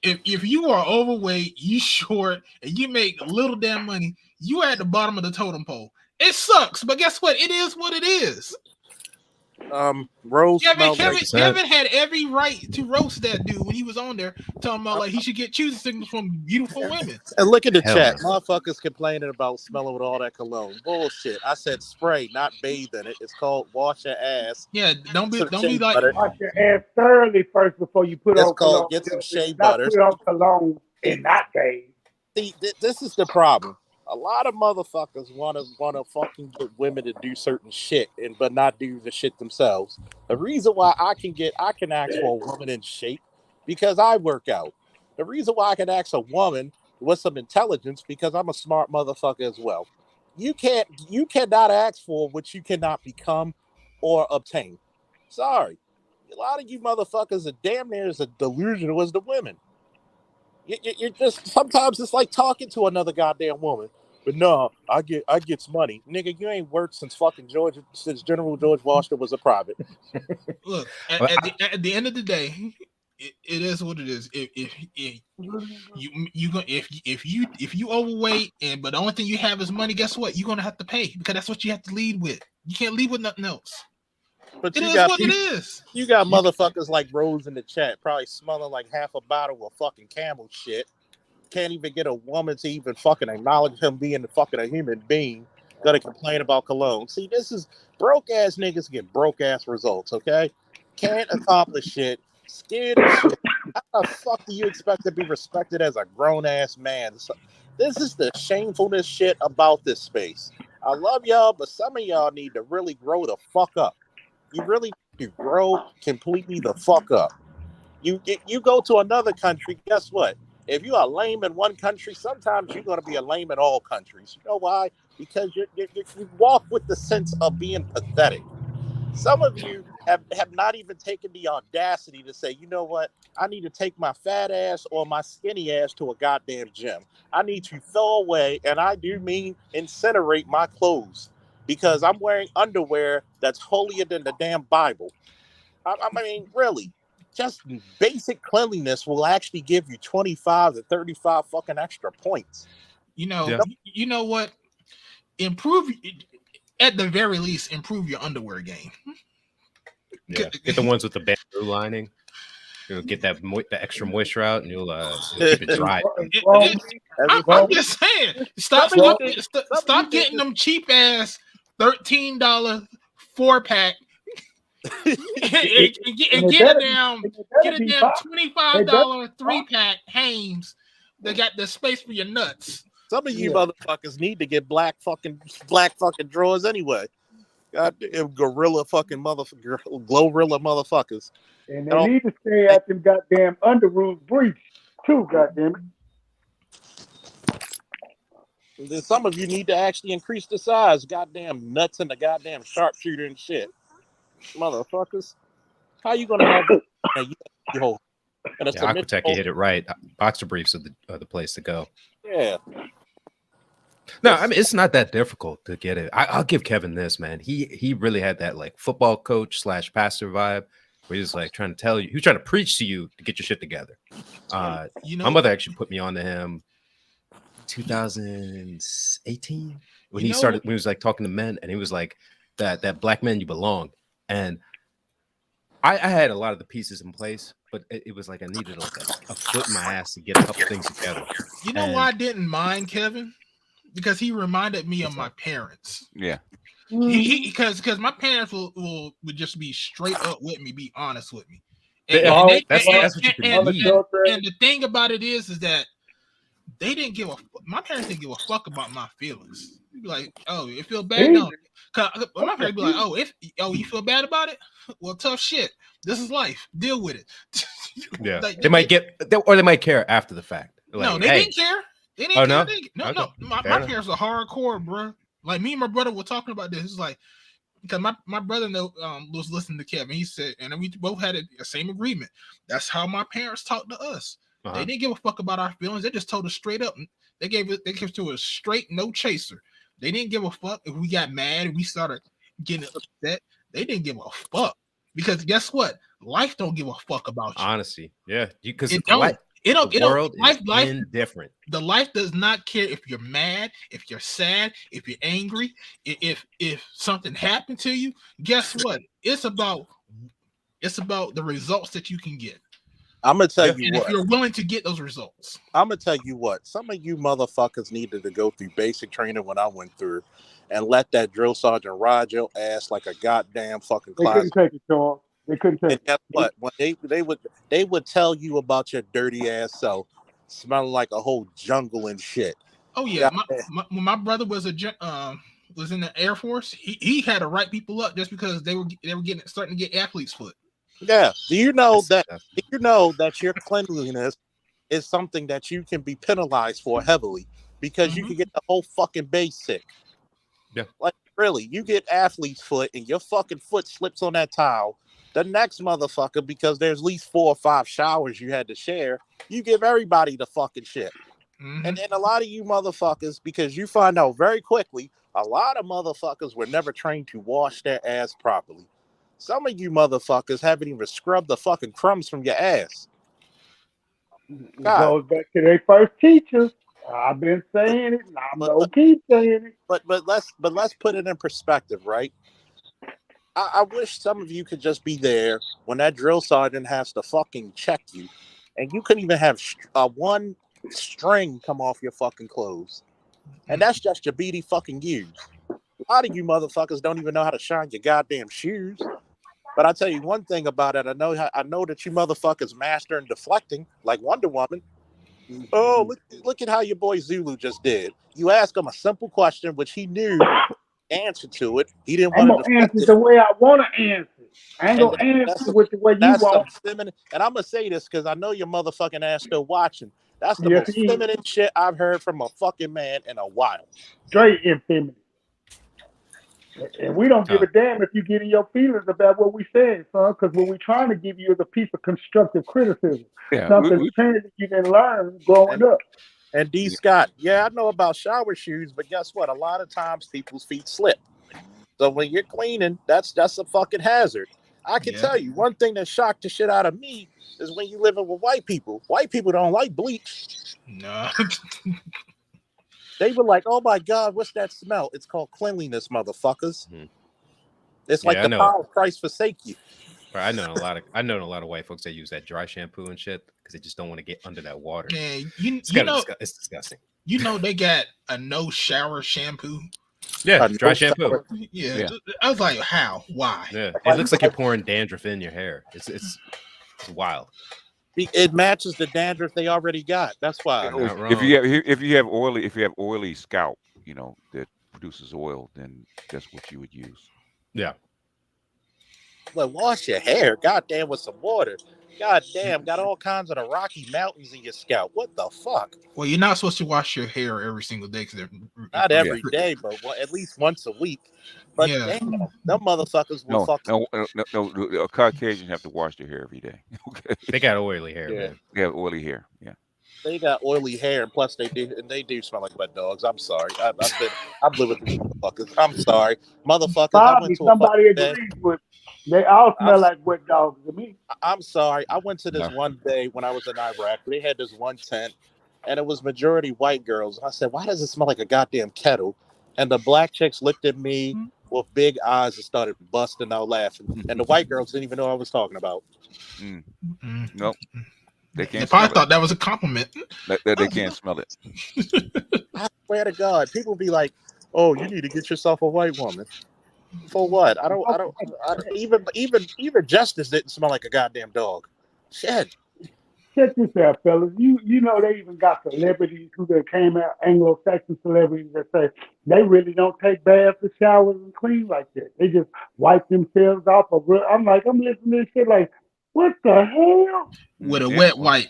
if you are overweight, you short, and you make little damn money, you are at the bottom of the totem pole. It sucks, but guess what? It is what it is. Rose. Kevin had every right to roast that dude when he was on there, talking about like he should get choosing signals from beautiful women. And look at the chat. Motherfuckers complaining about smelling with all that cologne. Bullshit. I said spray, not bathe in it. It's called wash your ass. Yeah, don't be like wash your ass thoroughly first before you put on cologne. Get some shea not butter. Put on cologne and not bathe. See, this is the problem. A lot of motherfuckers wanna fucking get women to do certain shit but not do the shit themselves. The reason why I can ask for a woman in shape because I work out. The reason why I can ask a woman with some intelligence because I'm a smart motherfucker as well. You cannot ask for what you cannot become or obtain. Sorry. A lot of you motherfuckers are damn near as delusional as the women. You're just sometimes it's like talking to another goddamn woman. But no, I gets money, nigga. You ain't worked since General George Washington was a private. Look, at the end of the day, it is what it is. If you overweight but the only thing you have is money, guess what? You're gonna have to pay because that's what you have to lead with. You can't lead with nothing else. But it is what it is. You got motherfuckers like Rose in the chat, probably smelling like half a bottle of fucking Camel shit. Can't even get a woman to even fucking acknowledge him being a human being. Gonna complain about cologne. See, this is broke ass niggas get broke ass results, okay? Can't accomplish shit. Scared of shit. How the fuck do you expect to be respected as a grown ass man? This is the shamefulness shit about this space. I love y'all, but some of y'all need to really grow the fuck up. You really need to grow completely the fuck up. You go to another country, guess what? If you are lame in one country, sometimes you're going to be a lame in all countries. You know why? Because you walk with the sense of being pathetic. Some of you have not even taken the audacity to say, you know what? I need to take my fat ass or my skinny ass to a goddamn gym. I need to throw away, and I do mean incinerate my clothes because I'm wearing underwear that's holier than the damn Bible. I mean, really. Just basic cleanliness will actually give you 25 to 35 fucking extra points. You know what? Improve at the very least. Improve your underwear game. Yeah, get the ones with the bamboo lining. You'll get that the extra moisture out, and you'll keep it dry. I'm just saying, stop getting them cheap ass $13 4-pack. and get a damn $25 3-pack Hanes that got the space for your nuts. Some of you motherfuckers need to get black fucking drawers anyway. Goddamn gorilla fucking glorilla motherfuckers. And they need to stay at them goddamn underoos briefs too, goddamn it. Then some of you need to actually increase the size. Goddamn nuts and the goddamn sharpshooter and shit, motherfuckers. How you gonna have a UFC hole and a Yeah, submission Aquatech, you hole? hit it right. Boxer briefs are the place to go. Yeah. No, I mean it's not that difficult to get it. I'll give Kevin this, man. He really had that like football coach / pastor vibe where he was like trying to tell you, he was trying to preach to you to get your shit together. My mother actually put me on to him 2018 when he started, when he was like talking to men, and he was like that black man, you belong. And I had a lot of the pieces in place, but it was like I needed like a foot in my ass to get a couple things together. You know why I didn't mind Kevin? Because he reminded me of my parents. Yeah. Because my parents would just be straight up with me, be honest with me. And, that's what you can need. And the thing about it is that they didn't give my parents didn't give a fuck about my feelings. You'd be like, oh, you feel bad? No. My parents would be like, oh, you feel bad about it? Well, tough shit. This is life. Deal with it. Yeah. Like, they might they might care after the fact. Like, no, they didn't care. They didn't care. No? No. My parents are hardcore, bro. Like me and my brother were talking about this. It's like because my brother was listening to Kevin. He said, and we both had the same agreement. That's how my parents talked to us. They didn't give a fuck about our feelings. They just told us straight up. They gave to us straight, no chaser. They didn't give a fuck if we got mad and we started getting upset. They didn't give a fuck because guess what? Life don't give a fuck about you. Honesty, yeah, because it don't. Life indifferent. The life does not care if you're mad, if you're sad, if you're angry, if something happened to you. Guess what? It's about the results that you can get. I'm gonna tell you what. If you're willing to get those results, I'm gonna tell you what. Some of you motherfuckers needed to go through basic training when I went through, and let that drill sergeant ride your ass like a goddamn fucking They class. couldn't take it, Charles. They couldn't take And guess what? When they would tell you about your dirty ass self, smelling like a whole jungle and shit. Oh yeah, when my brother was in the Air Force, he had to write people up just because they were starting to get athlete's foot. Yeah. Do you know that your cleanliness is something that you can be penalized for heavily because you can get the whole fucking base sick. Yeah. Like really, you get athlete's foot and your fucking foot slips on that towel. The next motherfucker, because there's at least 4 or 5 showers you had to share, you give everybody the fucking shit. And then a lot of you motherfuckers, because you find out very quickly, a lot of motherfuckers were never trained to wash their ass properly. Some of you motherfuckers haven't even scrubbed the fucking crumbs from your ass. It goes back to their first teachers. I've been saying it, and I'm gonna keep saying it. But let's put it in perspective, right? I wish some of you could just be there when that drill sergeant has to fucking check you, and you couldn't even have one string come off your fucking clothes, and that's just your beady fucking use. A lot of you motherfuckers don't even know how to shine your goddamn shoes. But I tell you one thing about it, I know that you motherfuckers master in deflecting like Wonder Woman. Oh, look at how your boy Zulu just did. You ask him a simple question, which he knew the answer to it. He didn't want to answer the way I want to answer. I ain't gonna answer with the way you want. Feminine, and I'm gonna say this because I know your motherfucking ass still watching. That's the most feminine shit I've heard from a fucking man in a while. Straight infeminine. And we don't give a damn if you get in your feelings about what we said, son, because what we're trying to give you is a piece of constructive criticism. Something that you didn't learn growing up. And D. Scott, yeah, I know about shower shoes, but guess what? A lot of times people's feet slip. So when you're cleaning, that's a fucking hazard. I can tell you, one thing that shocked the shit out of me is when you living with white people. White people don't like bleach. No. They were like, "Oh my God, what's that smell?" It's called cleanliness, motherfuckers. It's like the power of Christ forsake you. Right, I know a lot of white folks that use that dry shampoo and shit because they just don't want to get under that water. Yeah, it's disgusting. You know they got a no shower shampoo. Yeah, dry shampoo. Yeah, I was like, how? Why? Yeah, it looks like you're pouring dandruff in your hair. It's wild. It matches the dandruff they already got. That's why. If you have oily scalp, that produces oil, then that's what you would use. Yeah. Like, wash your hair. Goddamn, with some water. Goddamn, got all kinds of the Rocky Mountains in your scalp. What the fuck? Well, you're not supposed to wash your hair every single day because Not every day, but at least once a week. But damn, them motherfuckers will fuck. No, Caucasians have to wash their hair every day. Okay. They got oily hair, man. They have oily hair. Yeah. They got oily hair, and plus they do smell like wet dogs. I'm sorry. I've lived with these motherfuckers. I'm sorry, motherfuckers. I went to somebody a day. agrees with. They all smell like wet dogs to me. I'm sorry. I went to this one day when I was in Iraq. They had this one tent, and it was majority white girls. I said, "Why does it smell like a goddamn kettle?" And the black chicks looked at me with big eyes and started busting out laughing. And the white girls didn't even know what I was talking about. Nope. They can't. They probably thought that was a compliment. They can't smell it. I swear to God, people be like, "Oh, you need to get yourself a white woman." For what? I don't even Justice didn't smell like a goddamn dog. Shit. Check this out, fellas. You know they even got celebrities who that came out, Anglo-Saxon celebrities that say they really don't take baths or showers and clean like that. They just wipe themselves off. I'm listening to this shit like, what the hell? With a wet wipe.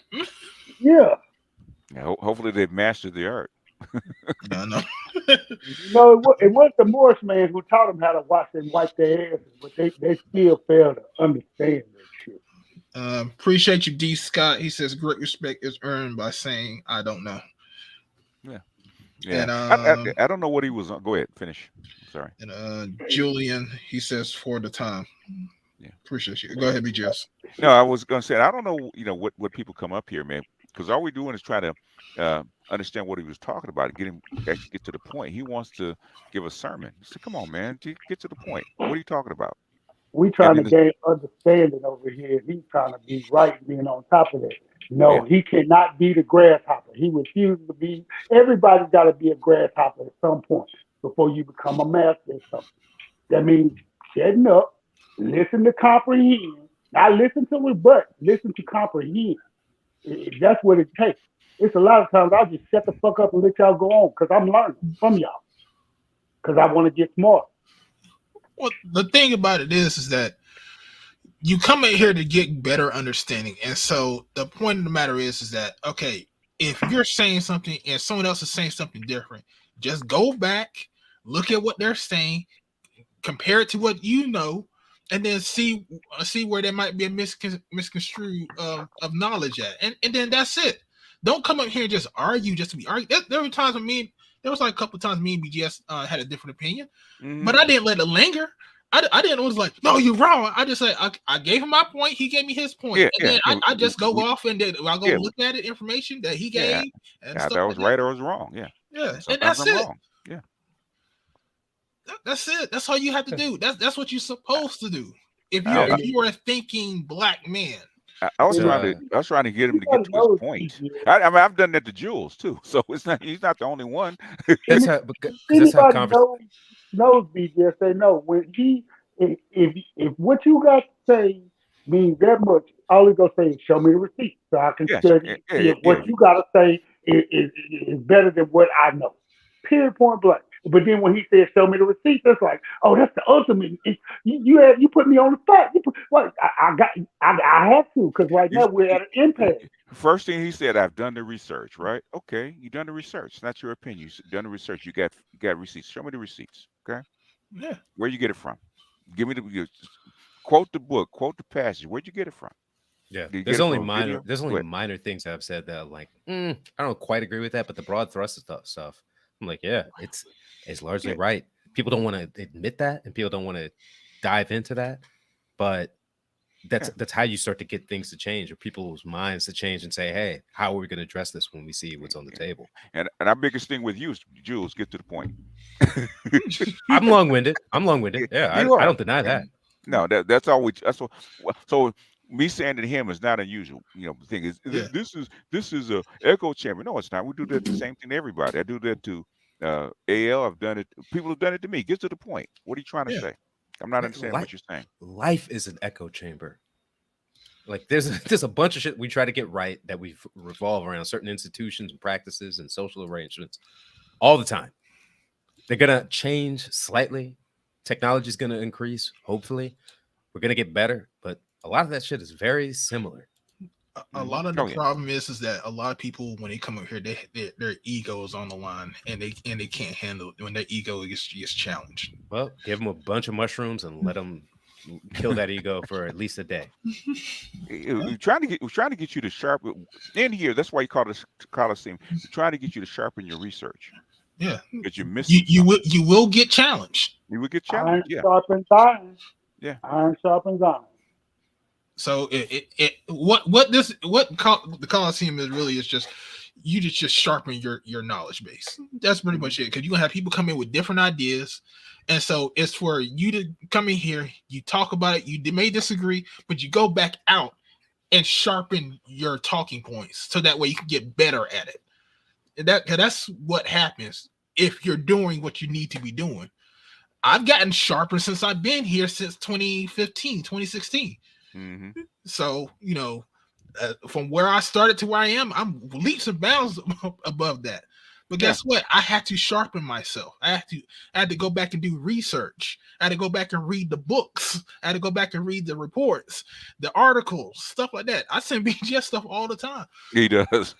Yeah. Hopefully they've mastered the art. No. No, it wasn't the Moorish man who taught them how to wash and wipe their asses, but they still fail to understand that shit. Appreciate you, D. Scott. He says great respect is earned by saying I don't know. Yeah. And I don't know what he was on. Go ahead, finish. Sorry. And Julian, he says for the time. Yeah, appreciate you. Go ahead, BGS. No, I was gonna say I don't know, what people come up here, man, because all we're doing is try to understand what he was talking about, get to the point. He wants to give a sermon. So come on, man, get to the point. What are you talking about? We trying to gain understanding over here. He's trying to be right, being on top of that. No, he cannot be the grasshopper. He refuses to be. Everybody's got to be a grasshopper at some point before you become a master or something. That means shutting up, listen to comprehend. Not listen to rebut, listen to comprehend. That's what it takes. It's a lot of times I'll just shut the fuck up and let y'all go on because I'm learning from y'all. Because I want to get smart. Well, the thing about it is that you come in here to get better understanding. And so the point of the matter is that, okay, if you're saying something and someone else is saying something different, just go back, look at what they're saying, compare it to what you know, and then see where there might be a misconstrued of knowledge at. And then that's it. Don't come up here and just argue just to be arguing. There were times when there was like a couple of times me and BGS had a different opinion, but I didn't let it linger. I didn't was like, no, you're wrong. I just said I gave him my point. He gave me his point. And then I just go off and then I go look at it, information that he gave. And that was right or was wrong. Yeah. Yeah. And that's it. Wrong. Yeah. That's it. That's all you have to do. That's what you're supposed to do. If you are a thinking black man. I was trying to get him to get to his point. I mean, I've done that to Jules too, so he's not the only one. That's how knows BGS. They know when if what you got to say means that much, all he gonna say is show me the receipt so I can study if what you gotta say is better than what I know. Period, point blank. But then when he says show me the receipt, that's like, oh, that's the ultimate. You put me on the spot. I have to because right now we're at an impasse. First thing he said, I've done the research, right? Okay, you done the research. It's not your opinion. You've done the research. You got receipts. Show me the receipts. Okay. Yeah. Where you get it from? Give me quote the book, quote the passage. Where'd you get it from? Yeah. There's only minor things I've said that I'm like, I don't quite agree with that, but the broad thrust of stuff, I'm like, yeah, it's largely right. People don't want to admit that, and people don't want to dive into that, but that's how you start to get things to change, or people's minds to change and say, hey, how are we going to address this when we see what's on the table? And our biggest thing with you is, Jules, get to the point. I'm long-winded. Yeah, I don't deny that. No, that's all so me saying to him is not unusual. The thing is, this is a echo chamber. No, it's not. We do that the same thing to everybody. I do that to AL. I've done it. People have done it to me. Get to the point. What are you trying to say? I'm not understanding what you're saying. Life is an echo chamber. Like there's a bunch of shit we try to get right that we revolve around certain institutions and practices and social arrangements all the time. They're gonna change slightly. Technology is gonna increase, hopefully, we're gonna get better, but a lot of that shit is very similar. A lot of the problem is that a lot of people when they come up here, their ego is on the line, and they can't handle it when their ego gets challenged. Well, give them a bunch of mushrooms and let them kill that ego for at least a day. We're trying to get you to sharpen in here. That's why you call this Coliseum. We're trying to get you to sharpen your research. Yeah, because you're missing. You will get challenged. You will get Iron challenged. Yeah. sharpens iron. Yeah. Iron sharpens iron. So the Coliseum is really is just you just sharpen your knowledge base. That's pretty much it. Because you're gonna have people come in with different ideas, and so it's for you to come in here. You talk about it. You may disagree, but you go back out and sharpen your talking points so that way you can get better at it. And that's what happens if you're doing what you need to be doing. I've gotten sharper since I've been here since 2015, 2016. Mm-hmm. So, from where I started to where I am, I'm leaps and bounds above that. But guess what? I had to sharpen myself. I had to go back and do research. I had to go back and read the books. I had to go back and read the reports, the articles, stuff like that. I send BGS stuff all the time. He does.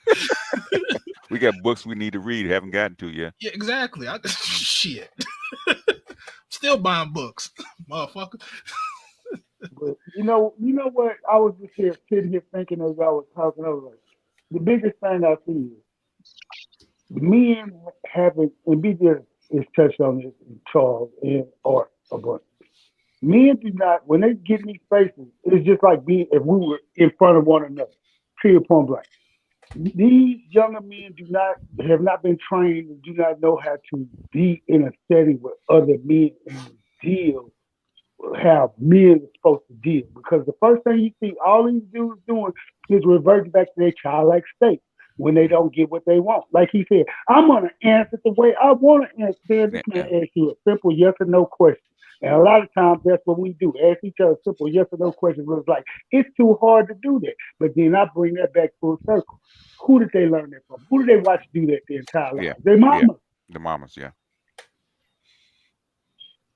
We got books we need to read, haven't gotten to yet. Yeah, exactly. Shit. Still buying books, motherfucker. But you know what? I was just sitting here thinking as I was talking. I was like, the biggest thing I see is men having, and BJ is touched on this, and Charles and Art a bunch. Men do not, when they get in these spaces, it's just like being if we were in front of one another. Period, point blank. These younger men have not been trained and do not know how to be in a setting with other men and deal how men are supposed to deal. Because the first thing you see all these dudes doing is reverting back to their childlike state when they don't get what they want. Like he said, I'm going to answer the way I want to answer. This man ask you a simple yes or no question. And a lot of times that's what we do. Ask each other simple yes or no questions. It's like, it's too hard to do that. But then I bring that back full circle. Who did they learn that from? Who did they watch do that their entire life? Their mamas. Yeah. The mamas, yeah.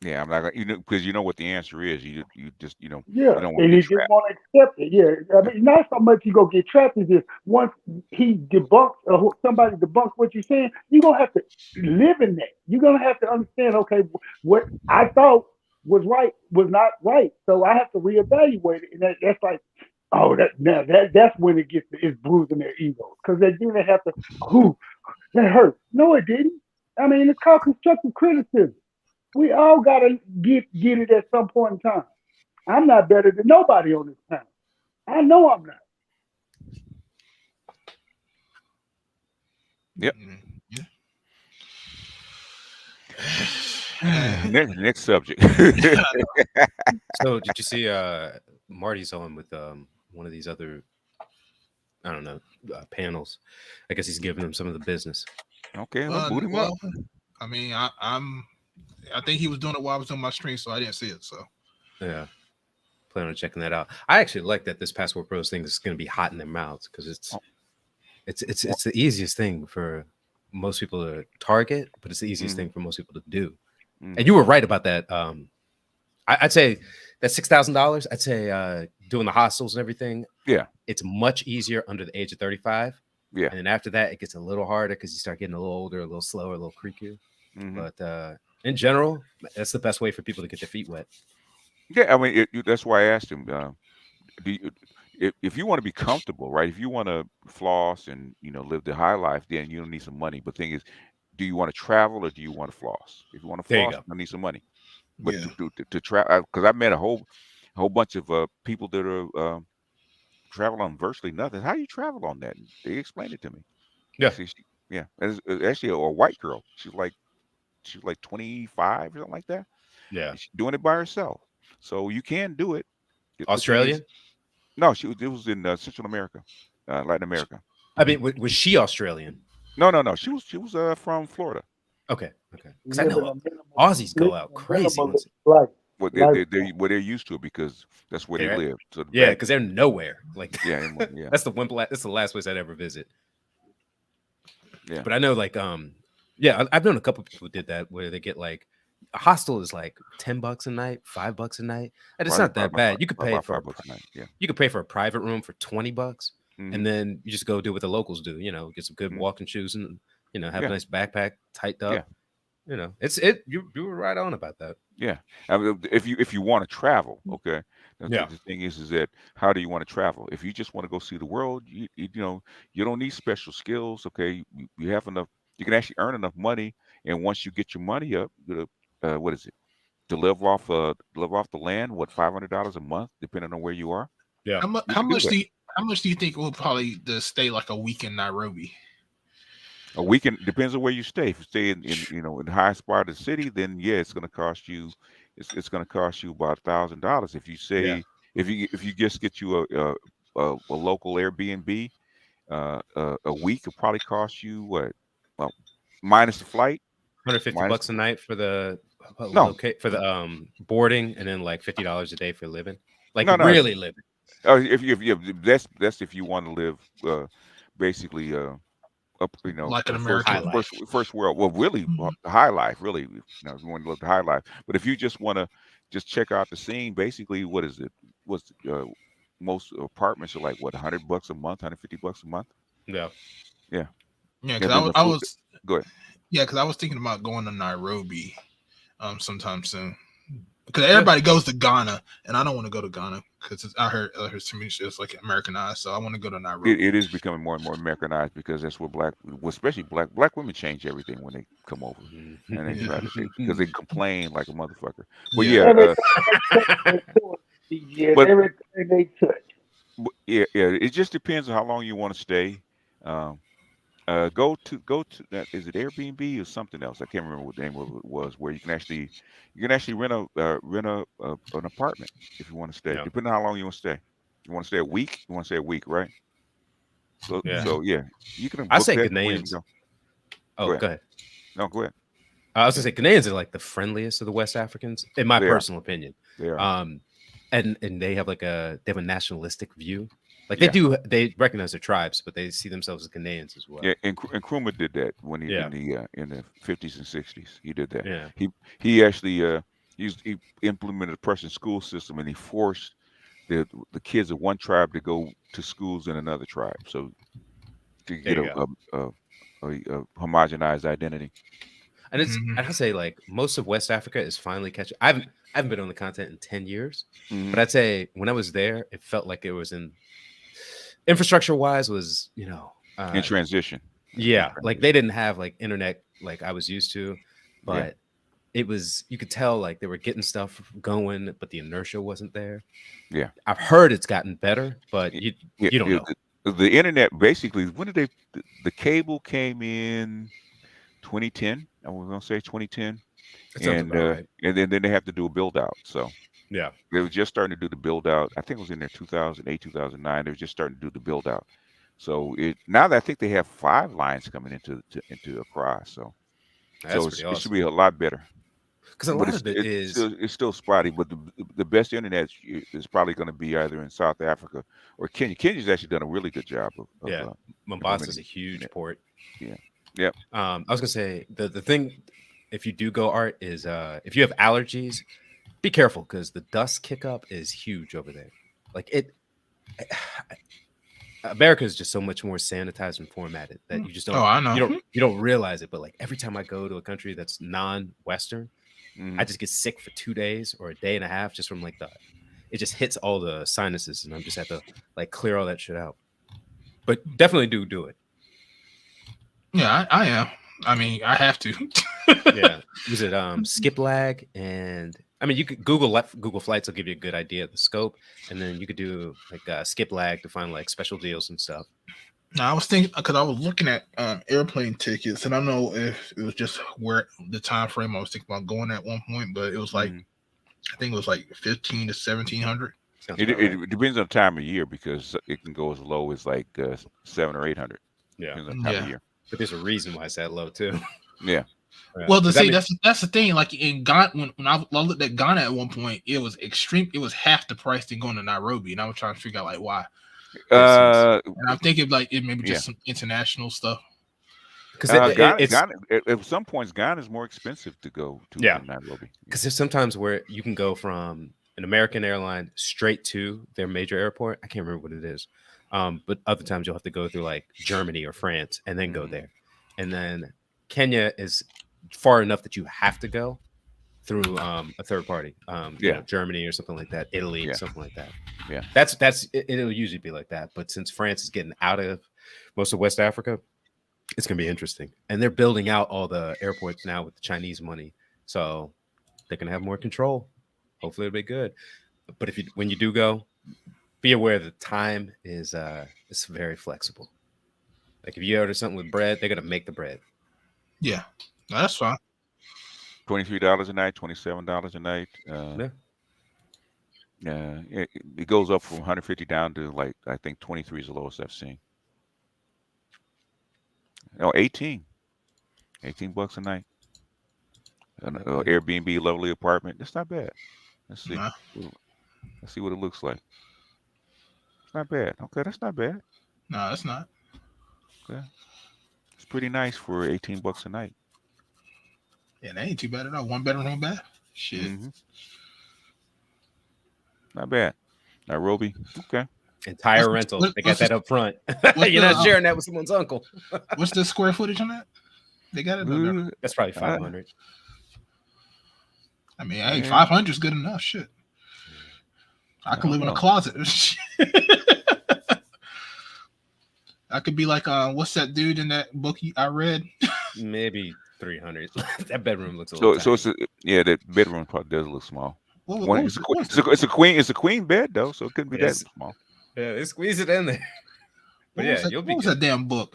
Yeah, I'm like, because you know what the answer is. You just, Yeah, you don't want and to he get just trapped. want to accept it. Yeah, I mean, not so much you go get trapped. Is just once he debunks or somebody debunks what you're saying, you're gonna have to live in that. You're gonna have to understand. Okay, what I thought was right was not right, so I have to reevaluate it. And that's like, oh, that's when it's bruising their egos because they have to. Ooh, that hurt. No, it didn't. I mean, it's called constructive criticism. We all gotta get it at some point in time. I'm not better than nobody on this panel. I know I'm not. Yep. Next subject. So did you see Marty's on with one of these other, I don't know, panels? I guess he's giving them some of the business. Okay, let's boot him up. I mean, I think he was doing it while I was on my stream, so I didn't see it. So yeah, plan on checking that out. I actually like that this Passport Pros thing is going to be hot in their mouths because it's the easiest thing for most people to target, but it's the easiest thing for most people to do. And you were right about that. I'd say that $6,000. I'd say doing the hostels and everything. Yeah, it's much easier under the age of 35. Yeah, and then after that, it gets a little harder because you start getting a little older, a little slower, a little creakier. But in general, that's the best way for people to get their feet wet. Yeah, I mean that's why I asked him. If you want to be comfortable, right? If you want to floss and live the high life, then you don't need some money. But the thing is, do you want to travel or do you want to floss? If you want to floss, you need some money. But to travel, because I met a whole bunch of people that are travel on virtually nothing. How do you travel on that? They explained it to me. Yeah, yeah. It's actually a white girl. She's like 25 or something like that. Yeah, and she's doing it by herself. So you can do it. Australian? No, it was in Central America, Latin America. I mean, was she Australian? No. She was from Florida. Okay. Because I know Aussies go out crazy. Well, they're used to it because that's where they live. So because they're nowhere. Like yeah. That's the last place I'd ever visit. Yeah, but I know I've known a couple people who did that where they get a hostel is like $10 a night, $5 a night, and it's not that bad. You could pay for $5 a night. Yeah, you could pay for a private room for $20, Mhm. and then you just go do what the locals do. You know, get some good walking shoes and have a nice backpack tightened up. You know, you were right on about that. Yeah, I mean, if you want to travel, okay. Yeah. The thing is that how do you want to travel? If you just want to go see the world, you know you don't need special skills. Okay, you have enough. You can actually earn enough money, and once you get your money up, what is it? To live off the land, what, $500 a month, depending on where you are. Yeah. How much do you think will probably to stay like a week in Nairobi? A weekend depends on where you stay. If you stay in in the highest part of the city, then yeah, it's going to cost you. It's going to cost you about $1,000. If you say if you just get you a local Airbnb, a week will probably cost you what? Well, minus the flight, $150 a night for the boarding, and then like $50 a day for living. Like really living. Oh, that's if you want to live basically up, like an American first world. Well, really high life, really. If you want to live the high life. But if you just want to just check out the scene, basically, what is it? What's most apartments are like what, $100 a month, $150 a month? Yeah. Yeah. Yeah, because I was go ahead. Yeah, because I was thinking about going to Nairobi sometime soon. Because everybody goes to Ghana, and I don't want to go to Ghana because I heard to me it's like Americanized. So I want to go to Nairobi. It is becoming more and more Americanized because that's what especially black women change everything when they come over, and they try to because they complain like a motherfucker. But but everything they touch. Yeah, it just depends on how long you want to stay. Go to that. Is it Airbnb or something else? I can't remember what the name of it was. Where you can actually rent an apartment if you want to stay. Depending on how long you want to stay. You want to stay a week? You want to stay a week, right? So yeah, you can. I say Ghanaians. Oh, go ahead. No, go ahead. I was gonna say Ghanaians are like the friendliest of the West Africans, in my personal opinion. They are. And they have a nationalistic view. Like they recognize their tribes, but they see themselves as Ghanaians as well. Yeah, and Nkrumah did that when he in the 50s and 60s. He did that. Yeah. He actually he implemented a Prussian school system, and he forced the kids of one tribe to go to schools in another tribe, so to get a homogenized identity. And it's I'd say like most of West Africa is finally catching. I haven't been on the continent in 10 years, but I'd say when I was there, it felt like it was infrastructure wise was in transition. Yeah, like they didn't have like internet like I was used to, but it was, you could tell like they were getting stuff going, but the inertia wasn't there. Yeah, I've heard it's gotten better, but you don't know. The internet basically, when did the cable came in 2010? I was gonna say 2010, and then they have to do a build out. So yeah, they were just starting to do the build out. I think it was in there 2008, 2009. They were just starting to do the build out. So now that I think they have 5 lines coming into Accra. So it should be a lot better. Because a lot of it's still spotty, but the best internet is probably going to be either in South Africa or Kenya. Kenya's actually done a really good job of Mombasa is a huge port. Yeah. Yep. I was gonna say the thing, if you do go, Art, is if you have allergies, be careful because the dust kick up is huge over there. Like America is just so much more sanitized and formatted that you just don't. Oh, I know. You don't realize it, but like every time I go to a country that's non-Western, I just get sick for 2 days or a day and a half just from like it just hits all the sinuses, and I'm just have to like clear all that shit out. But definitely do it. Yeah, I am. I mean, I have to. Yeah. Was it skip lag? And I mean, you could Google Flights will give you a good idea of the scope, and then you could do like skip lag to find like special deals and stuff. Now, I was thinking because I was looking at airplane tickets, and I don't know if it was just where the time frame I was thinking about going at one point, but it was like I think it was like 1,500 to 1,700. It depends on the time of year because it can go as low as like 700 or 800. Yeah. Depends on the time of year. But there's a reason why it's that low too. Yeah. Well, that's the thing. Like in Ghana, when I looked at Ghana at one point, it was extreme. It was half the price than going to Nairobi, and I was trying to figure out like why. And I'm thinking like it maybe just some international stuff. Because Ghana, at some points, Ghana is more expensive to go to than Nairobi. Because there's sometimes where you can go from an American airline straight to their major airport. I can't remember what it is. But other times you'll have to go through like Germany or France and then go there. And then Kenya is far enough that you have to go through a third party, you know, Germany or something like that, Italy or something like that. Yeah, it'll usually be like that. But since France is getting out of most of West Africa, it's gonna be interesting. And they're building out all the airports now with the Chinese money, so they can have more control. Hopefully, it'll be good. But when you do go, be aware the time is it's very flexible. Like if you order something with bread, they're gonna make the bread. Yeah, that's fine. $23 a night, $27 a night. It goes up from 150 down to like I think 23 is the lowest I've seen. No, 18 bucks a night. An Airbnb lovely apartment. That's not bad. Let's see. Let's see what it looks like. It's not bad. Okay, that's not bad. No, that's not. Okay. It's pretty nice for 18 bucks a night. Yeah, that ain't too bad at all. One bedroom, one bath. Shit. Not bad. Nairobi. Okay. Entire rental. They got that up front. You're not sharing that with someone's uncle. What's the square footage on that? They got it. That's probably 500. I mean, hey, 500 is good enough. Shit. I could live in a closet. I could be like, what's that dude in that book I read? Maybe 300. That bedroom looks a little. So it's that bedroom probably does look small. It's a queen bed though, so it couldn't be that small. Yeah, they squeeze it in there. But yeah, you'll be. What was that damn book?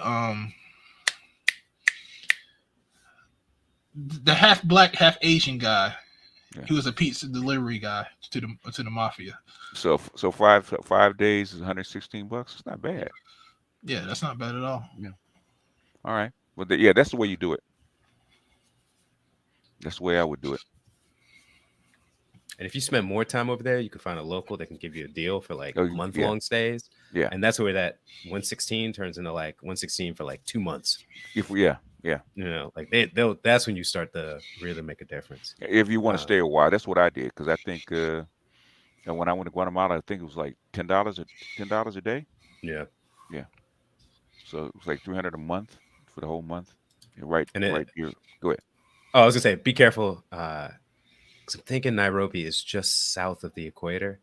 The half black, half Asian guy. Yeah. He was a pizza delivery guy to the mafia. So 5 days is $116. It's not bad. Yeah, that's not bad at all. Yeah. All right. Well, that's the way you do it. That's the way I would do it. And if you spend more time over there, you can find a local that can give you a deal for like month-long stays. Yeah. And that's where that 116 turns into like 116 for like 2 months. Yeah. You know, like that's when you start to really make a difference. If you want to stay a while, that's what I did. Because I think when I went to Guatemala, I think it was like $10 a day. Yeah. So it was like $300 a month for the whole month. Right here. Go ahead. Oh, I was gonna say, be careful. Because I'm thinking Nairobi is just south of the equator.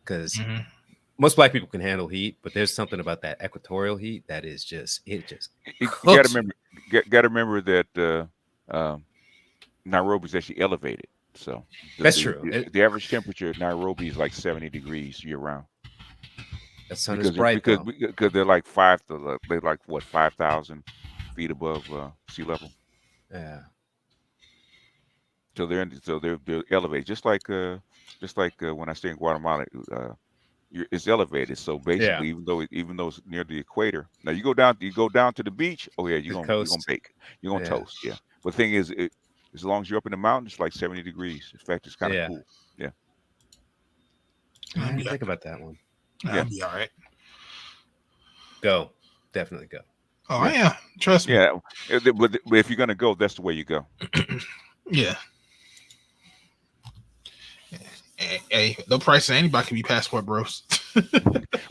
Because most black people can handle heat, but there's something about that equatorial heat that is just you gotta remember that Nairobi is actually elevated. So that's true. The average temperature at Nairobi is like 70 degrees year round. That sun is bright because they're like 5,000 feet above sea level. Yeah. So they're elevated, just like when I stay in Guatemala, it's elevated. So basically, even though it's near the equator, now you go down to the beach. Oh yeah, you're gonna bake, you're gonna toast. Yeah, but the thing is, as long as you're up in the mountains, it's like 70 degrees. In fact, it's kind of cool. Yeah. I didn't think about that one. That'll be all right. Go, definitely go. Oh yeah, trust me. Yeah, but if you're gonna go, that's the way you go. Yeah. Hey, no price anybody can be passport bros.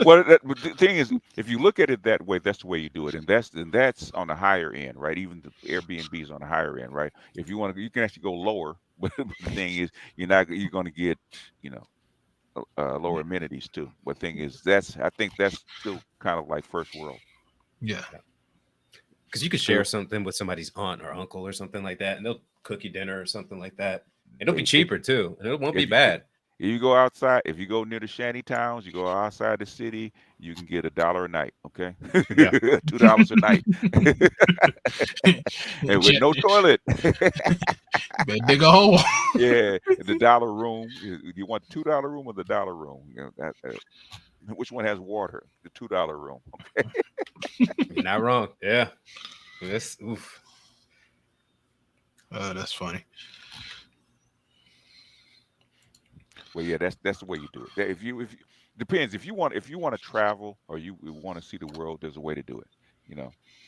Well, the thing is, if you look at it that way, that's the way you do it, and that's on the higher end, right? Even the Airbnb is on the higher end, right? If you want to, you can actually go lower, but the thing is, you're going to get, lower amenities too. But the thing is, I think that's still kind of like first world. Yeah. Because you could share something with somebody's aunt or uncle or something like that, and they'll cook you dinner or something like that. It'll be cheaper too, and it won't be bad. If you go outside, if you go near the shanty towns, you go outside the city, you can get $1 a night. Okay, $2 a night, and with no toilet. Better dig a hole. Yeah, the dollar room. You want the $2 room or the dollar room? Which one has water? The $2 room. Okay, you're not wrong. Yeah, oof. That's funny. Well, yeah, that's the way you do it. If you depends if you want to travel or you want to see the world, there's a way to do it.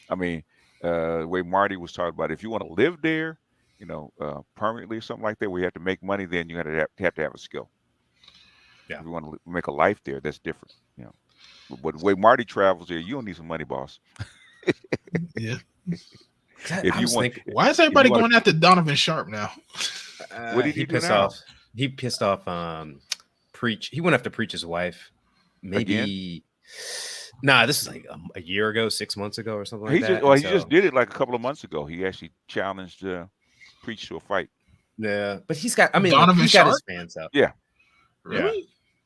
I mean, the way Marty was talking about, if you want to live there, permanently or something like that, where you have to make money, then you have to have a skill. Yeah. If you want to make a life there, that's different. But the way Marty travels there, you don't need some money, boss. Yeah. If you want, why is everybody going after Donovan Sharp now? What did he do now? He pissed off Preach. He went after Preach's wife. Maybe. Again? Nah, this is like a year ago, 6 months ago, or something like that. He just did it like a couple of months ago. He actually challenged Preach to a fight. Yeah, but he's got. I mean, Donovan he's got Sharp? his fans up. Yeah. Really? Yeah.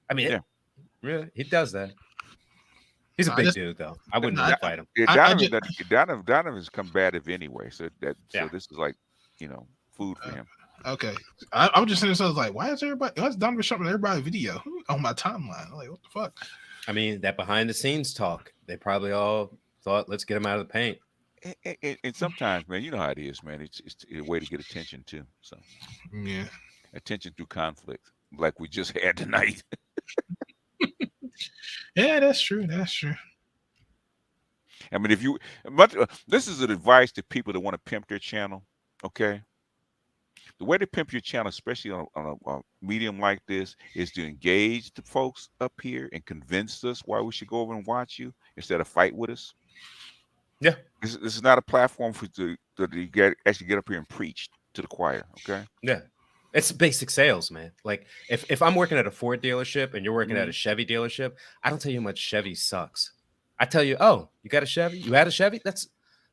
I mean, really, he does that. He's a big dude, though. I wouldn't really fight him. Yeah, Donovan's combative anyway, so this is like, food for him. Okay, I was just saying, so I was like, why is Donovan Sharp on everybody's video on my timeline? I'm like, what the fuck? I mean, that behind the scenes talk, they probably all thought, let's get him out of the paint. And sometimes, man, you know how it is, man. It's a way to get attention too. So yeah, attention through conflict, like we just had tonight. Yeah, that's true. That's true. I mean, this is an advice to people that want to pimp their channel. Okay, the way to pimp your channel, especially on a medium like this, is to engage the folks up here and convince us why we should go over and watch you instead of fight with us. Yeah, this is not a platform for you actually get up here and preach to the choir. Okay. Yeah. It's basic sales, man. Like if I'm working at a Ford dealership and you're working at a Chevy dealership, I don't tell you how much Chevy sucks. I tell you, oh, you got a Chevy? You had a Chevy? That's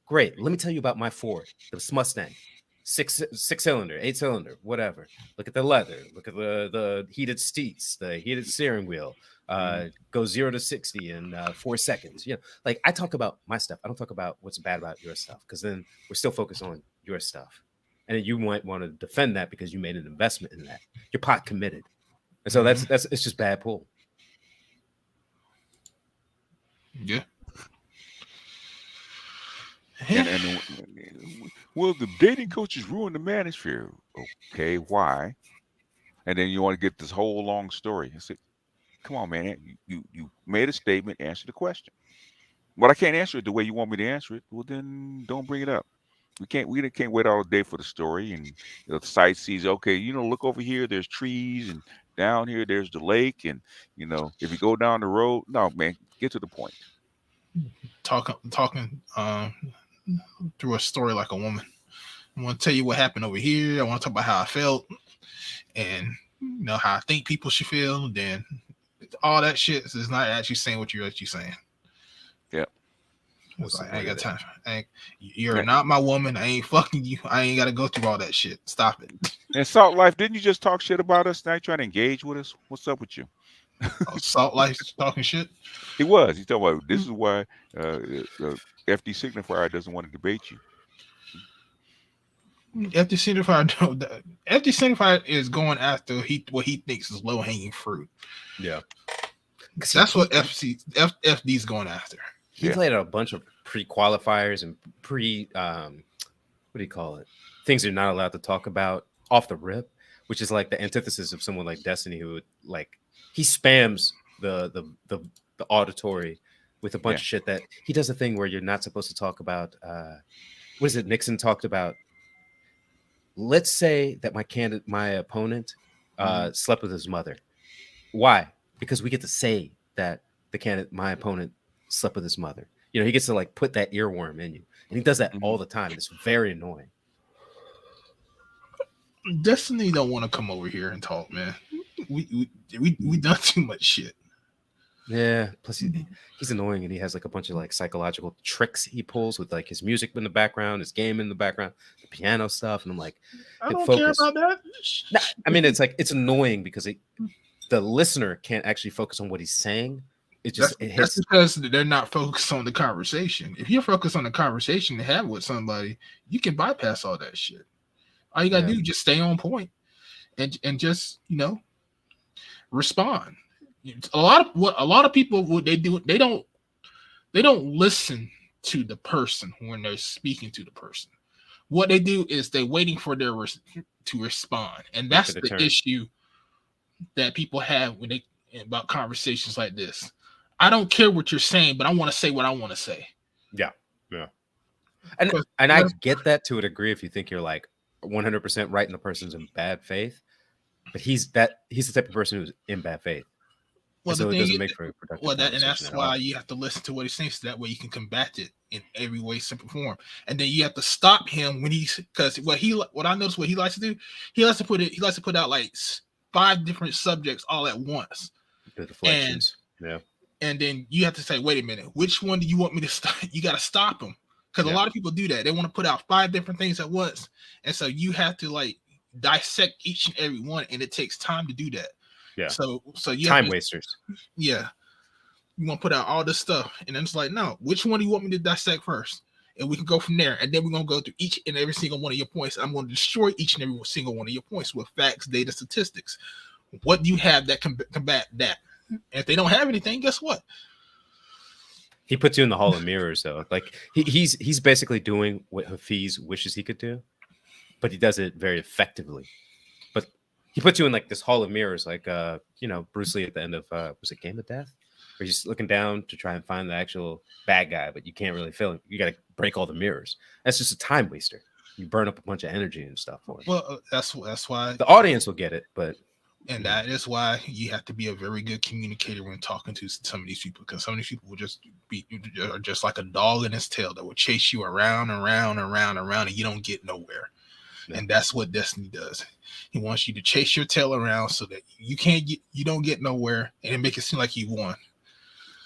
great. Let me tell you about my Ford, the Mustang, six cylinder, 8-cylinder, whatever. Look at the leather. Look at the heated seats, the heated steering wheel. Go 0 to 60 in 4 seconds. Like I talk about my stuff. I don't talk about what's bad about your stuff, because then we're still focused on your stuff. And then you might want to defend that because you made an investment in that. You're pot committed. And so it's just bad pull. Yeah. And well, the dating coaches ruined the manosphere. Okay, why? And then you want to get this whole long story. I said, come on, man. You made a statement, answer the question. But I can't answer it the way you want me to answer it. Well, then don't bring it up. We can't wait all day for the story and the sight sees. Okay, look over here. There's trees, and down here there's the lake, and if you go down the road, no, man, get to the point. Talking through a story like a woman. I want to tell you what happened over here. I want to talk about how I felt, and how I think people should feel. And then all that shit is not actually saying what you're actually saying. Yeah. Like, I ain't got time. You're not my woman. I ain't fucking you. I ain't got to go through all that shit. Stop it. And Salt Life, didn't you just talk shit about us? Now you're trying to engage with us? What's up with you? Salt Life talking shit? He was. He's talking about this is why FD Signifier doesn't want to debate you. FD Signifier is going after what he thinks is low hanging fruit. Yeah. That's what FD's going after. He played a bunch of pre-qualifiers and what do you call it? Things you're not allowed to talk about off the rip, which is like the antithesis of someone like Destiny, who would he spams the auditory with a bunch of shit that he does a thing where you're not supposed to talk about. What is it? Nixon talked about. Let's say that my opponent slept with his mother. Why? Because we get to say that my opponent slept with his mother. He gets to put that earworm in you, and he does that all the time. It's very annoying. Destiny don't want to come over here and talk, man. We done too much shit. Yeah. Plus, he's annoying, and he has a bunch of psychological tricks he pulls with his music in the background, his game in the background, the piano stuff, and I'm like, I don't care about that. Nah, I mean, it's annoying because the listener can't actually focus on what he's saying. That's because they're not focused on the conversation. If you're focused on the conversation to have with somebody, you can bypass all that shit. All you gotta do is just stay on point and just respond. A lot of people what they do, they don't listen to the person when they're speaking to the person. What they do is they're waiting for to respond, and that's the issue that people have about conversations like this. I don't care what you're saying, but I want to say what I want to say. Yeah. Yeah. And I get that to a degree if you think you're like 100% right and the person's in bad faith, but he's the type of person who's in bad faith. Well, so the it thing doesn't is, make for a productive conversation and that's at why all. you have to listen to what he says. So that way you can combat it in every way, simple form. And then you have to stop him when because what I noticed what he likes to do, he likes to put out like 5 different subjects all at once. The deflections, and then you have to say, wait a minute, which one do you want me to stop? You got to stop them because a lot of people do that. They want to put out 5 different things at once, and so you have to like dissect each and every one, and it takes time to do that. Yeah. So you time wasters. Yeah. You want to put out all this stuff, and then it's like, no, which one do you want me to dissect first? And we can go from there. And then we're going to go through each and every single one of your points. I'm going to destroy each and every single one of your points with facts, data, statistics. What do you have that can combat that? And if they don't have anything, guess what? He puts you in the hall of mirrors, though. Like he's basically doing what Hafiz wishes he could do, but he does it very effectively. But he puts you in like this hall of mirrors, like Bruce Lee at the end of was it Game of Death? Where he's looking down to try and find the actual bad guy, but you can't really feel him. You got to break all the mirrors. That's just a time waster. You burn up a bunch of energy and stuff for it. Well, that's why the audience will get it, but that is why you have to be a very good communicator when talking to some of these people, because some of these people will just be just like a dog in his tail that will chase you around and around and around and around, and you don't get nowhere. Yeah. And that's what Destiny does. He wants you to chase your tail around so that you don't get nowhere, and it make it seem like you won.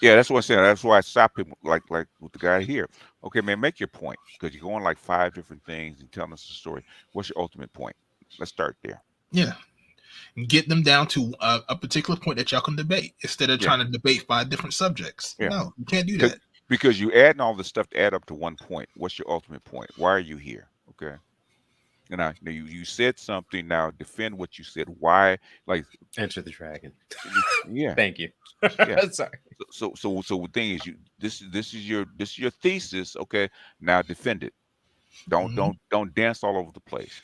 Yeah, that's what I'm saying. That's why I stop people like with the guy here. Okay, man, make your point, because you're going like 5 different things and telling us a story. What's your ultimate point? Let's start there. Yeah. And get them down to a particular point that y'all can debate instead of trying to debate 5 different subjects. Yeah. No, you can't do that. Because you adding all this stuff to add up to one point. What's your ultimate point? Why are you here? Okay. And now you said something. Now defend what you said. Why? Like Enter the Dragon. Yeah. Thank you. Yeah. Sorry. So the thing is, this is your thesis. Okay. Now defend it. Don't dance all over the place.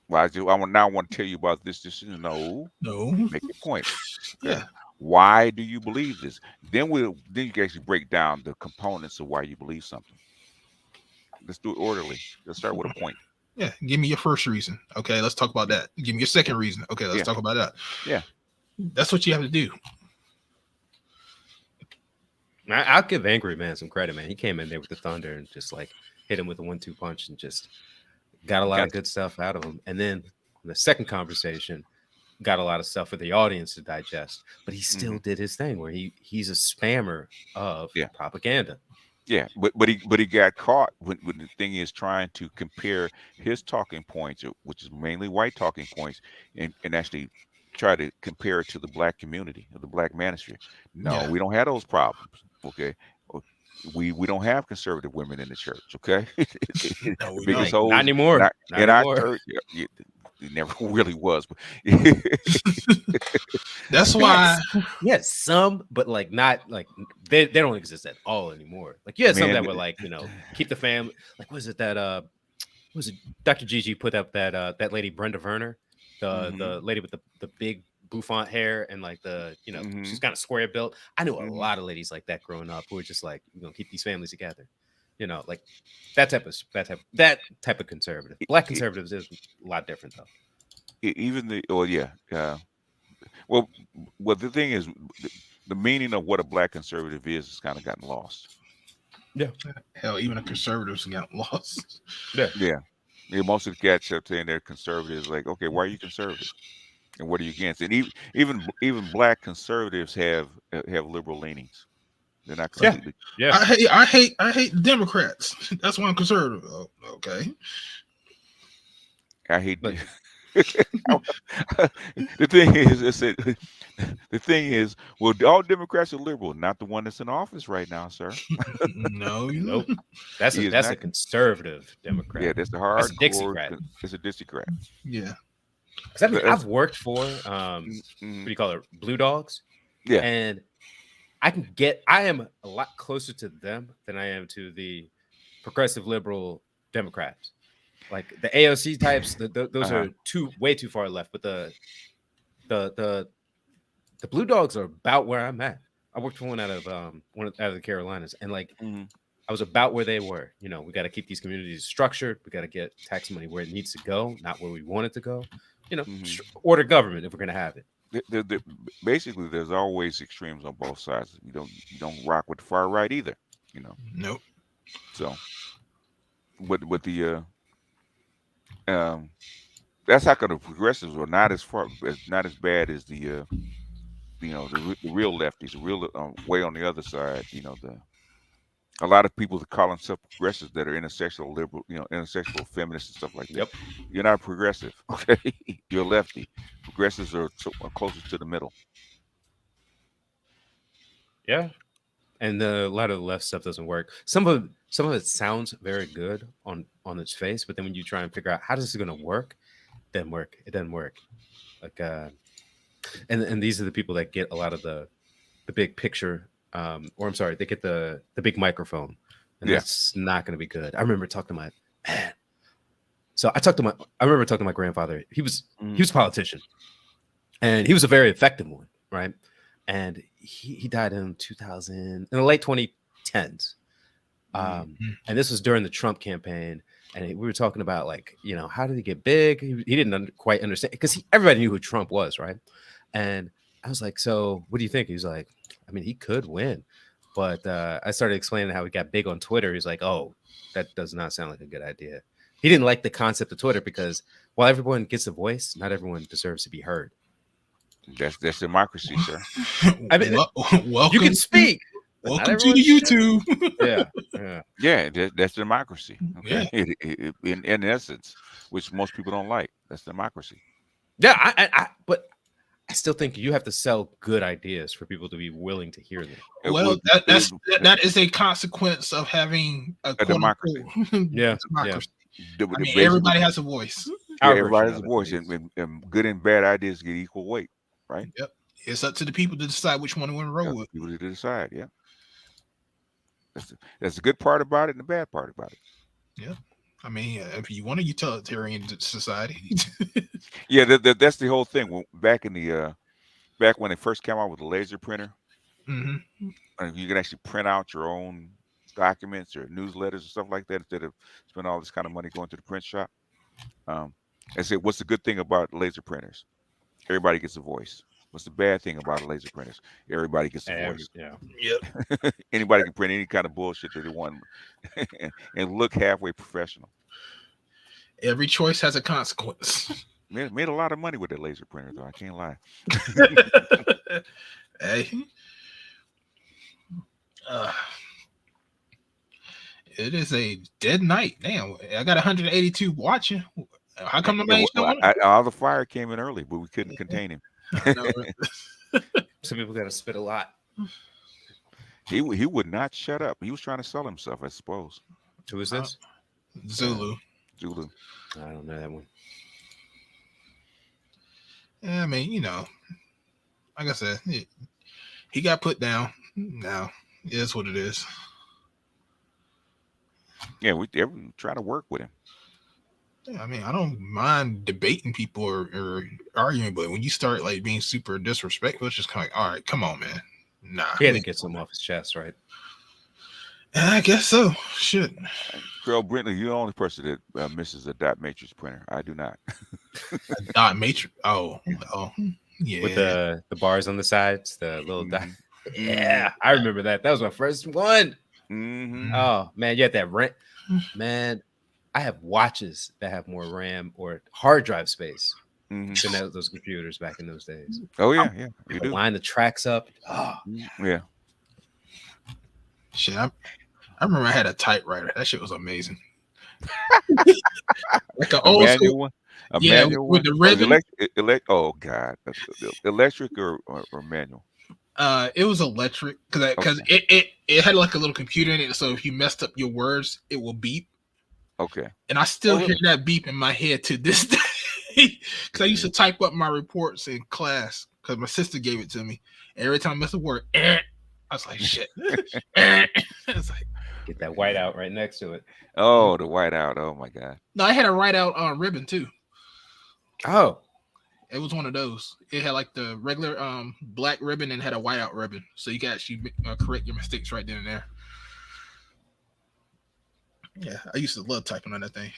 Well, I want to tell you about this. No. Make your point. Okay. Yeah. Why do you believe this? Then you can actually break down the components of why you believe something. Let's do it orderly. Let's start with a point. Yeah. Give me your first reason. Okay. Let's talk about that. Give me your second reason. Okay. Let's talk about that. Yeah. That's what you have to do. I'll give Angry Man some credit, man. He came in there with the thunder and just like hit him with a 1-2 punch and just got a lot of good stuff out of him. And then the second conversation got a lot of stuff for the audience to digest. But he still did his thing where he's a spammer of propaganda. Yeah, but he got caught when the thing is trying to compare his talking points, which is mainly white talking points, and actually try to compare it to the black community or the black manosphere. No, we don't have those problems. Okay. We don't have conservative women in the church. Okay. No, we don't. Not anymore. Not anymore. Our church, it never really was. But that's why. Yes, some, but like not like they don't exist at all anymore. Like you had some that were like, keep the family. Like was it that was it Dr. Gigi put up that lady Brenda Werner, the lady with the big bouffant hair and like she's kind of square built. I knew a lot of ladies like that growing up who were just like, keep these families together. Like that type of conservative. Black conservatives is a lot different though. Even well, the thing is, the meaning of what a black conservative is kind of gotten lost. Yeah. Hell, even the conservatives got lost. Yeah. Most of the cats up saying they're conservatives. Like, okay, why are you conservative? And what are you against? And even black conservatives have liberal leanings. They're not completely. Yeah. I hate Democrats. That's why I'm conservative. Oh, okay. I hate. The thing is, well, all Democrats are liberal, not the one that's in office right now, sir. No, nope. That's a conservative Democrat. Yeah, that's the hard. That's a Dixiecrat. It's a Dixiecrat. Yeah. I've worked for what do you call it, Blue Dogs? Yeah. And I am a lot closer to them than I am to the progressive liberal Democrats. Like the AOC types, those are way too far left. But the Blue Dogs are about where I'm at. I worked for one out of the Carolinas, and like I was about where they were. You know, we got to keep these communities structured. We got to get tax money where it needs to go, not where we want it to go. You know, order government if we're going to have it. Basically, there's always extremes on both sides. You don't rock with the far right either. You know. Nope. So, with the that's how come the progressives are not as bad as the the real lefties, the real way on the other side. You know, a lot of people that call themselves progressives that are intersexual liberal, intersexual feminists and stuff like that. Yep. You're not a progressive, okay? You're a lefty. Progressives are closest to the middle. Yeah. And a lot of the left stuff doesn't work. Some of it sounds very good on its face, but then when you try and figure out how this is going to work, it doesn't work. Like and these are the people that get a lot of the big picture. Or I'm sorry, they get the big microphone, and that's not going to be good. I remember talking to my man. So I remember talking to my grandfather. He was a politician, and he was a very effective one, right? And he died in 2000, in the late 2010s, and this was during the Trump campaign. And we were talking about, like, you know, how did he get big? He didn't quite understand, because everybody knew who Trump was, right? And I was like, so what do you think? He was like, I mean, he could win. But I started explaining how he got big on Twitter. He's like, oh, that does not sound like a good idea. He didn't like the concept of Twitter because while everyone gets a voice, not everyone deserves to be heard. That's democracy, sir. I mean, welcome, you can speak. Welcome to the YouTube. Yeah, that's democracy. Okay, Yeah. In essence, which most people don't like. That's democracy. Yeah, but I still think you have to sell good ideas for people to be willing to hear them. Well, that is a consequence of having a democracy. Democracy. I mean, everybody has a voice. Yeah, everybody has a voice, and good and bad ideas get equal weight, right? Yep. It's up to the people to decide which one to roll with. People to decide. Yeah. That's the good part about it and the bad part about it. Yeah. I mean, if you want a utilitarian society. Yeah, that's the whole thing. Back when they first came out with the laser printer, you can actually print out your own documents or newsletters and stuff like that instead of spending all this kind of money going to the print shop. I said, what's the good thing about laser printers? Everybody gets a voice. What's the bad thing about laser printers? Everybody gets a voice. Yeah. Yep. Anybody can print any kind of bullshit that they want and look halfway professional. Every choice has a consequence. Made a lot of money with that laser printer, though. I can't lie. Hey. It is a dead night. Damn, I got 182 watching. How come all the fire came in early, but we couldn't contain him. Some people got to spit a lot. He would not shut up. He was trying to sell himself, I suppose. Who is this? Zulu. I don't know that one. Yeah, I mean, you know, like I said, he got put down. Now, it is what it is. Yeah, we try to work with him. I mean, I don't mind debating people or arguing, but when you start like being super disrespectful, it's just kind of like, all right, come on, man. Nah. He had to get something off his chest, right? I guess so. Shit. Girl, Brentley, you're the only person that misses a dot matrix printer. I do not. A dot matrix? Oh, yeah. With the bars on the sides, the little dot. Yeah, I remember that. That was my first one. Oh man, you had that RAM. Man, I have watches that have more RAM or hard drive space than those computers back in those days. Oh yeah, you do. Line the tracks up. Oh yeah. Shit, I remember I had a typewriter. That shit was amazing. Like an old school one. Manual with the ribbon. Oh god, electric or manual. It was electric because it had like a little computer in it. So if you messed up your words, it will beep. Okay. And I still hear that beep in my head to this day because I used to type up my reports in class because my sister gave it to me. And every time I missed a word, I was like, shit. It's like, get that whiteout right next to it. Oh, the whiteout. Oh my god. No, I had a whiteout ribbon too. Oh. It was one of those. It had like the regular black ribbon and had a whiteout ribbon, so you can actually correct your mistakes right then and there. Yeah, I used to love typing on that thing.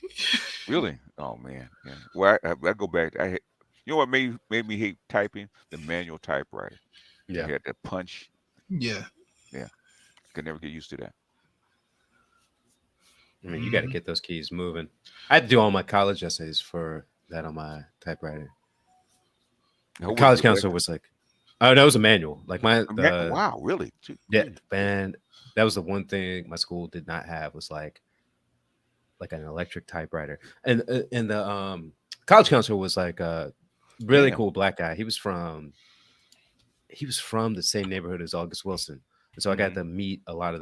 Really? Oh man. Yeah. Well, I go back. You know what made me hate typing? The manual typewriter. Yeah. You had that punch. Yeah. Yeah. Could never get used to that. I mean, you got to get those keys moving. I had to do all my college essays for that on my typewriter. The college counselor was like, "Oh, that was a manual. Like wow, really? Yeah, man. That was the one thing my school did not have was like an electric typewriter." And the college counselor was like a really cool black guy. He was from the same neighborhood as August Wilson. And so I got to meet a lot of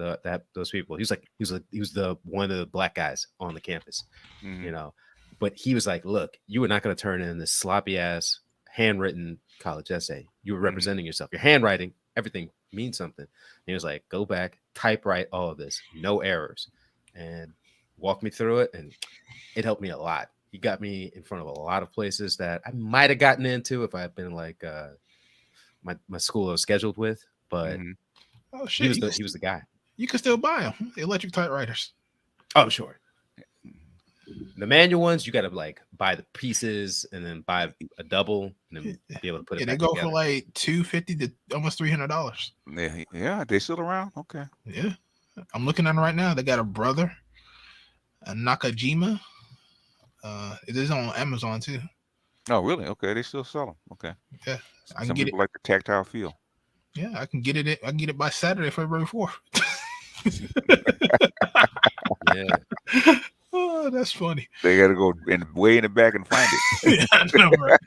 those people. He was the one of the black guys on the campus, you know. But he was like, "Look, you were not going to turn in this sloppy ass handwritten college essay. You were representing yourself. Your handwriting, everything means something." And he was like, "Go back, typewrite all of this, no errors," and walk me through it. And it helped me a lot. He got me in front of a lot of places that I might have gotten into if I had been like my school I was scheduled with, but oh shit, he was the guy. You can still buy them, the electric typewriters. Oh sure. The manual ones, you got to like buy the pieces and then buy a double and then be able to put it. Yeah, they go together for like $250 to almost $300. Yeah, they still around. Okay. Yeah, I'm looking at them right now. They got a brother, a Nakajima. It is on Amazon too. Oh, really? Okay, they still sell them. Okay. Yeah, I can Some get people it. like the tactile feel. Yeah, I can get it. I can get it by Saturday, February 4th. Yeah. Oh, that's funny. They got to go way in the back and find it. Yeah, I know, right?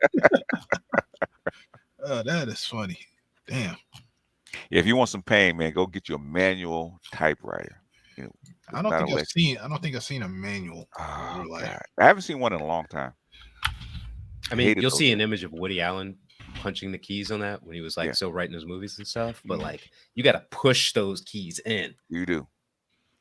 Oh, that is funny. Damn. Yeah, if you want some pain, man, go get you a manual typewriter. You know, I don't think I've seen a manual. Oh, God. I haven't seen one in a long time. I mean, you'll see an image of Woody Allen punching the keys on that when he was like so writing his movies and stuff. But like, you got to push those keys in. You do.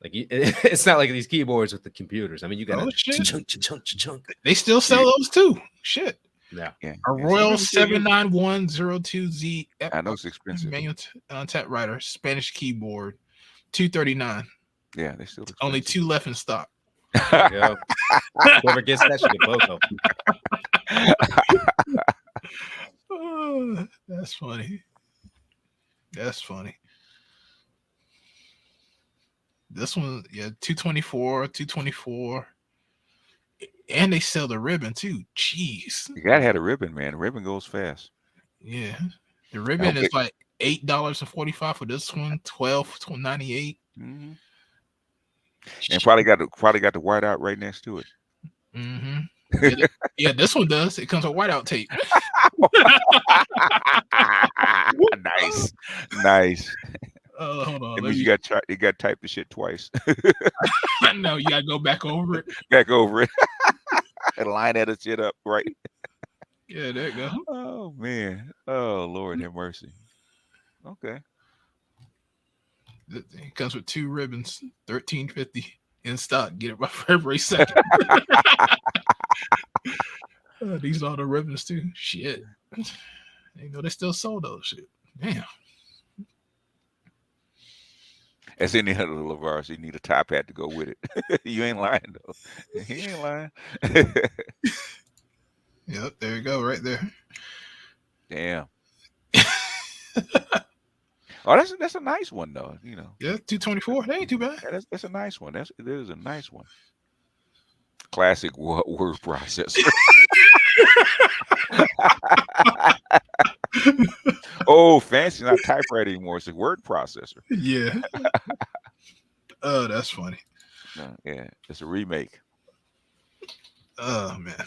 Like, it's not like these keyboards with the computers. I mean, you got to chunk. They still sell those too. Shit. Yeah. A Royal 79102Z. I know it's expensive. Manual typewriter, Spanish keyboard, $239. Yeah, they still expensive. Only 2 left in stock. Yeah. Whoever gets that should get both of them. Oh, that's funny. That's funny. This one, yeah, 224. And they sell the ribbon too. Jeez. You gotta have a ribbon, man. The ribbon goes fast. Yeah. The ribbon is like $8.45 for this one, $12.98. Mm-hmm. And probably got the whiteout right next to it. Mm-hmm. Yeah, this one does. It comes with whiteout tape. Nice. Hold on. It means you got to type the shit twice. I know you got to go back over it. And line that shit up right. Yeah, there you go. Oh man. Oh Lord, have mercy. Okay. It comes with 2 ribbons, $13.50 in stock. Get it by February 2nd. These are the ribbons too. Shit. You know they still sold those shit. Damn. As any other LeVars, you need a top hat to go with it. You ain't lying though. He ain't lying. Yep, there you go, right there. Damn. Oh, that's a nice one though. You know. Yeah, 224. That ain't too bad. Yeah, that's a nice one. It is a nice one. Classic word processor. Oh, fancy, not typewriter anymore. It's a word processor. Yeah. Oh, that's funny. Yeah, it's a remake. Oh man.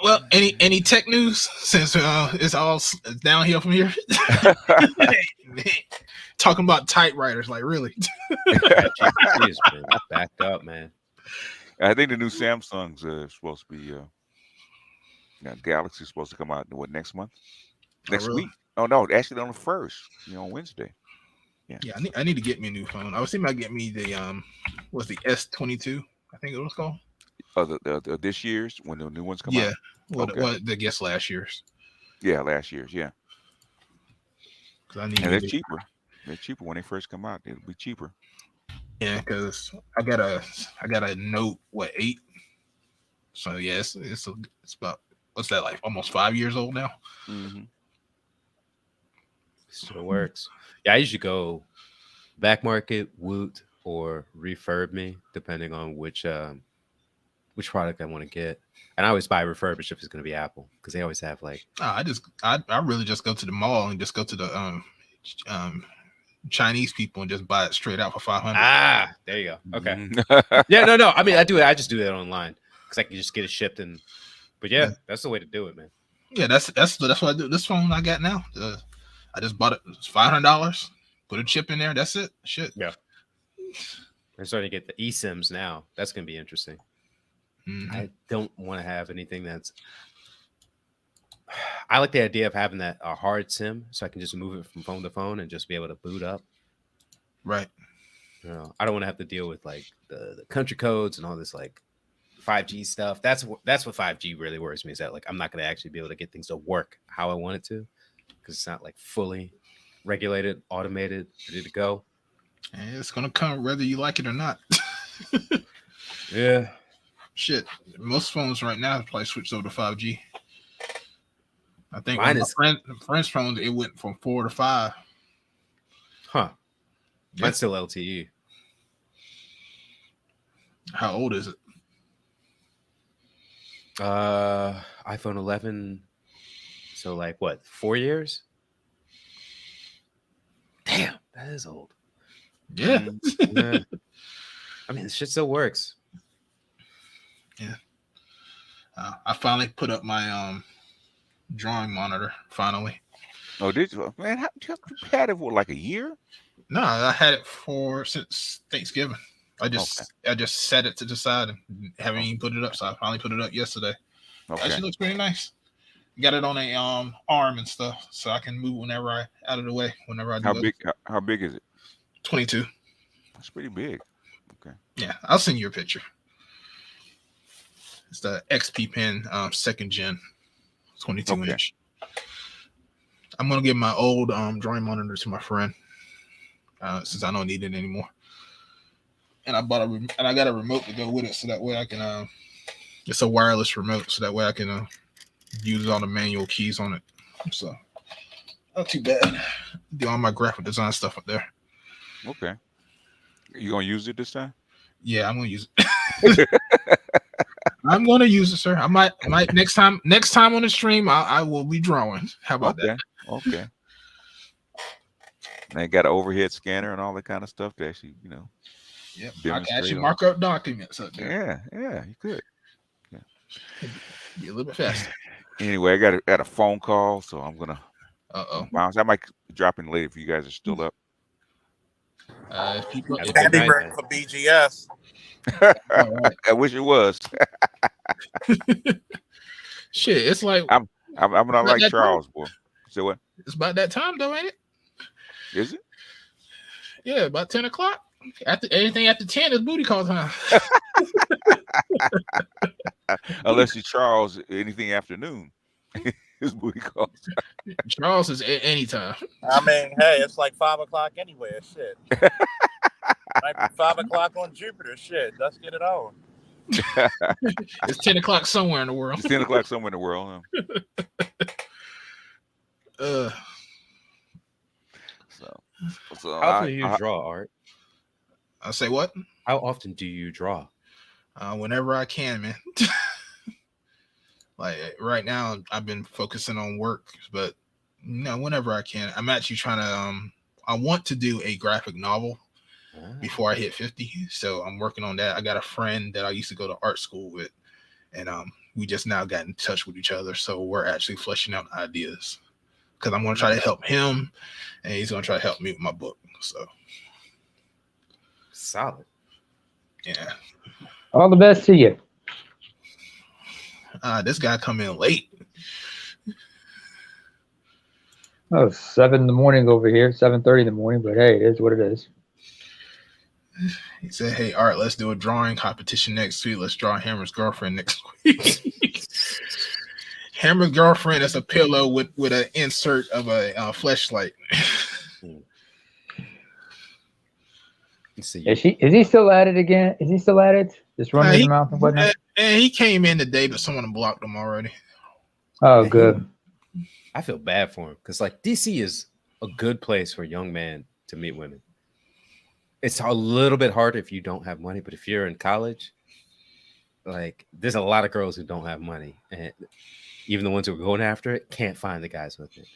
Well, any tech news since it's all downhill from here? Talking about typewriters, like really? GPT has been backed up, man. I think the new Samsung's supposed to be. Galaxy's supposed to come out next month? Next week? Oh no, actually on the 1st. On Wednesday. Yeah. I need to get me a new phone. I was thinking about getting me the what's the S22? I think it was called. Oh, the this year's when the new ones come out. Yeah. What I guess last year's. Yeah, last year's. Yeah. I need and they're cheaper. They're cheaper when they first come out. It'll be cheaper. Yeah, because I got a Note 8. So yeah, it's about, what's that, like almost 5 years old now. Mm-hmm. Still works. Yeah, I usually go back market, Woot, or refurb me, depending on which product I want to get. And I always buy refurbished if it's going to be Apple, because they always have like. I really just go to the mall and just go to the Chinese people and just buy it straight out for $500. Ah, there you go. Okay. Yeah, no. I mean, I just do that online because I can just get it shipped and. But yeah, that's the way to do it, man. Yeah, that's what I do. This phone I got now, I just bought it. It's $500. Put a chip in there. That's it. Shit. Yeah. I'm starting to get the eSIMs now. That's going to be interesting. Mm-hmm. I don't want to have anything that's. I like the idea of having a hard SIM, so I can just move it from phone to phone and just be able to boot up. Right. You know, I don't want to have to deal with like the country codes and all this like 5G stuff. That's what 5G really worries me, is that like I'm not going to actually be able to get things to work how I want it to, because it's not like fully regulated, automated, ready to go. And it's going to come whether you like it or not. Yeah. Shit. Most phones right now have probably switched over to 5G. I think mine is friend's phones, it went from 4 to 5. Huh. Yeah. Mine's still LTE. How old is it? iPhone 11. So like what? 4 years? Damn, that is old. Yeah. Yeah. I mean, this shit still works. Yeah. I finally put up my drawing monitor. Finally. Oh, did you? Man, you had it for like a year? No, I had it since Thanksgiving. I just set it to the side and haven't even put it up. So I finally put it up yesterday. Okay. Actually looks pretty nice. Got it on a arm and stuff, so I can move whenever I out of the way whenever I do. How big is it? 22. That's pretty big. Okay. Yeah, I'll send you a picture. It's the XP Pen 2nd gen, 22 inch. I'm gonna give my old drawing monitor to my friend since I don't need it anymore. And I got a remote to go with it, so that way I can. It's a wireless remote, so that way I can use all the manual keys on it. So not too bad. Do all my graphic design stuff up there. Okay. You gonna use it this time? Yeah, I'm gonna use it. I'm gonna use it, sir. I might next time on the stream I will be drawing. How about that? Okay. They got an overhead scanner and all that kind of stuff to actually, Yep. I can actually mark up documents up there. Yeah, you could. Yeah. Be a little bit faster. Anyway, I got a phone call, so I'm gonna bounce. I might drop in later if you guys are still up. Happy birthday for BGS. Right. I wish it was. Shit, it's like I'm not like Charles, boy. So what? It's about that time though, ain't it? Is it? Yeah, about 10 o'clock. Anything after 10 is booty call time. Unless you Charles, anything afternoon is booty call. Charles is any time. I mean, hey, it's like 5 o'clock anywhere. Shit. Might be 5 o'clock on Jupiter. Shit, let's get it on. It's 10 o'clock somewhere in the world. It's 10 o'clock somewhere in the world. So how often do you draw, Art? I say what? How often do you draw? Whenever I can, man. Like right now, I've been focusing on work, but whenever I can. I'm actually trying to. I want to do a graphic novel before I hit 50, so I'm working on that. I got a friend that I used to go to art school with, and we just now got in touch with each other, so we're actually fleshing out ideas. Because I'm going to try to help him, and he's going to try to help me with my book. So solid. Yeah. All the best to you. This guy come in late. Oh, 7 in the morning over here, 7:30 in the morning, but hey, it is what it is. He said, "Hey, Art, let's do a drawing competition next week. Let's draw Hammer's girlfriend next week." Hammer's girlfriend is a pillow with an insert of a fleshlight. Is he still at it again? Is he still at it? Just running his mouth and whatnot? And he came in today, but someone blocked him already. Oh, good. I feel bad for him because like DC is a good place for a young man to meet women. It's a little bit harder if you don't have money, but if you're in college, like there's a lot of girls who don't have money, and even the ones who are going after it can't find the guys with it.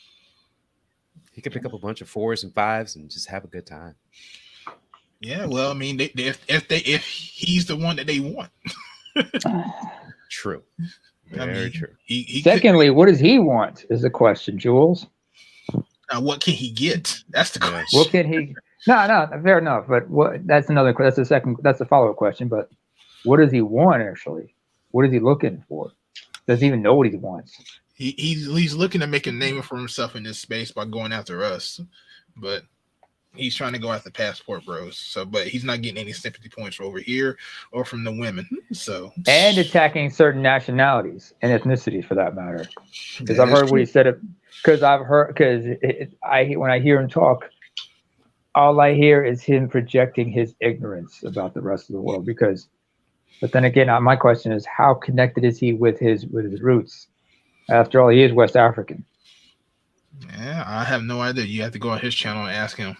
He could pick up a bunch of 4s and 5s and just have a good time. Yeah, well, I mean, if he's the one that they want. True. Very true. Secondly, what does he want? Is the question, Jules. What can he get? That's the question. What can he? No, fair enough. But what? That's another. That's the second. That's the follow-up question. But what does he want actually? What is he looking for? Does he even know what he wants? He's looking to make a name for himself in this space by going after us, but he's trying to go after passport bros. So, but he's not getting any sympathy points over here or from the women. So, and attacking certain nationalities and ethnicities for that matter. Because I've heard what he said. Because when I hear him talk, all I hear is him projecting his ignorance about the rest of the world. But then again, my question is, how connected is he with his roots? After all, he is West African. Yeah, I have no idea. You have to go on his channel and ask him.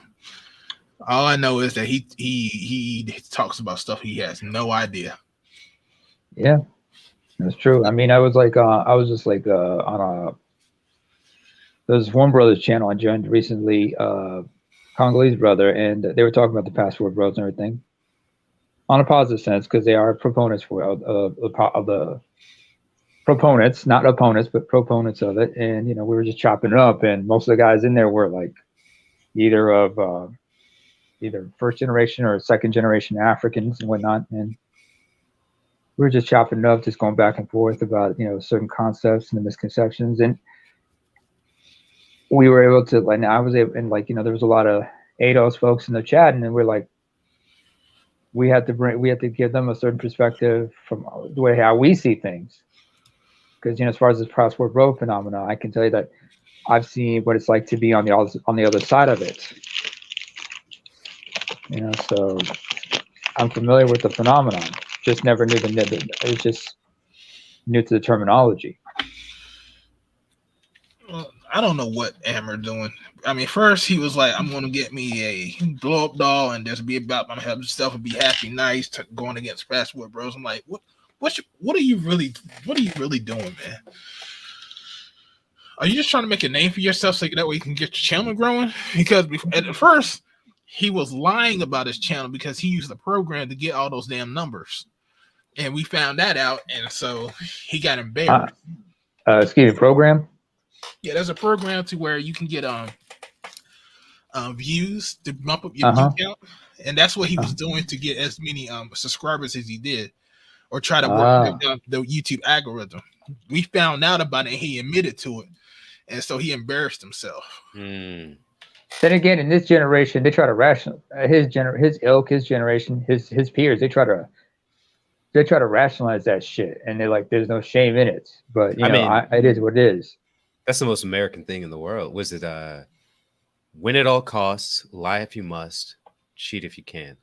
All I know is that he talks about stuff he has no idea. Yeah, that's true. I mean, I was just on there's one brother's channel I joined recently, Congolese brother, and they were talking about the passport bros and everything on a positive sense because they are proponents of the proponents, not opponents, but proponents of it. And we were just chopping it up, and most of the guys in there were like either first generation or second generation Africans and whatnot, and we were just chopping it up, just going back and forth about certain concepts and the misconceptions, and we were able to I was able, and there was a lot of ADOS folks in the chat, and then we're like, we had to give them a certain perspective from the way how we see things, because as far as this passport bro phenomena, I can tell you that I've seen what it's like to be on the other side of it. So I'm familiar with the phenomenon. Just never knew it's just new to the terminology. Well, I don't know what Amber doing. I mean, first he was like, "I'm going to get me a blow up doll and just be about myself and be happy, nice." Going against passport bros. I'm like, what are you really doing, man? Are you just trying to make a name for yourself so that way you can get your channel growing? Because at first he was lying about his channel because he used the program to get all those damn numbers, and we found that out, and so he got embarrassed. Excuse me, program? Yeah, there's a program to where you can get views to bump up your view count, and that's what he was doing to get as many subscribers as he did, or try to work with the YouTube algorithm. We found out about it, and he admitted to it, and so he embarrassed himself. Then again, in this generation, they try to rationalize his ilk, his generation, his peers. They try to rationalize that shit, and they're like, "There's no shame in it." But it is what it is. That's the most American thing in the world. Was it win at all costs, lie if you must, cheat if you can.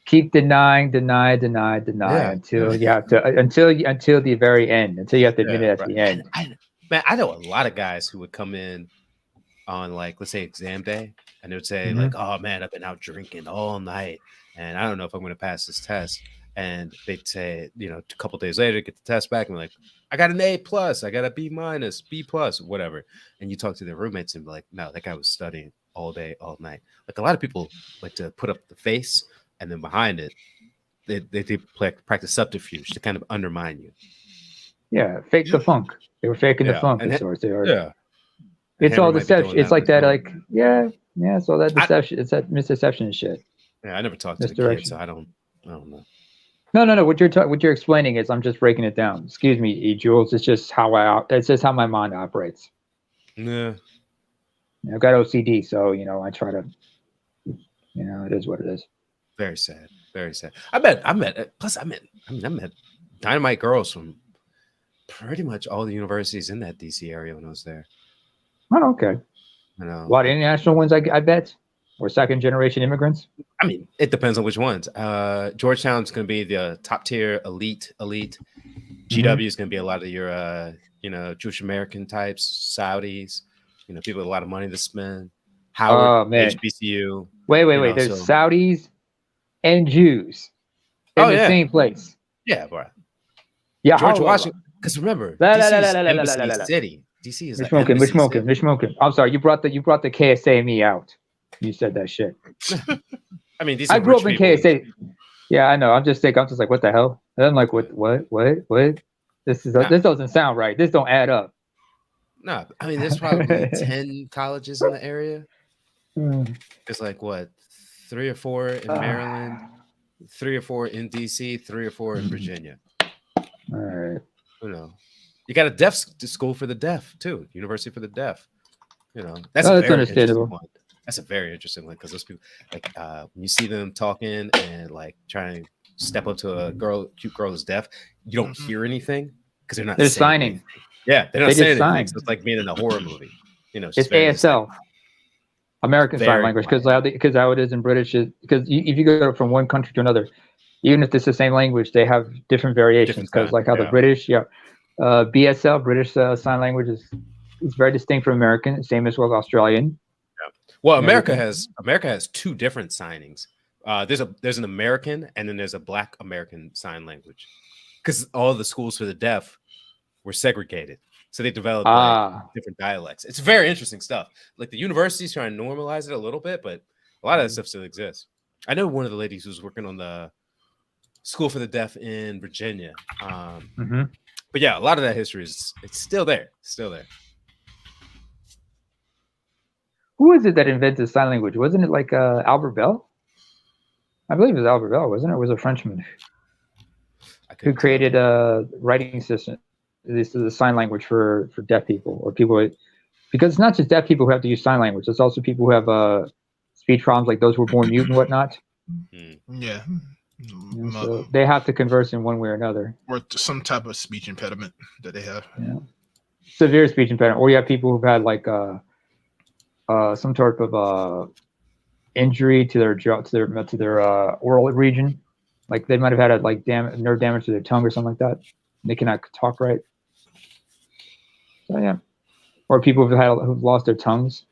Keep denying until you have to until the very end, until you have to admit it at the end. I know a lot of guys who would come in on let's say exam day, and they would say "Oh man, I've been out drinking all night, and I don't know if I'm going to pass this test." And they'd say, a couple days later, get the test back, and be like, "I got an A+, I got a B-, B+, whatever." And you talk to their roommates and be like, "No, that guy was studying all day, all night." Like a lot of people like to put up the face, and then behind it, they practice subterfuge to kind of undermine you. Yeah, fake the funk. They were faking the funk of sorts. They are. Yeah. It's all deception. It's like that, it's all that deception. It's that misdeception and shit. Yeah, I never talked to the kids, so I don't know. No. What you're explaining is I'm just breaking it down. Excuse me, Jules. It's just how my mind operates. Yeah. I've got OCD, so I try to. It is what it is. Very sad. Very sad. I met dynamite girls from pretty much all the universities in that DC area when I was there. Oh, okay. A lot of international ones, I bet. or second generation immigrants? I mean, it depends on which ones. Georgetown's going to be the top tier elite. GW is going to be a lot of your, Jewish American types, Saudis, people with a lot of money to spend. Howard, HBCU. Wait. There's Saudis and Jews in the same place. Yeah, bro. Yeah, George Washington. Because remember, DC is Embassy City. DC is we're smoking. I'm sorry, you brought the KSA out. You said that shit. I mean, I grew up in KSA. Yeah, I know. I'm just like, what the hell? And I'm like, what? This doesn't sound right. This don't add up. No, I mean, there's probably 10 colleges in the area. It's like what, 3 or 4 in Maryland, 3 or 4 in DC, 3 or 4 in Virginia. All right. You got a deaf school for the deaf too, University for the Deaf. That's understandable. That's a very interesting one because those people, like, when you see them talking and like trying to step up to a cute girl who's deaf, you don't hear anything because they're not. They're signing. Anything. Yeah, they're not saying anything. So it's like being in a horror movie. It's ASL, American Sign Language, because how it is in British. Because if you go from one country to another, even if it's the same language, they have different variations. Because like how the British, BSL, British Sign Language is very distinct from American. Same as well Australian. Well, America has 2 different signings. There's an American and then there's a Black American Sign Language, because all the schools for the deaf were segregated, so they developed different dialects. It's very interesting stuff. Like the university's trying to normalize it a little bit, but a lot of that stuff still exists. I know one of the ladies who's working on the school for the deaf in Virginia. But yeah, a lot of that history it's still there. Who is it that invented sign language? Wasn't it like Albert Bell? I believe it was Albert Bell, wasn't it? It was a Frenchman who created a writing system. This is a sign language for deaf people or people, because it's not just deaf people who have to use sign language. It's also people who have speech problems, like those who were born mute and whatnot. Yeah. So they have to converse in one way or another. Or some type of speech impediment that they have. Yeah. Severe speech impediment. Or you have people who've had like some sort of injury to their jaw, to their oral region, like they might have had nerve damage to their tongue or something like that. They cannot talk right. So yeah, or people who've lost their tongues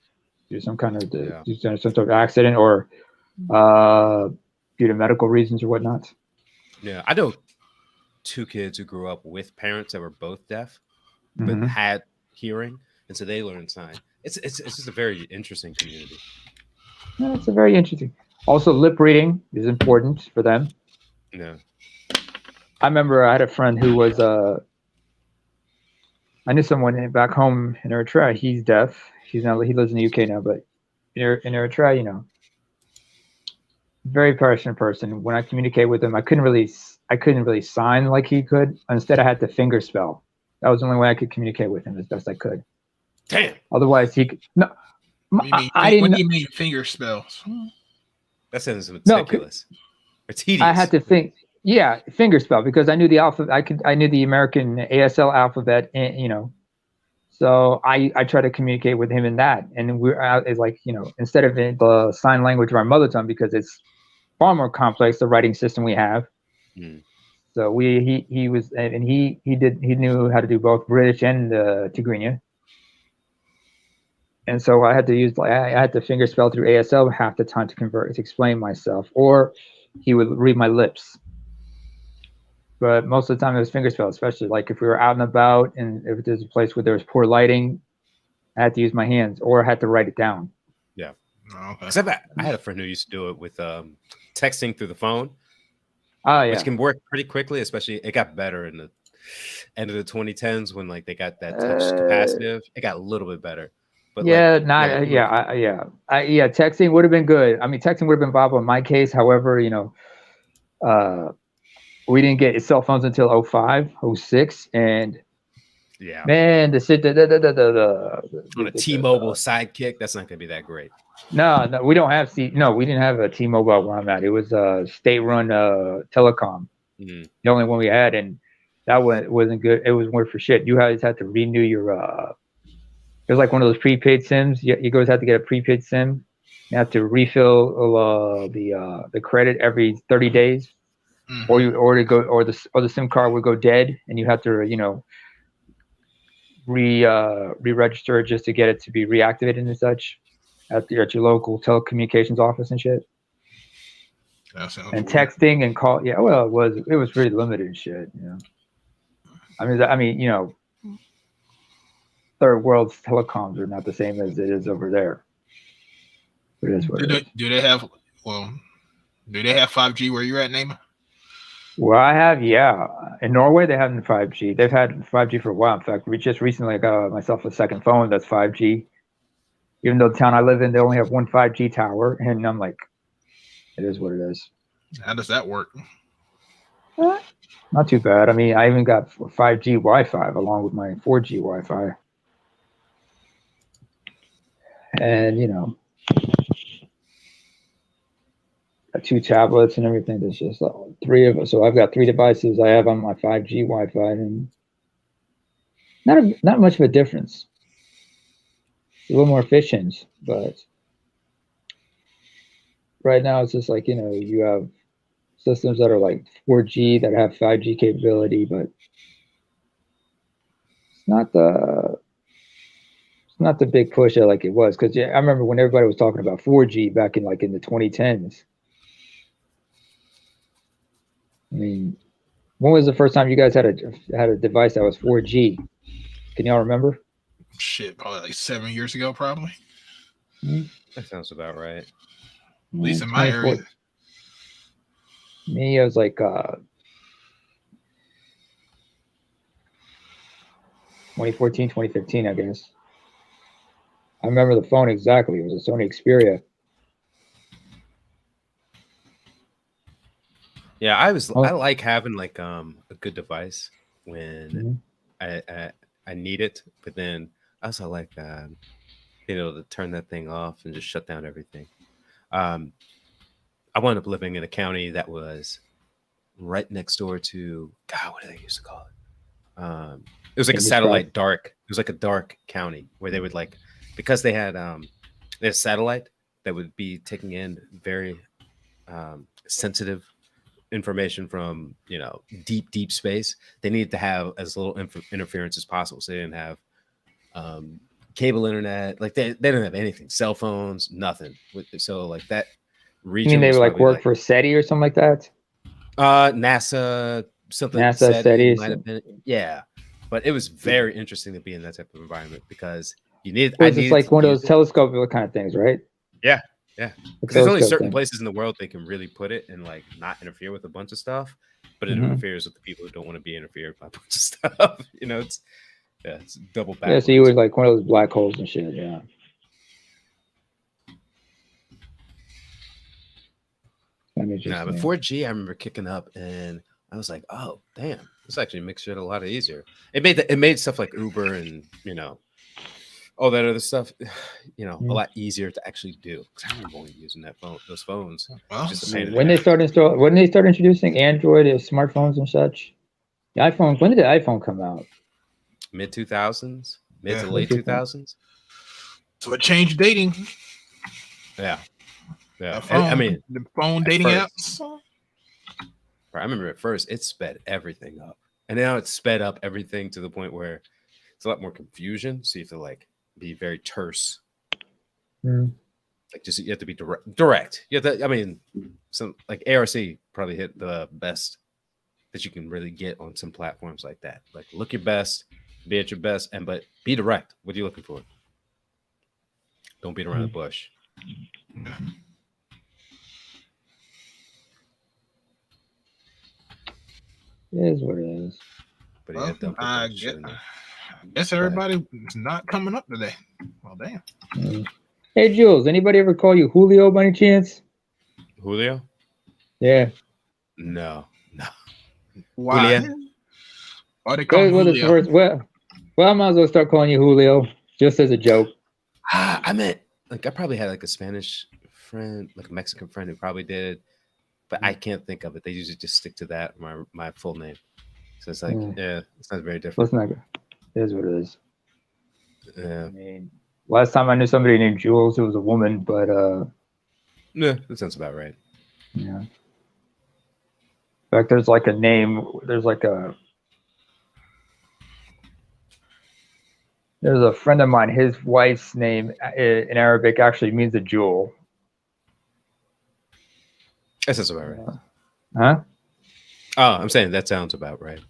due to some kind of due to some sort of accident or due to medical reasons or whatnot. Yeah, I know 2 kids who grew up with parents that were both deaf, but had hearing, and so they learned sign. It's just a very interesting community. Yeah, it's a very interesting. Also, lip reading is important for them. Yeah. I remember I had a friend who was I knew someone back home in Eritrea. He's deaf. He lives in the UK now, but in Eritrea, very passionate person. When I communicate with him, I couldn't really sign like he could. Instead, I had to finger spell. That was the only way I could communicate with him as best I could. Damn. Otherwise, he could. No, what do you mean finger spells? That sounds meticulous. It's tedious. I had to think. Yeah, finger spell, because I knew the alphabet. I knew the American ASL alphabet, and so I try to communicate with him in that. And we're out is like instead of the sign language of our mother tongue, because it's far more complex, the writing system we have. So he knew how to do both British and Tigrinya. And so I had to finger spell through ASL half the time to explain myself, or he would read my lips. But most of the time it was finger spell, especially like if we were out and about and if there's a place where there was poor lighting, I had to use my hands or I had to write it down. Yeah. Except I had a friend who used to do it with texting through the phone. Oh yeah. Which can work pretty quickly, especially it got better in the end of the 2010s when like they got that touch capacitive. It got a little bit better. But texting would have been good. I mean, texting would have been viable in my case. However, we didn't get cell phones until 05, 06, and man, on a T-Mobile Sidekick, that's not gonna be that great. No, we don't have we didn't have a T-Mobile where I'm at. It was a state-run telecom, the only one we had, and that wasn't good. It was more for shit. You guys had to renew your. It was like one of those prepaid SIMs. You guys had to get a prepaid SIM You have to refill the credit every 30 days, or the SIM card would go dead, and you have to re-register just to get it to be reactivated and such at your local telecommunications office and shit. And texting and call, yeah. Well, it was really limited and shit. I mean, third world telecoms are not the same as it is over there. It is what it is. Do they have 5G where you're at, Neymar? Well, I have, yeah. In Norway, they have 5G. They've had 5G for a while. In fact, just recently I got myself a second phone that's 5G. Even though the town I live in, they only have one 5G tower, and I'm like, it is what it is. How does that work? Not too bad. I mean, I even got 5G Wi-Fi along with my 4G Wi-Fi. And, got 2 tablets and everything. There's just 3 of us. So I've got 3 devices I have on my 5G Wi-Fi, and not much of a difference. It's a little more efficient, but right now it's just like, you have systems that are like 4G that have 5G capability, but it's not the big push like it was. Because I remember when everybody was talking about 4G back in the 2010s. I mean, when was the first time you guys had a device that was 4G? Can y'all remember? Shit, probably like 7 years ago, probably. That sounds about right. At least in my area. Me, I was like 2014, 2015, I guess. I remember the phone exactly. It was a Sony Xperia. Yeah, I like having like a good device when I need it, but then I also like being able to turn that thing off and just shut down everything. I wound up living in a county that was right next door to what do they used to call it? It was like a satellite dark. It was like a dark county where they would because they had a satellite that would be taking in very sensitive information from deep space. They needed to have as little interference as possible, so they didn't have cable internet. Like they didn't have anything, cell phones, nothing. So like that region. You mean they would work for SETI or something like that? NASA, something. NASA, SETI might have been, yeah. But it was very interesting to be in that type of environment because you need. It was just like one of those telescope kind of things, right? Yeah. Yeah, because there's only certain places in the world they can really put it and not interfere with a bunch of stuff, but it interferes with the people who don't want to be interfered by a bunch of stuff. It's double back. Yeah, so you were like one of those black holes and shit. Yeah. Nah, but 4G, I remember kicking up, and I was like, "Oh, damn! This actually makes shit a lot easier." It made stuff like Uber and all that other stuff, a lot easier to actually do. Because I remember only using those phones. When they start introducing Android as smartphones and such, the iPhone. When did the iPhone come out? Mid 2000s, mid to late 2000s. So it changed dating. Yeah. The phone dating apps. I remember at first it sped everything up, and now it's sped up everything to the point where it's a lot more confusion. So you have to be very terse. Like you have to be direct. You have to, some like ARC probably hit the best that you can really get on some platforms like that. Like look your best, be at your best, but be direct. What are you looking for? Don't beat around the bush. It is what it is. But I guess everybody's not coming up today. Well, damn. Hey, Jules, anybody ever call you Julio by any chance? Julio? Yeah. No. Why? Julian? Why they call Julio? Well, I might as well start calling you Julio, just as a joke. I meant, I probably had a Spanish friend, a Mexican friend who probably did, but I can't think of it. They usually just stick to that, my full name. So it's it's not very different. It is what it is. Yeah. I mean, last time I knew somebody named Jules, it was a woman, but Yeah, that sounds about right. Yeah. In fact, there's like a name. There's a friend of mine. His wife's name in Arabic actually means a jewel. That sounds about right. Huh? Oh, I'm saying that sounds about right.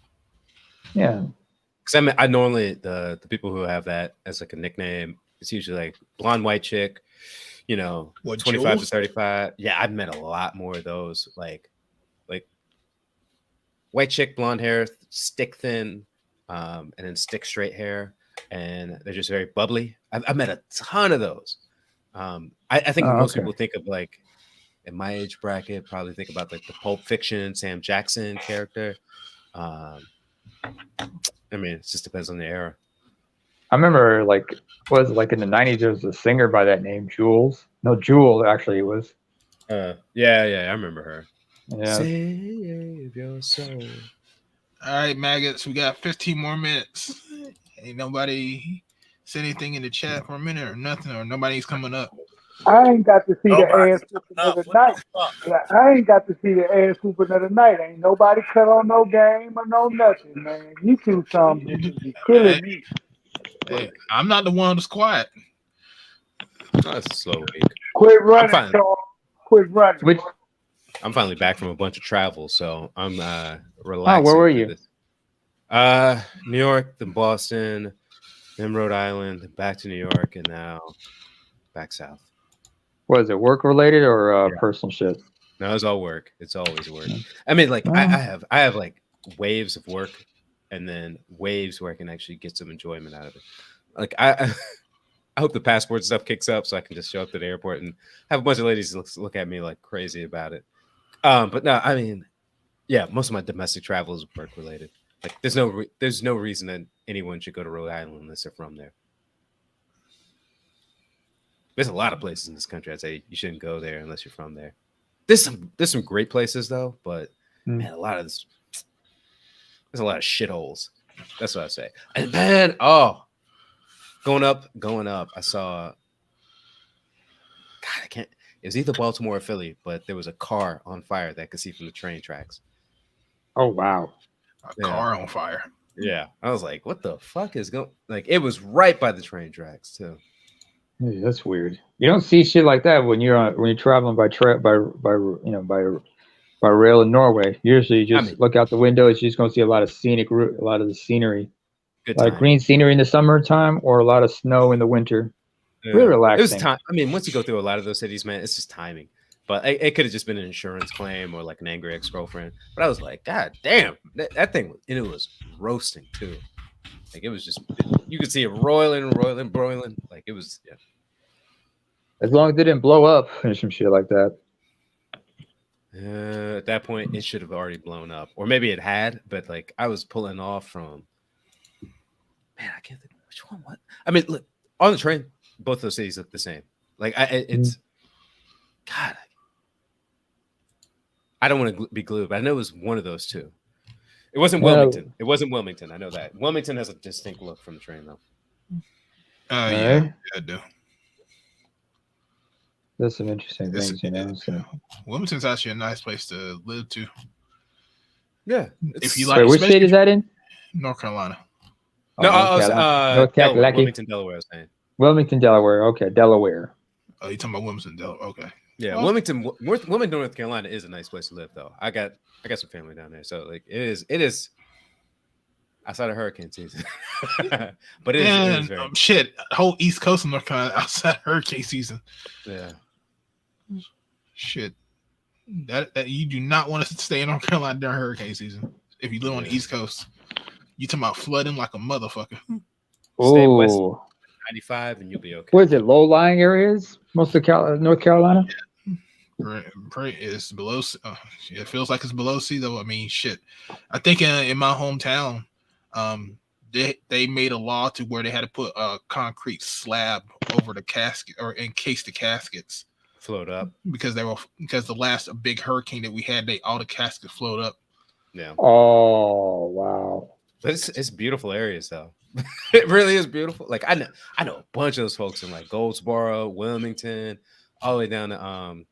Yeah. Because I normally the people who have that as like a nickname, it's usually like blonde white chick, 25 Jules? to 35. Yeah, I've met a lot more of those, like white chick, blonde hair, stick thin, and then stick straight hair, and they're just very bubbly. I've met a ton of those. I think most people think of like in my age bracket, probably think about like the Pulp Fiction Sam Jackson character. I mean, it just depends on the era. I remember in the 90s, there was a singer by that name, Jules. No, Jewel actually was. Yeah, I remember her. Yeah. Save your soul. All right, maggots, we got 15 more minutes. Ain't nobody said anything in the chat for a minute or nothing, or nobody's coming up. I ain't got to see the ass whooping of the night. I ain't got to see the ass whooping of the night. Ain't nobody cut on no game or no nothing, man. You two some bitches be killing me. Hey, I'm not the one that's quiet. That's a slow week. Quit running, Charles. Quit running. I'm finally back from a bunch of travel, so I'm relaxing. Oh, where were you? New York, then Boston, then Rhode Island, then back to New York, and now back south. Was it work related or personal shit? No, it's all work. It's always work. I mean, like I have like waves of work, and then waves where I can actually get some enjoyment out of it. Like I hope the passport stuff kicks up so I can just show up to the airport and have a bunch of ladies look at me like crazy about it. But no, I mean, yeah, most of my domestic travel is work related. Like there's no reason that anyone should go to Rhode Island unless they're from there. There's a lot of places in this country I'd say you shouldn't go there unless you're from there. There's some great places though, but man, there's a lot of shitholes. That's what I say. And then going up, I saw God, I can't. It was either Baltimore or Philly, but there was a car on fire that I could see from the train tracks. Oh wow. A car on fire. Yeah. I was like, what the fuck is going like it was right by the train tracks too. Yeah, that's weird. You don't see shit like that when you're traveling by rail in Norway. Usually, you just look out the window. It's just going to see a lot of the scenery, like green scenery in the summertime, or a lot of snow in the winter. Yeah. Really relaxing. It was time. I mean, once you go through a lot of those cities, man, it's just timing. But it could have just been an insurance claim or like an angry ex-girlfriend. But I was like, God damn, that thing, and it was roasting too. Like it was just, you could see it broiling. Like it was, yeah. As long as it didn't blow up or some shit like that. At that point, it should have already blown up, or maybe it had. But like I was pulling off from, man, I can't think which one. What? I mean, look on the train, both those cities look the same. Like it's, God, I don't want to be glued, but I know it was one of those two. It wasn't Wilmington. It wasn't Wilmington. I know that. Wilmington has a distinct look from the train, though. Yeah, I do. There's some interesting things, you know. So. Wilmington's actually a nice place to live too. Yeah. If you like, wait, which state is that in? North Carolina. No, North Carolina. Wilmington, Delaware. I was saying. Wilmington, Delaware. Okay, Delaware. Oh, you're talking about Wilmington, Delaware. Okay. Yeah, Wilmington, North Carolina is a nice place to live, though. I got some family down there, so like it is outside of hurricane season. But it is very shit. Whole East Coast of North Carolina outside of hurricane season. Yeah. Shit. That you do not want to stay in North Carolina during hurricane season. If you live on the East Coast, you talking about flooding like a motherfucker. Stay west 95 and you'll be okay. What is it? Low-lying areas? Most of North Carolina? Yeah. It's below. It feels like it's below sea, though. I mean, shit. I think in my hometown, they made a law to where they had to put a concrete slab over the casket or encase the caskets. Float up because the last big hurricane that we had, all the caskets float up. Yeah. Oh wow. But it's beautiful areas though. It really is beautiful. Like I know a bunch of those folks in like Goldsboro, Wilmington, all the way down to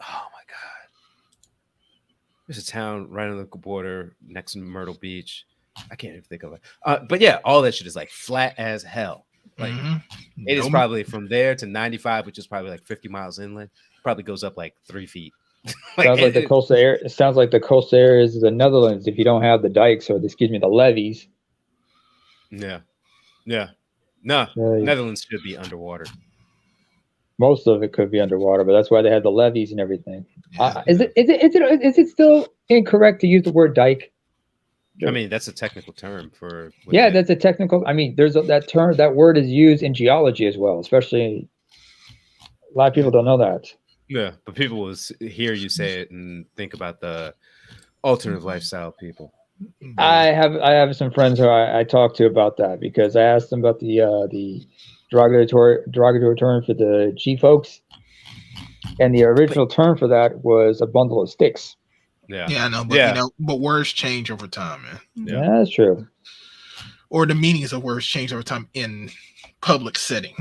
Oh my god, there's a town right on the border next to Myrtle Beach. I can't even think of it. But yeah, all that shit is like flat as hell. Like it is probably from there to 95, which is probably like 50 miles inland. Probably goes up like 3 feet. Sounds like the coastal area. It sounds like the coastal areas of the Netherlands. If you don't have the dikes or the levees. Yeah. No, Netherlands should be underwater. Most of it could be underwater, but that's why they have the levees and everything. Is it still incorrect to use the word dike? I mean, that's a technical term for. Yeah, that's a technical. I mean, there's that term. That word is used in geology as well. Especially, a lot of people don't know that. Yeah, but people will hear you say it and think about the alternative lifestyle people. I have some friends who I talk to about that because I asked them about the derogatory term for the G folks, and the original term for that was a bundle of sticks. Yeah, I know, but but words change over time, man. Yeah, that's true. Or the meanings of words change over time in public setting.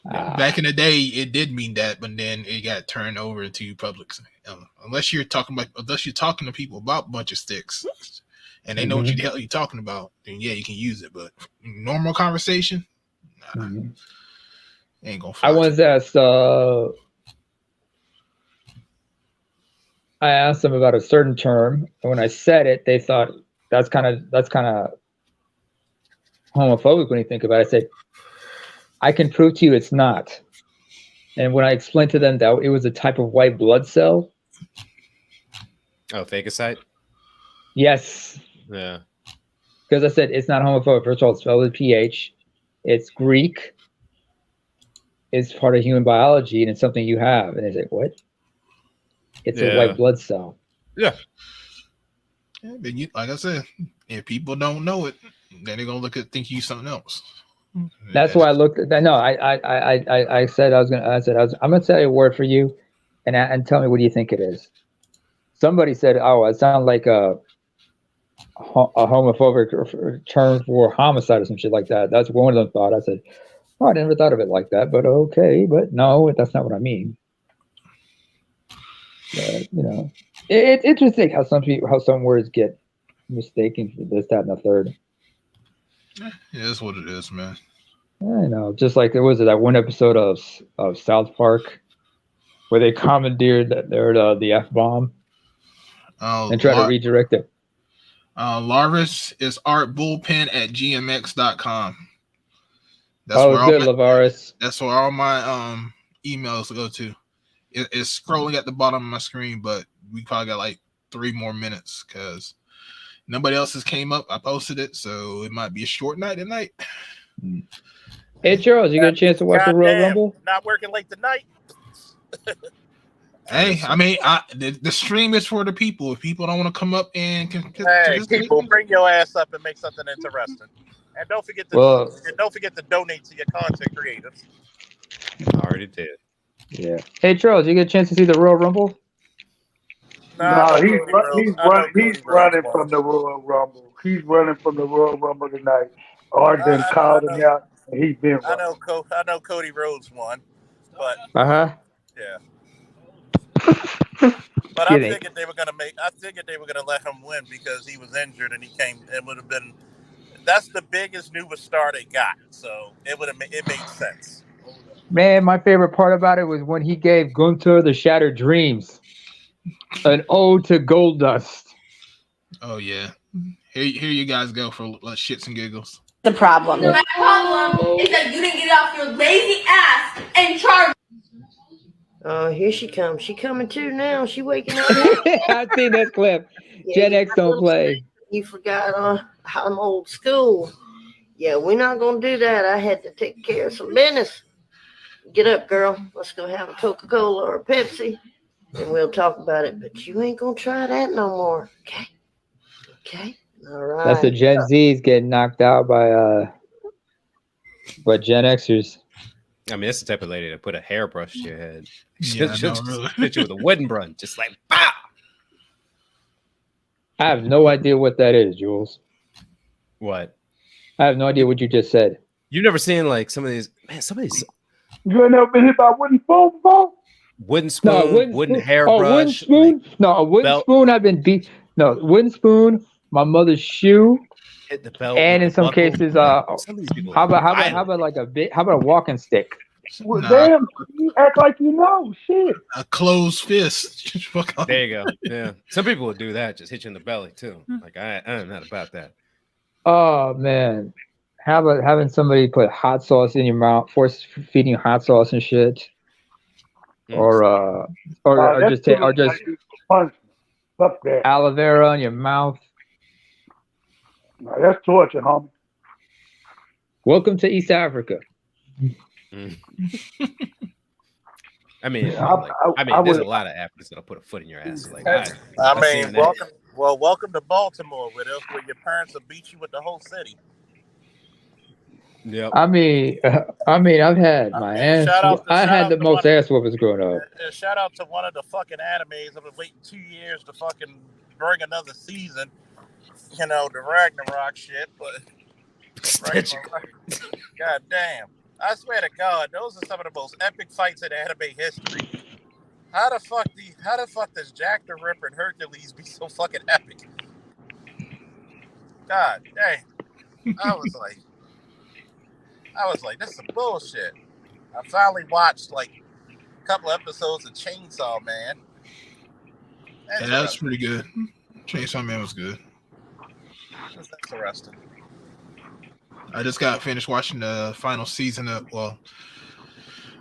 Back in the day, it did mean that, but then it got turned over to public. Unless you're talking to people about a bunch of sticks, and they know what the hell you're talking about, then yeah, you can use it. But normal conversation, ain't gonna fly. I once asked. I asked them about a certain term, and when I said it, they thought that's kind of homophobic when you think about it. I said, I can prove to you it's not. And when I explained to them that it was a type of white blood cell. Oh, phagocyte? Yes. Yeah. Because I said it's not homophobic. First of all, it's spelled with PH. It's Greek. It's part of human biology, and it's something you have. And they say, what? It's a white blood cell. Yeah. But like I said, if people don't know it, then they're gonna think you something else. That's why I looked at that. No, I said I'm gonna tell you a word for you, and tell me what do you think it is. Somebody said, "Oh, it sounds like a homophobic term for homicide or some shit like that." That's one of them thought. I said, "Oh, I never thought of it like that." But okay, but no, that's not what I mean. But, it's interesting how some words get mistaken for this, that, and the third. Yeah, that's what it is, man. I know. Just like there was that one episode of South Park where they commandeered the F-bomb and try to redirect it. Larvis is artbullpen@gmx.com. That's good, Lavaris. That's where all my emails go to. It's scrolling at the bottom of my screen, but we probably got like 3 more minutes because nobody else has came up. I posted it, so it might be a short night tonight. Hey, Charles, you get a chance to watch the Royal Rumble? Not working late tonight. Hey, I mean, the stream is for the people. If people don't want to come up and people, bring your ass up and make something interesting, and don't forget to donate to your content creators. I already did. Yeah. Hey, Charles, you get a chance to see the Royal Rumble? No, he's running from the Royal Rumble. He's running from the Royal Rumble tonight. Arden called him out, and he's been running. I know Cody Rhodes won, but yeah. But I figured they were gonna let him win because he was injured and he came. It would have been. That's the biggest newest star they got, so it made sense. Man, my favorite part about it was when he gave Gunther the Shattered Dreams, an ode to Goldust. Oh yeah, here you guys go for shits and giggles. The problem. My problem is that you didn't get off your lazy ass and charge. Oh, here she comes. She coming too now. She waking up. I've seen this clip. Gen X don't play. You forgot how I'm old school. Yeah, we're not going to do that. I had to take care of some business. Get up, girl. Let's go have a Coca-Cola or a Pepsi, and we'll talk about it. But you ain't going to try that no more. Okay? Okay? All right. That's the Gen Z's getting knocked out by Gen Xers. I mean, it's the type of lady to put a hairbrush to your head. She'll just hit you with a wooden brush, just like, bah! I have no idea what that is, Jules. What? I have no idea what you just said. You've never seen like some of these. You ain't never been hit by a wooden phone before? wooden spoon, wooden hairbrush, wooden spoon. No, a wooden belt. spoon. I've been beat. No, wooden spoon. My mother's shoe. Hit the belt, And with in the some buckle. cases, Some of these people. how about like a bit? How about a walking stick? Well, damn, you act like you know. Shit. A closed fist. There you go. Yeah. Some people would do that, just hit you in the belly too. Like I'm not about that. Oh man, how about having somebody put hot sauce in your mouth, force feeding you hot sauce and shit, or just punishment. Fuck that. aloe vera in your mouth. No, that's torture, homie. Welcome to East Africa. I mean, I there's a would- lot of Africans that'll put a foot in your ass. Like, I I've mean, seen that. welcome to Baltimore, where your parents will beat you with the whole city. Yep. I mean, I've had my ass. I had the most ass whoopers growing up. Shout out to one of the fucking animes. I've been waiting 2 years to fucking bring another season. You know, the Ragnarok shit, but God damn. I swear to God, those are some of the most epic fights in anime history. How the fuck does Jack the Ripper and Hercules be so fucking epic? God damn. I was like, this is some bullshit. I finally watched like a couple episodes of Chainsaw Man. Yeah, that's pretty good. Chainsaw Man was good. That's interesting. I just got finished watching the final season of,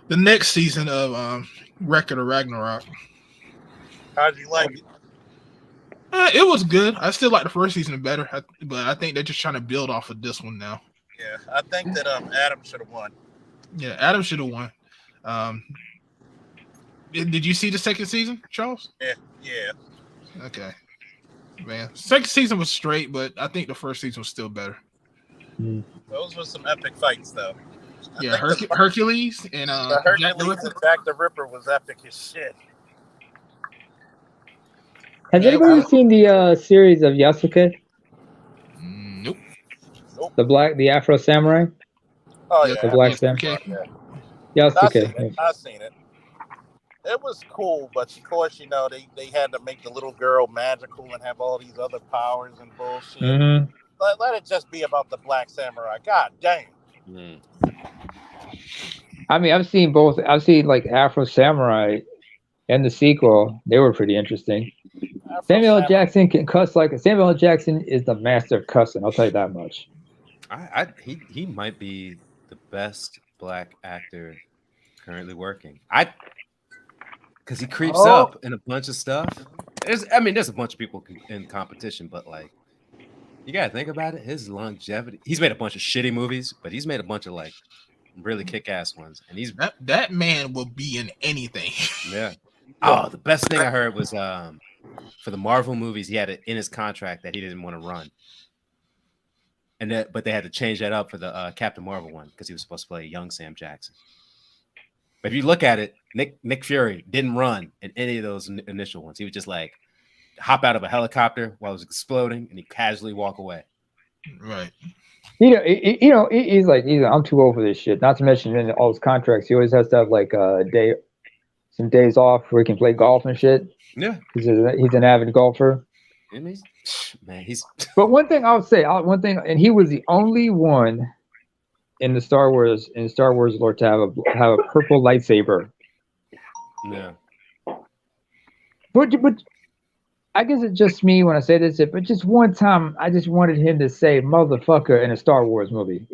the next season of Record of Ragnarok. How'd you like it? It was good. I still like the first season better, but I think they're just trying to build off of this one now. Yeah, I think that Adam should have won. Yeah, Adam should have won. Did you see the second season, Charles? Yeah. Okay. Man, second season was straight, but I think the first season was still better. Those were some epic fights, though. Yeah, Hercules and the Hercules and Jack the Ripper was epic as shit. Has anybody seen the series of Yasuke? Nope. The Afro Samurai? Oh yeah, the Black Samurai. Yasuke. I seen it. It was cool, but of course, you know, they had to make the little girl magical and have all these other powers and bullshit. Mm-hmm. Let it just be about the Black Samurai. God damn. I mean, I've seen both. I've seen like Afro Samurai and the sequel. They were pretty interesting. Samuel L. Jackson can cuss like Samuel L. Jackson is the master of cussing. I'll tell you that much. He might be the best black actor currently working. Because he creeps up in a bunch of stuff. There's a bunch of people in competition, but like, you gotta think about it. His longevity. He's made a bunch of shitty movies, but he's made a bunch of like really kick-ass ones. And he's that man will be in anything. Yeah. Oh, the best thing I heard was for the Marvel movies, he had it in his contract that he didn't want to run. But they had to change that up for the Captain Marvel one because he was supposed to play young Sam Jackson. But if you look at it, Nick Fury didn't run in any of those initial ones. He would just like hop out of a helicopter while it was exploding and he casually walk away. Right. He's like, I'm too old for this shit. Not to mention in all his contracts, he always has to have like some days off where he can play golf and shit. Yeah. He's an avid golfer. But one thing I would say, and he was the only one in Star Wars lore to have a purple lightsaber. Yeah. But I guess it's just me when I say this, but just one time I just wanted him to say motherfucker in a Star Wars movie.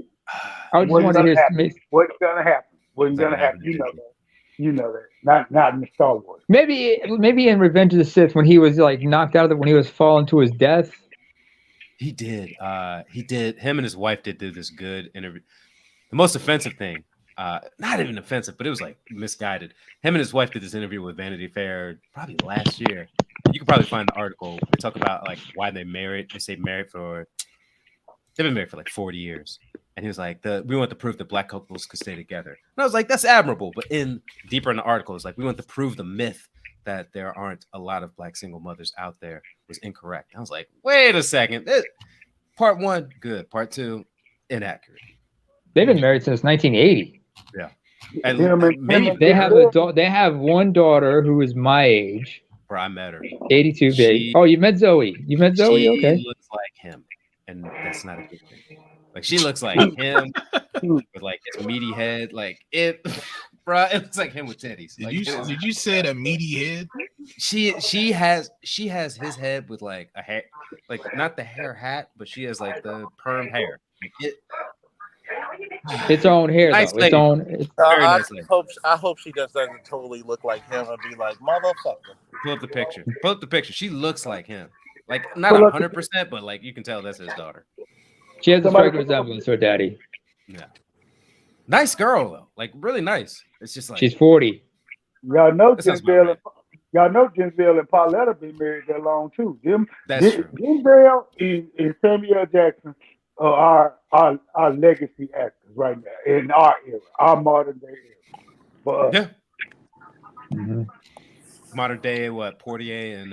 I just wanted to hear what's gonna happen. What's gonna happen? You know that. Not in the Star Wars. Maybe in Revenge of the Sith when he was like knocked out of when he was falling to his death. He did. Him and his wife did do this good interview. The most offensive thing, not even offensive, but it was like misguided. Him and his wife did this interview with Vanity Fair probably last year. You can probably find the article. They talk about like why they married. They say they've been married for like 40 years. And he was like, we want to prove that black couples could stay together. And I was like, that's admirable. But deeper in the article, it's like, we want to prove the myth that there aren't a lot of black single mothers out there was incorrect. I was like, wait a second. Part one, good. Part two, inaccurate. They've been married since 1980. Yeah. And maybe they have they have one daughter who is my age. Bro, I met her. 82 big. Oh, you met Zoe. You met Zoe? She Okay. looks like him, and that's not a good thing. Like she looks like him with like his meaty head. Like it, bro. It looks like him with titties. Did you say a meaty head? She has his head with like a hair, like not the hair hat, but she has like the perm hair. Like Its own hair, nice though. lady. Its own. It's very I nice lady. hope she just doesn't totally look like him and be like, motherfucker. Pull up the picture. Pull up the picture. She looks like him. Like not 100%, but like you can tell that's his daughter. She has a strong resemblance to her daddy. Yeah. Nice girl though. Like really nice. It's just like She's 40. Y'all know That sounds about Denzel and Pauletta been married that long too. That's true. Denzel and Samuel Jackson are our legacy actors right now in our era, our modern day era. But yeah. Modern day, what Portier and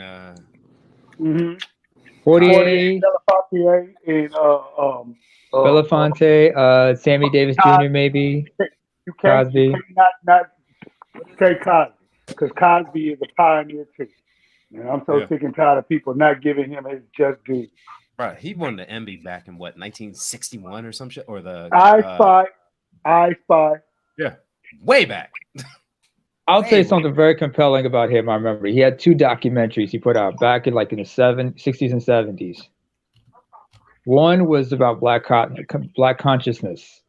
Portier, Belafonte, and Belafonte, Sammy Davis Jr. maybe. You can't Cosby. not say Cosby, because Cosby is a pioneer too. And I'm so sick and tired of people not giving him his just due. Right, he won the Emmy back in what 1961 or some shit, or the I Spy. Yeah, way back. I'll tell you something very compelling about him. I remember he had 2 documentaries he put out back in the 60s and 70s. One was about black consciousness,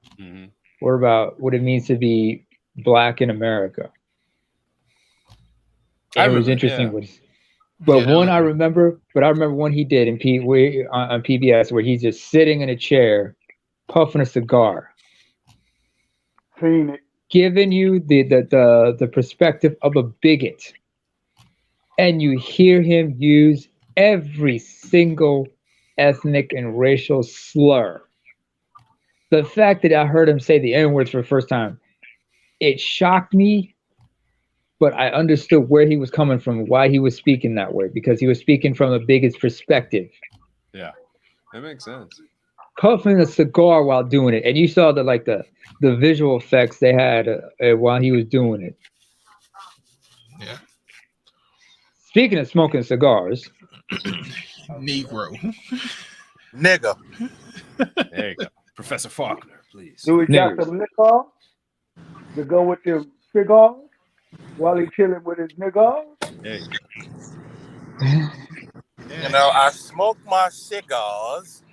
or about what it means to be black in America. And it was interesting. I remember one he did on PBS where he's just sitting in a chair, puffing a cigar. Seen it. Giving you the perspective of a bigot, and you hear him use every single ethnic and racial slur. The fact that I heard him say the N-words for the first time, it shocked me, but I understood where he was coming from, why he was speaking that way, because he was speaking from a bigot's perspective. Yeah, that makes sense. Puffing a cigar while doing it, and you saw the visual effects they had while he was doing it. Yeah. Speaking of smoking cigars, Negro, nigga. There you go, Professor Faulkner, please. Do we got some liquor to go with the cigars while he chilling with his niggas? There you go. You know, I smoke my cigars,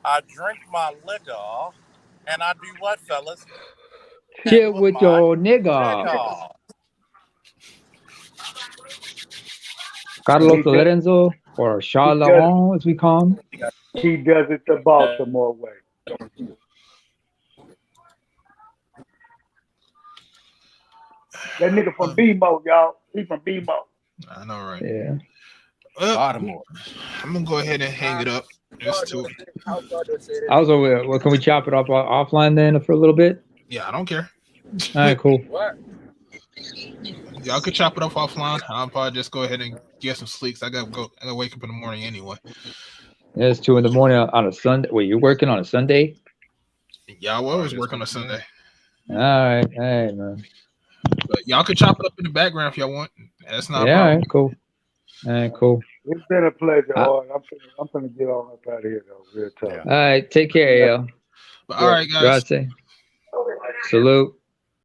I drink my liquor, and I do what, fellas? Chill with your nigga. Carlos Lorenzo, or Charlon, as we call him. He does it the Baltimore way. That nigga from BMO, y'all. He from BMO. I know, right? Yeah. Baltimore. I'm gonna go ahead and hang it up. I was over there. Well, can we chop it up offline then for a little bit? Yeah, I don't care. All right, cool. Y'all could chop it up offline. I'll probably just go ahead and get some sleeps. I gotta wake up in the morning anyway. Yeah, it's 2 a.m. on a Sunday. Wait, you're working on a Sunday? Yeah, I always work on a Sunday. All right, man. But y'all could chop it up in the background if y'all want. That's not a problem. All right, cool. All right, cool. It's been a pleasure. I'm gonna get on up out of here though. Real tough. All right, take care, yo. But all right, guys. Grazie. Salute.